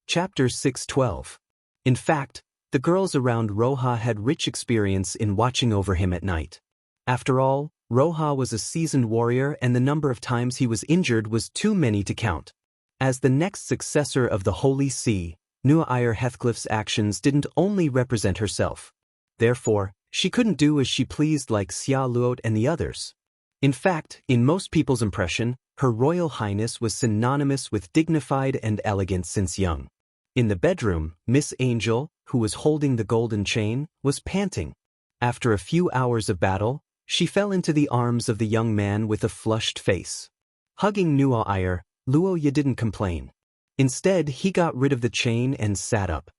Chapter 6:12. In fact, the girls around Roja had rich experience in watching over him at night. After all, Roja was a seasoned warrior and the number of times he was injured was too many to count. As the next successor of the Holy See, Nuair Heathcliff's actions didn't only represent herself. Therefore, she couldn't do as she pleased like Xia Luot and the others. In fact, in most people's impression, Her Royal Highness was synonymous with dignified and elegant since young. In the bedroom, Miss Angel, who was holding the golden chain, was panting. After a few hours of battle, she fell into the arms of the young man with a flushed face. Hugging Nuair, Luoya didn't complain. Instead, he got rid of the chain and sat up.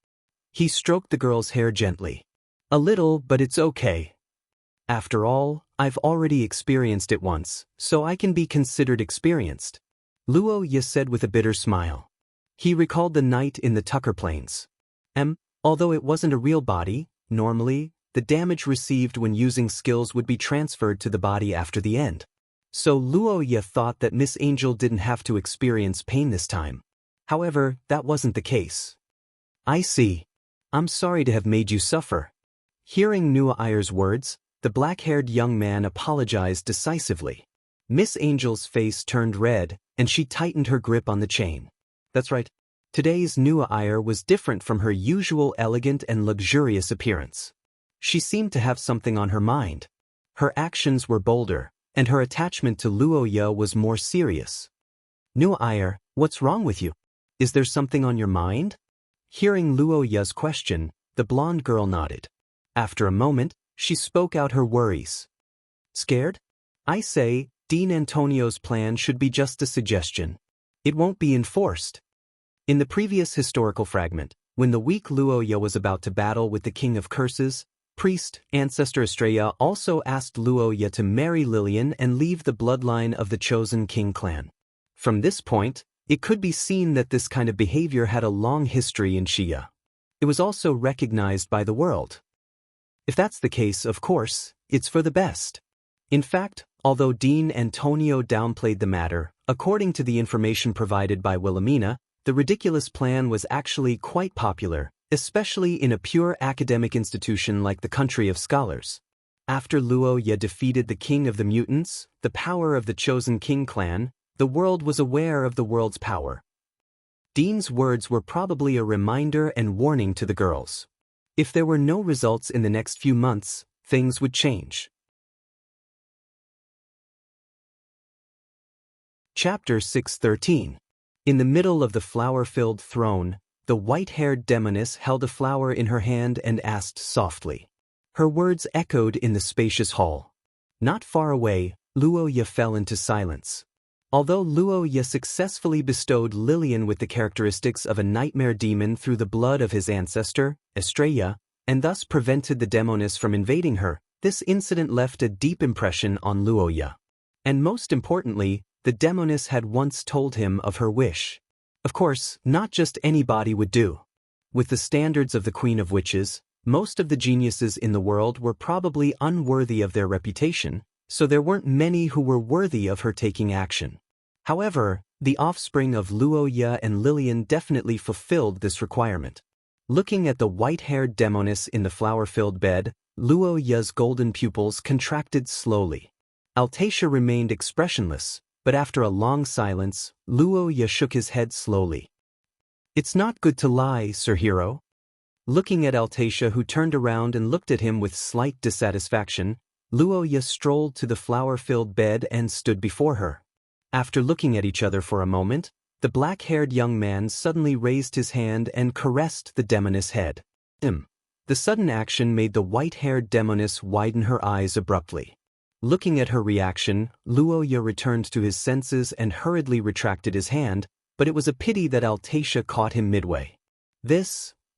He stroked the girl's hair gently. A little, but it's okay. After all, I've already experienced it once, so I can be considered experienced. Luoya said with a bitter smile. He recalled the night in the Tucker Plains. Although it wasn't a real body, normally, the damage received when using skills would be transferred to the body after the end. So Luoya thought that Miss Angel didn't have to experience pain this time. However, that wasn't the case. I see. I'm sorry to have made you suffer. Hearing Nuair's words, the black-haired young man apologized decisively. Miss Angel's face turned red, and she tightened her grip on the chain. That's right. Today's Nuair was different from her usual elegant and luxurious appearance. She seemed to have something on her mind. Her actions were bolder, and her attachment to Luoya was more serious. Nuair, what's wrong with you? Is there something on your mind? Hearing Luoya's question, the blonde girl nodded. After a moment, she spoke out her worries. Scared? I say, Dean Antonio's plan should be just a suggestion. It won't be enforced. In the previous historical fragment, when the weak Luoya was about to battle with the King of Curses, priest, ancestor Estrella also asked Luoya to marry Lillian and leave the bloodline of the chosen king clan. From this point, it could be seen that this kind of behavior had a long history in Xia. It was also recognized by the world. If that's the case, of course, it's for the best. In fact, although Dean Antonio downplayed the matter, according to the information provided by Wilhelmina, the ridiculous plan was actually quite popular, especially in a pure academic institution like the Country of Scholars. After Luoya defeated the King of the Mutants, the power of the chosen king clan, the world was aware of the world's power. Dean's words were probably a reminder and warning to the girls. If there were no results in the next few months, things would change. Chapter 6:13. In the middle of the flower-filled throne, the white-haired demoness held a flower in her hand and asked softly. Her words echoed in the spacious hall. Not far away, Luoya fell into silence. Although Luoya successfully bestowed Lillian with the characteristics of a nightmare demon through the blood of his ancestor, Estrella, and thus prevented the demoness from invading her, this incident left a deep impression on Luoya. And most importantly, the demoness had once told him of her wish. Of course, not just anybody would do. With the standards of the Queen of Witches, most of the geniuses in the world were probably unworthy of their reputation, so there weren't many who were worthy of her taking action. However, the offspring of Luoya and Lillian definitely fulfilled this requirement. Looking at the white-haired demoness in the flower-filled bed, Luoya's golden pupils contracted slowly. Altacia remained expressionless, but after a long silence, Luoya shook his head slowly. It's not good to lie, Sir Hero. Looking at Altacia, who turned around and looked at him with slight dissatisfaction, Luoya strolled to the flower-filled bed and stood before her. After looking at each other for a moment, the black-haired young man suddenly raised his hand and caressed the demoness' head. The sudden action made the white-haired demoness widen her eyes abruptly. Looking at her reaction, Luoya returned to his senses and hurriedly retracted his hand, but it was a pity that Altacia caught him midway.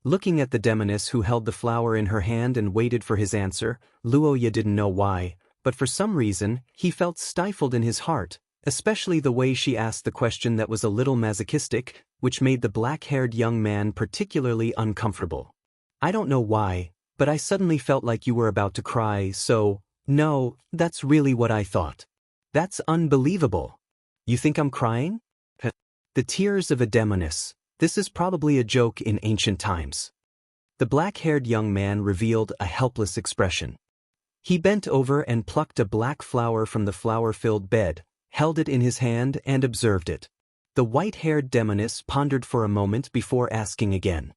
Looking at the demoness who held the flower in her hand and waited for his answer, Luoya didn't know why, but for some reason, he felt stifled in his heart, especially the way she asked the question that was a little masochistic, which made the black-haired young man particularly uncomfortable. I don't know why, but I suddenly felt like you were about to cry, so, No, that's really what I thought. That's unbelievable. You think I'm crying? The tears of a demoness. This is probably a joke in ancient times. The black-haired young man revealed a helpless expression. He bent over and plucked a black flower from the flower-filled bed, held it in his hand and observed it. The white-haired demoness pondered for a moment before asking again.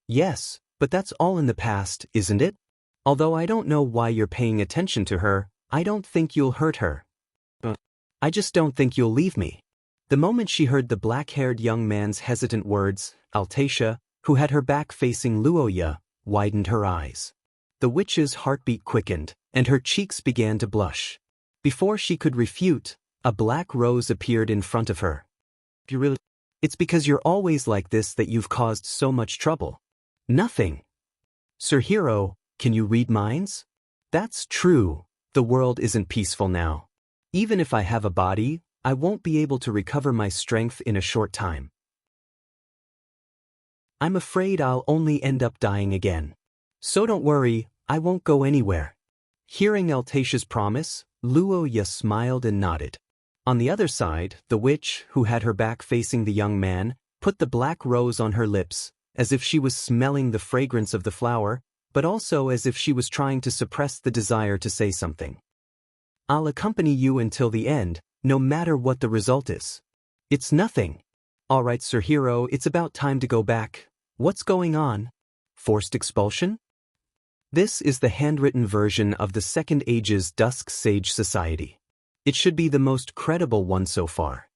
Yes, but that's all in the past, isn't it? Although I don't know why you're paying attention to her, I don't think you'll hurt her. I just don't think you'll leave me. The moment she heard the black-haired young man's hesitant words, Altacia, who had her back facing Luoya, widened her eyes. The witch's heartbeat quickened, and her cheeks began to blush. Before she could refute, a black rose appeared in front of her. It's because you're always like this that you've caused so much trouble. Nothing. Sir Hero, can you read minds? That's true. The world isn't peaceful now. Even if I have a body, I won't be able to recover my strength in a short time. I'm afraid I'll only end up dying again. So don't worry, I won't go anywhere. Hearing Altacia's promise, Luoya smiled and nodded. On the other side, the witch, who had her back facing the young man, put the black rose on her lips, as if she was smelling the fragrance of the flower, but also as if she was trying to suppress the desire to say something. I'll accompany you until the end, no matter what the result is. It's nothing. All right, Sir Hero, it's about time to go back. What's going on? Forced expulsion? This is the handwritten version of the Second Age's Dusk Sage Society. It should be the most credible one so far.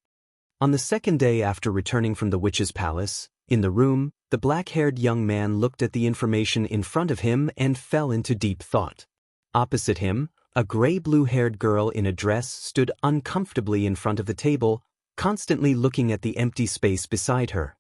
On the second day after returning from the witch's palace, in the room, the black-haired young man looked at the information in front of him and fell into deep thought. Opposite him, a gray-blue-haired girl in a dress stood uncomfortably in front of the table, constantly looking at the empty space beside her.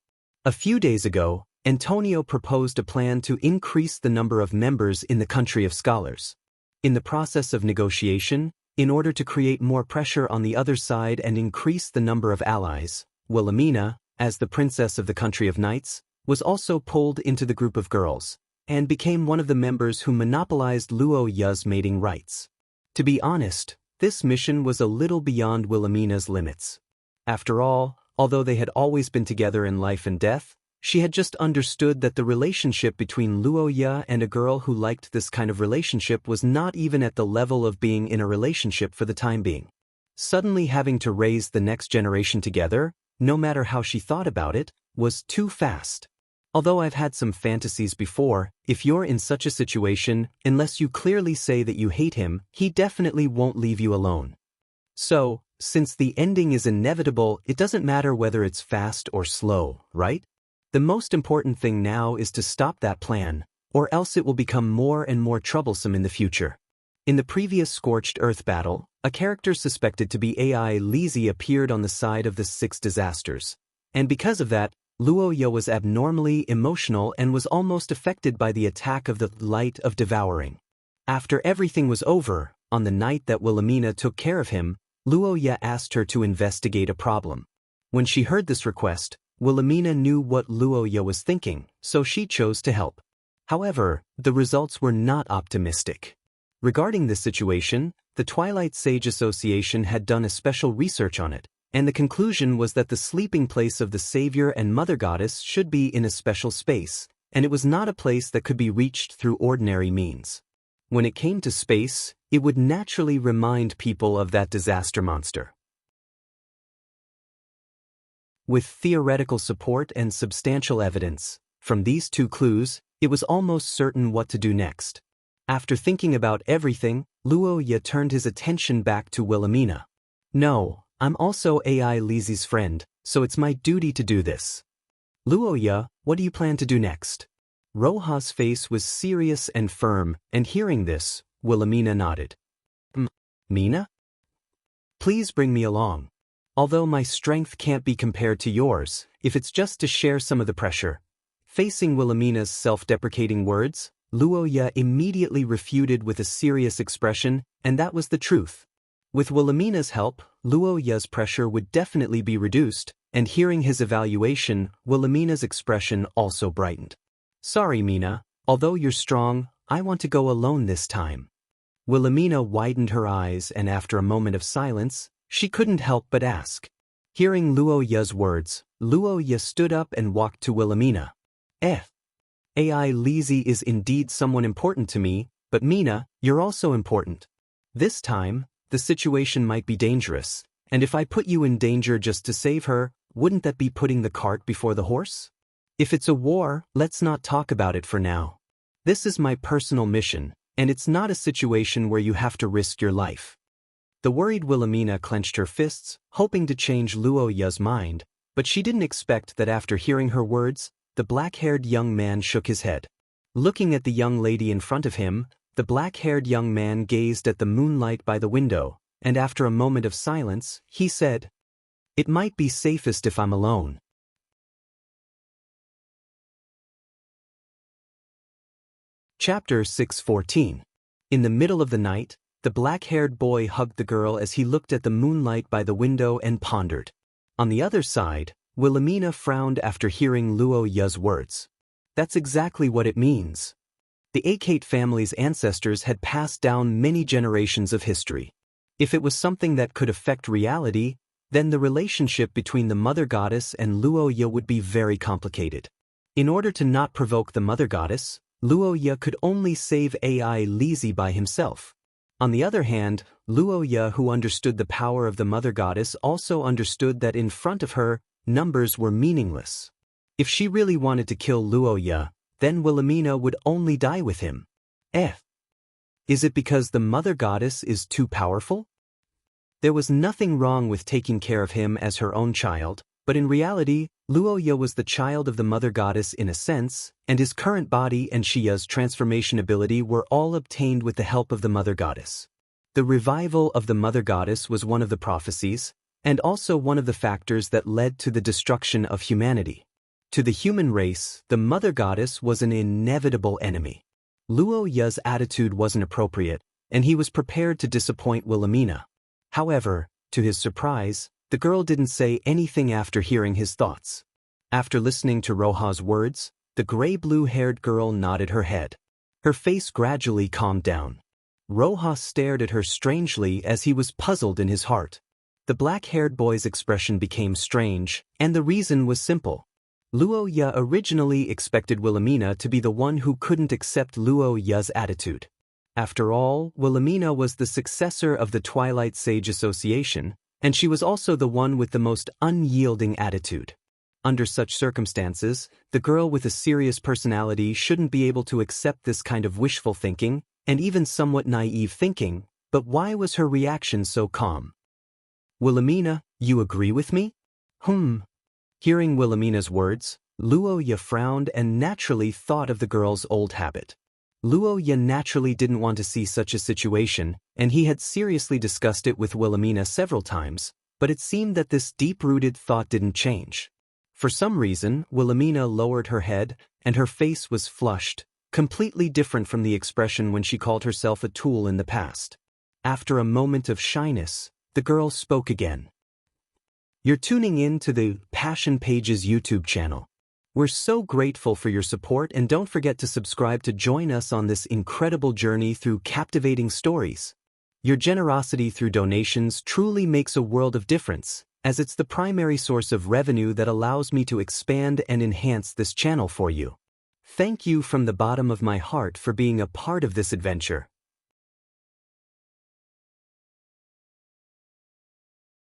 A few days ago, Antonio proposed a plan to increase the number of members in the country of scholars. In the process of negotiation, in order to create more pressure on the other side and increase the number of allies, Wilhelmina, as the princess of the country of knights, was also pulled into the group of girls, and became one of the members who monopolized Luoya's mating rights. To be honest, this mission was a little beyond Wilhelmina's limits. After all, although they had always been together in life and death, she had just understood that the relationship between Luoya and a girl who liked this kind of relationship was not even at the level of being in a relationship for the time being. Suddenly having to raise the next generation together, no matter how she thought about it, was too fast. Although I've had some fantasies before, if you're in such a situation, unless you clearly say that you hate him, he definitely won't leave you alone. So, since the ending is inevitable, it doesn't matter whether it's fast or slow, right? The most important thing now is to stop that plan, or else it will become more and more troublesome in the future. In the previous Scorched Earth battle, a character suspected to be AI Lizzie appeared on the side of the 6 disasters. And because of that, Luoya was abnormally emotional and was almost affected by the attack of the Light of Devouring. After everything was over, on the night that Wilhelmina took care of him, Luoya asked her to investigate a problem. When she heard this request, Wilhelmina knew what Luoya was thinking, so she chose to help. However, the results were not optimistic. Regarding this situation, the Twilight Sage Association had done a special research on it, and the conclusion was that the sleeping place of the Savior and Mother Goddess should be in a special space, and it was not a place that could be reached through ordinary means. When it came to space, it would naturally remind people of that disaster monster. With theoretical support and substantial evidence, from these 2 clues, it was almost certain what to do next. After thinking about everything, Luoya turned his attention back to Wilhelmina. No, I'm also AI Lizzie's friend, so it's my duty to do this. Luoya, what do you plan to do next? Roja's face was serious and firm, and hearing this, Wilhelmina nodded. Mina? Please bring me along. Although my strength can't be compared to yours, if it's just to share some of the pressure. Facing Wilhelmina's self-deprecating words, Luoya immediately refuted with a serious expression, and that was the truth. With Wilhelmina's help, Luoya's pressure would definitely be reduced, and hearing his evaluation, Wilhelmina's expression also brightened. Sorry, Mina, although you're strong, I want to go alone this time. Wilhelmina widened her eyes, and after a moment of silence, she couldn't help but ask. Hearing Luo Ye's words, Luo Ye stood up and walked to Wilhelmina. AI Lizzie is indeed someone important to me, but Mina, you're also important. This time, the situation might be dangerous, and if I put you in danger just to save her, wouldn't that be putting the cart before the horse? If it's a war, let's not talk about it for now. This is my personal mission, and it's not a situation where you have to risk your life. The worried Wilhelmina clenched her fists, hoping to change Luo Ye's mind, but she didn't expect that after hearing her words, the black-haired young man shook his head. Looking at the young lady in front of him, the black-haired young man gazed at the moonlight by the window, and after a moment of silence, he said, "It might be safest if I'm alone." Chapter 6:14. In the middle of the night, the black-haired boy hugged the girl as he looked at the moonlight by the window and pondered. On the other side, Wilhelmina frowned after hearing Luo Ye's words. That's exactly what it means. The Akate family's ancestors had passed down many generations of history. If it was something that could affect reality, then the relationship between the Mother Goddess and Luo Ye would be very complicated. In order to not provoke the Mother Goddess, Luo Ye could only save AI Lizzie by himself. On the other hand, Luo Ye, who understood the power of the Mother Goddess, also understood that in front of her, numbers were meaningless. If she really wanted to kill Luo Ye, then Wilhelmina would only die with him. Is it because the Mother Goddess is too powerful? There was nothing wrong with taking care of him as her own child, but in reality, Luo Ye was the child of the Mother Goddess in a sense, and his current body and Shia's transformation ability were all obtained with the help of the Mother Goddess. The revival of the Mother Goddess was one of the prophecies, and also one of the factors that led to the destruction of humanity. To the human race, the Mother Goddess was an inevitable enemy. Luo Ye's attitude wasn't appropriate, and he was prepared to disappoint Wilhelmina. However, to his surprise, the girl didn't say anything after hearing his thoughts. After listening to Roha's words, the gray-blue-haired girl nodded her head. Her face gradually calmed down. Roha stared at her strangely as he was puzzled in his heart. The black-haired boy's expression became strange, and the reason was simple. Luo Ye originally expected Wilhelmina to be the one who couldn't accept Luo Ye's attitude. After all, Wilhelmina was the successor of the Twilight Sage Association, and she was also the one with the most unyielding attitude. Under such circumstances, the girl with a serious personality shouldn't be able to accept this kind of wishful thinking, and even somewhat naive thinking, but why was her reaction so calm? "Wilhelmina, you agree with me?" Hearing Wilhelmina's words, Luo Ye frowned and naturally thought of the girl's old habit. Luo Ye naturally didn't want to see such a situation, and he had seriously discussed it with Wilhelmina several times, but it seemed that this deep-rooted thought didn't change. For some reason, Wilhelmina lowered her head, and her face was flushed, completely different from the expression when she called herself a tool in the past. After a moment of shyness, the girl spoke again. "You're tuning in to the Passion Pages YouTube channel. We're so grateful for your support, and don't forget to subscribe to join us on this incredible journey through captivating stories. Your generosity through donations truly makes a world of difference, as it's the primary source of revenue that allows me to expand and enhance this channel for you. Thank you from the bottom of my heart for being a part of this adventure.